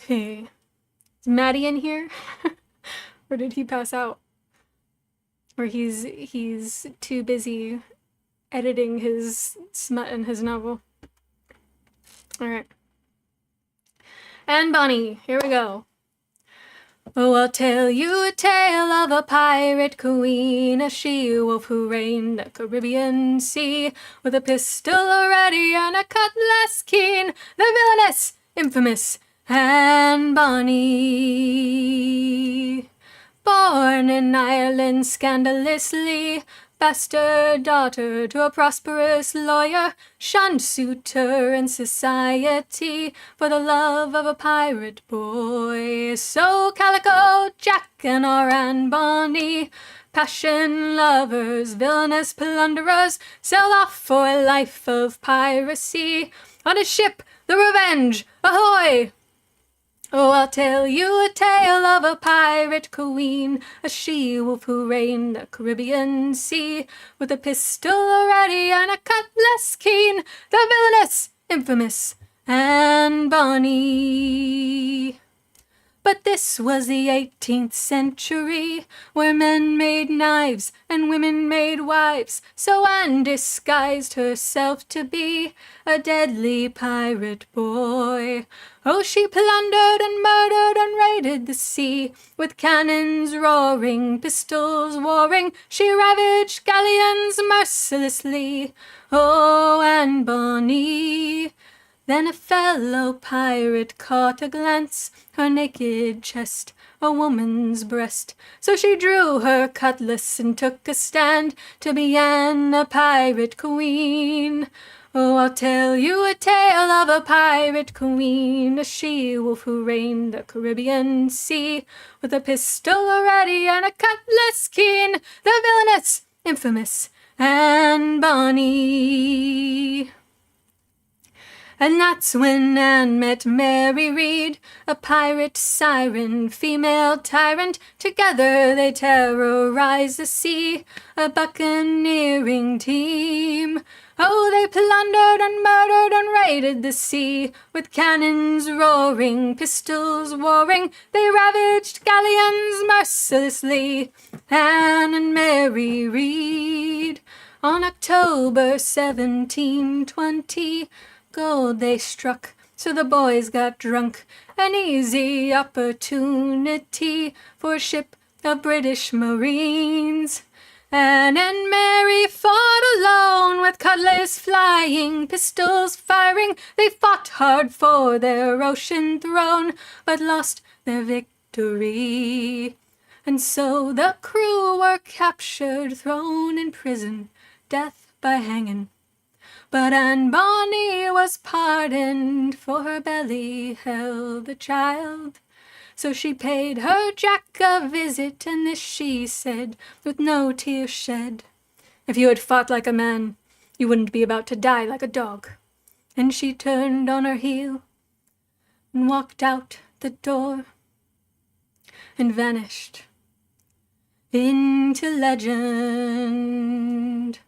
Okay. Is Maddie in here? Or did he pass out? Or he's too busy editing his smut in his novel. Alright. Anne Bonny, here we go. Oh, I'll tell you a tale of a pirate queen, a she-wolf who reigned the Caribbean Sea, with a pistol ready and a cutlass keen, the villainous, infamous Anne Bonny. Born in Ireland scandalously, bastard daughter to a prosperous lawyer, shunned suitor in society for the love of a pirate boy. So Calico Jack and our Anne Bonny, passion lovers, villainous plunderers, sailed off for a life of piracy on a ship, the Revenge, ahoy! Oh, I'll tell you a tale of a pirate queen, a she-wolf who reigned the Caribbean Sea, with a pistol ready and a cutlass keen, the villainous, infamous Anne Bonny. But this was the 18th century, where men made knives and women made wives, so Anne disguised herself to be a deadly pirate boy. Oh, she plundered and murdered and raided the sea, with cannons roaring, pistols warring, she ravaged galleons mercilessly. Oh, Anne Bonny. Then a fellow pirate caught a glance, her naked chest, a woman's breast. So she drew her cutlass and took a stand to be Anne, a pirate queen. Oh, I'll tell you a tale of a pirate queen, a she-wolf who reigned the Caribbean Sea, with a pistol ready and a cutlass keen, the villainous, infamous Anne Bonny. And that's when Anne met Mary Read, a pirate siren, female tyrant. Together they terrorized the sea, a buccaneering team. Oh, they plundered and murdered and raided the sea, with cannons roaring, pistols warring. They ravaged galleons mercilessly, Anne and Mary Read. On October 1720, gold they struck, so the boys got drunk. An easy opportunity for a ship of British Marines. Anne and Mary fought alone, with cutlass flying, pistols firing. They fought hard for their ocean throne, but lost their victory. And so the crew were captured, thrown in prison, death by hanging. But Anne Bonny was pardoned, for her belly held a child. So she paid her Jack a visit, and this she said, with no tear shed: "If you had fought like a man, you wouldn't be about to die like a dog." And she turned on her heel and walked out the door and vanished into legend.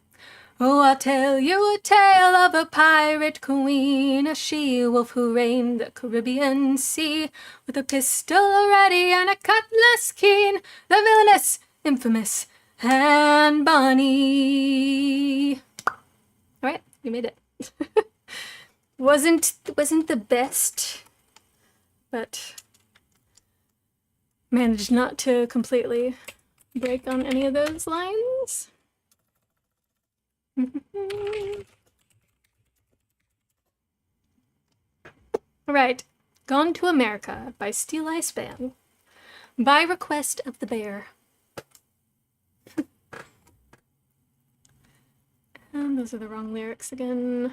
Oh, I'll tell you a tale of a pirate queen, a she-wolf who reigned the Caribbean Sea, with a pistol ready and a cutlass keen, the villainous, infamous Anne Bonny. All right, you made it. wasn't the best, but managed not to completely break on any of those lines. Alright, Gone to America by Steel Ice Band. By request of the bear. Those are the wrong lyrics again.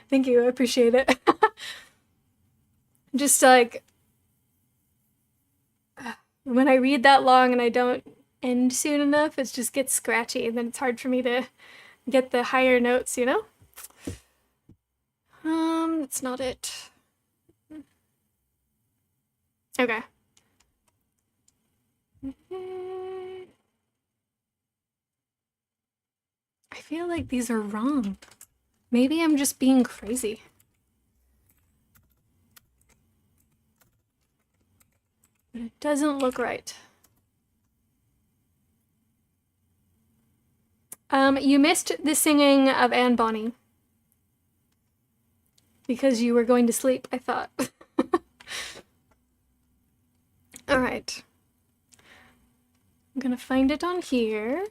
Thank you, I appreciate it. Just like when I read that long and I don't end soon enough, it just gets scratchy and then it's hard for me to get the higher notes, you know? That's not it. Okay. I feel like these are wrong. Maybe I'm just being crazy. But it doesn't look right. You missed the singing of Anne Bonny. Because you were going to sleep, I thought. All right. I'm gonna find it on here.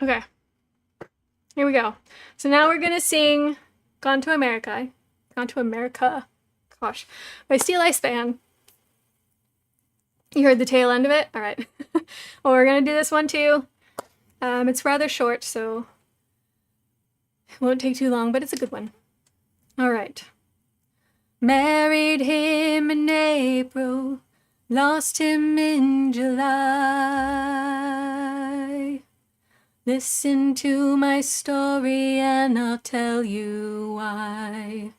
Okay. Here we go. So now we're gonna sing Gone to America. Gone to America. Gosh. By Steel Eye Span. You heard the tail end of it? All right. Well, we're gonna do this one too. It's rather short, so it won't take too long, but it's a good one. All right. Married him in April, lost him in July. Listen to my story and I'll tell you why.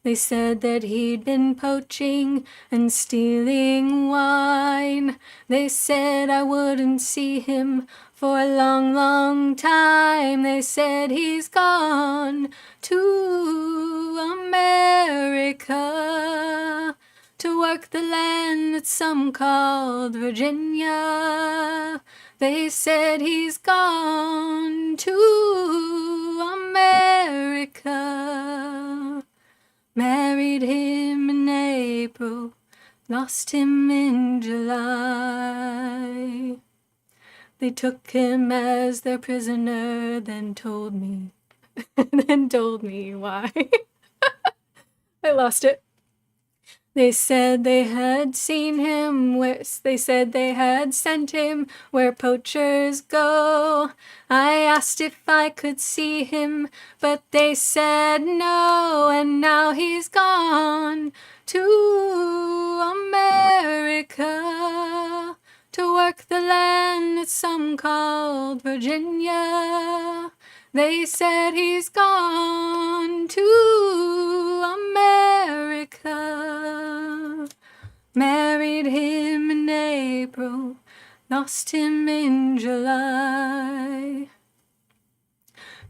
They said that he'd been poaching and stealing wine. They said I wouldn't see him for a long, long time. They said he's gone to America to work the land that some called Virginia. They said he's gone to America. Married him in April, lost him in July. They took him as their prisoner, then told me why. I lost it. They said they had seen him, they said they had sent him where poachers go. I asked if I could see him, but they said no, and now he's gone to America to work the land that some called Virginia. They said he's gone to America. Married him in April, lost him in July.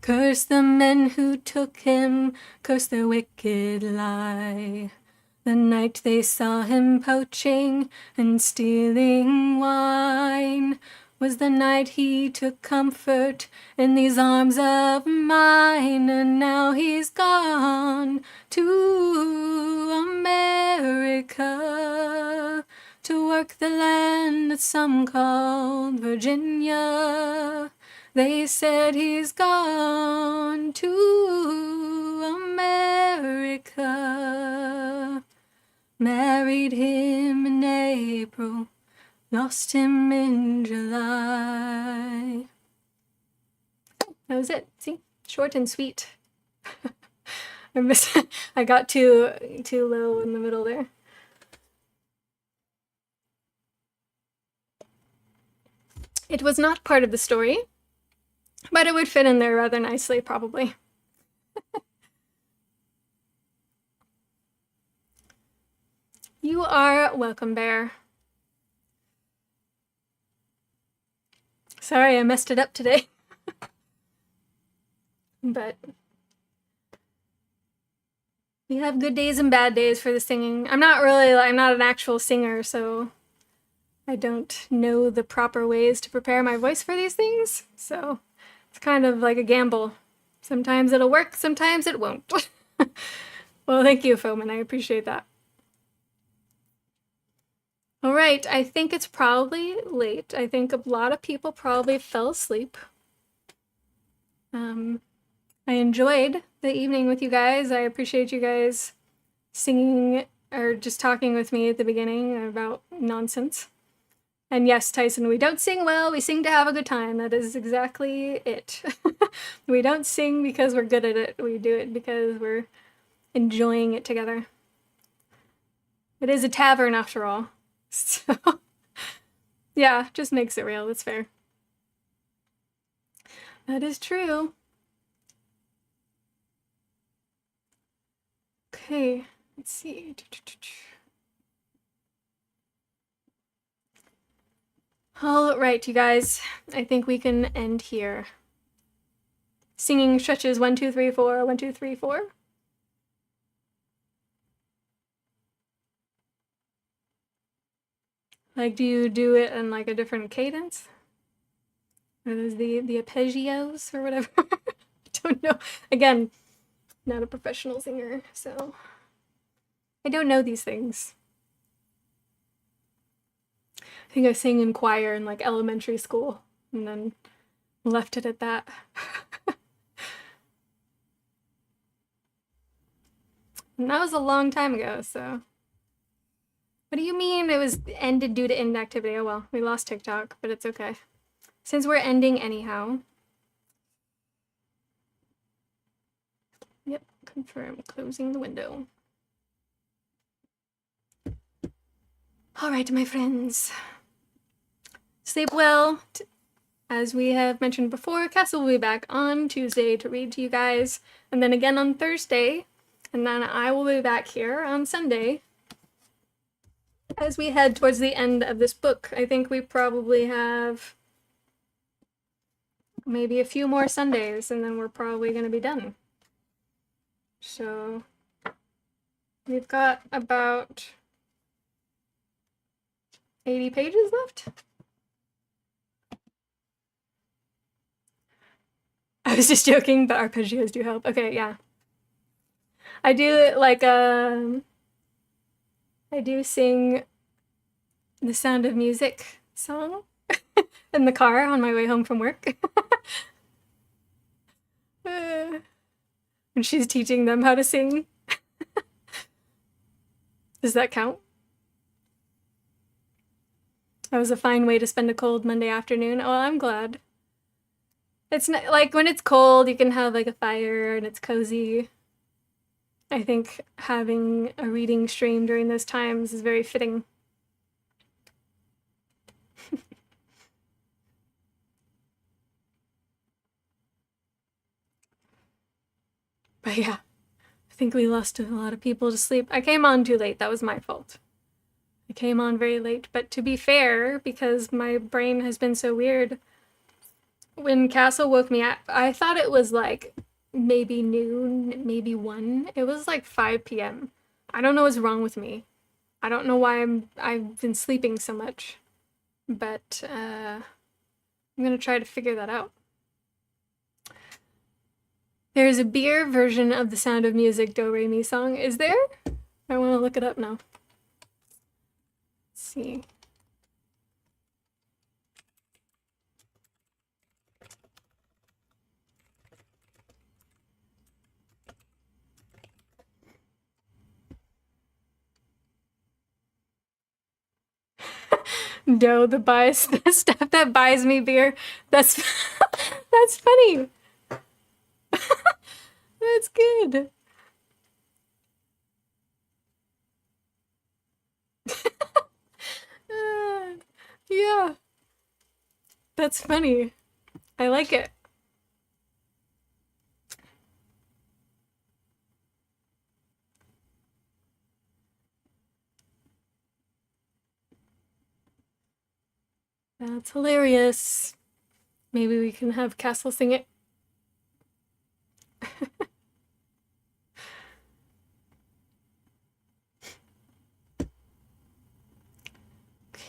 Curse the men who took him, curse their wicked lie. The night they saw him poaching and stealing wine was the night he took comfort in these arms of mine. And now he's gone to America to work the land that some called Virginia. They said he's gone to America. Married him in April, lost him in July. That was it. See? Short and sweet. I got too low in the middle there. It was not part of the story, but it would fit in there rather nicely, probably. You are welcome, Bear. Sorry, I messed it up today. But we have good days and bad days for the singing. I'm not an actual singer, so I don't know the proper ways to prepare my voice for these things. So it's kind of like a gamble. Sometimes it'll work, sometimes it won't. Well, thank you, Foman. I appreciate that. All right, I think it's probably late. I think a lot of people probably fell asleep. I enjoyed the evening with you guys. I appreciate you guys singing or just talking with me at the beginning about nonsense. And yes, Tyson, we don't sing well, we sing to have a good time. That is exactly it. We don't sing because we're good at it. We do it because we're enjoying it together. It is a tavern after all. So, yeah, just makes it real. That's fair. That is true. Okay, let's see. All right, you guys. I think we can end here. Singing stretches 1, 2, 3, 4, 1, 2, 3, 4. Like, do you do it in like a different cadence? Are those the arpeggios or whatever? I don't know. Again, not a professional singer, so I don't know these things. I think I sang in choir in like elementary school and then left it at that. And that was a long time ago, so. What do you mean it was ended due to inactivity? Oh well, we lost TikTok, but it's okay. Since we're ending anyhow. Yep, confirm, closing the window. All right, my friends. Sleep well. As we have mentioned before, Castle will be back on Tuesday to read to you guys, and then again on Thursday, and then I will be back here on Sunday. As we head towards the end of this book, I think we probably have maybe a few more Sundays, and then we're probably going to be done. So we've got about 80 pages left. I was just joking, but arpeggios do help. Okay, yeah. I do like I do sing the Sound of Music song in the car on my way home from work. When she's teaching them how to sing. Does that count? That was a fine way to spend a cold Monday afternoon. Oh, I'm glad. It's not, like when it's cold, you can have like a fire and it's cozy. I think having a reading stream during those times is very fitting. But yeah, I think we lost a lot of people to sleep. I came on too late. That was my fault. I came on very late. But to be fair, because my brain has been so weird, when Castle woke me up, I thought it was like maybe noon, maybe 1. It was like 5 p.m. I don't know what's wrong with me. I don't know why I've been sleeping so much. But I'm gonna try to figure that out. There's a beer version of the Sound of Music Do Re Mi song. Is there? I want to look it up now. Let's see. No, the stuff that buys me beer. That's that's funny. That's good. Yeah. That's funny. I like it. That's hilarious. Maybe we can have Castle sing it.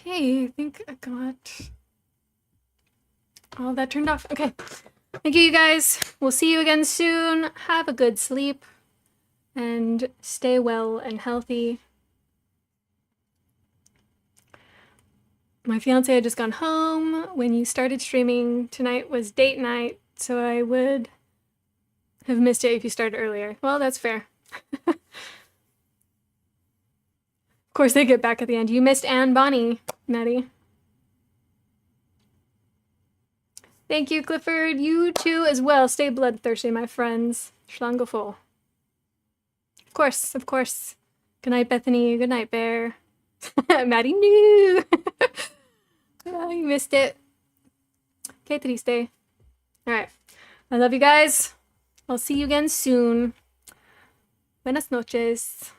Okay, I think I got all that turned off. Okay, Thank you, guys. We'll see you again soon. Have a good sleep and stay well and healthy. My fiance had just gone home when you started streaming. Tonight was date night, so I would have missed it if you started earlier. Well, that's fair. Of course, they get back at the end. You missed Anne Bonnie, Maddie. Thank you, Clifford. You too as well. Stay bloodthirsty, my friends. Schlangeful. Of course, of course. Good night, Bethany. Good night, Bear. Maddie, no. Oh, you missed it. Que triste. All right. I love you guys. I'll see you again soon. Buenas noches.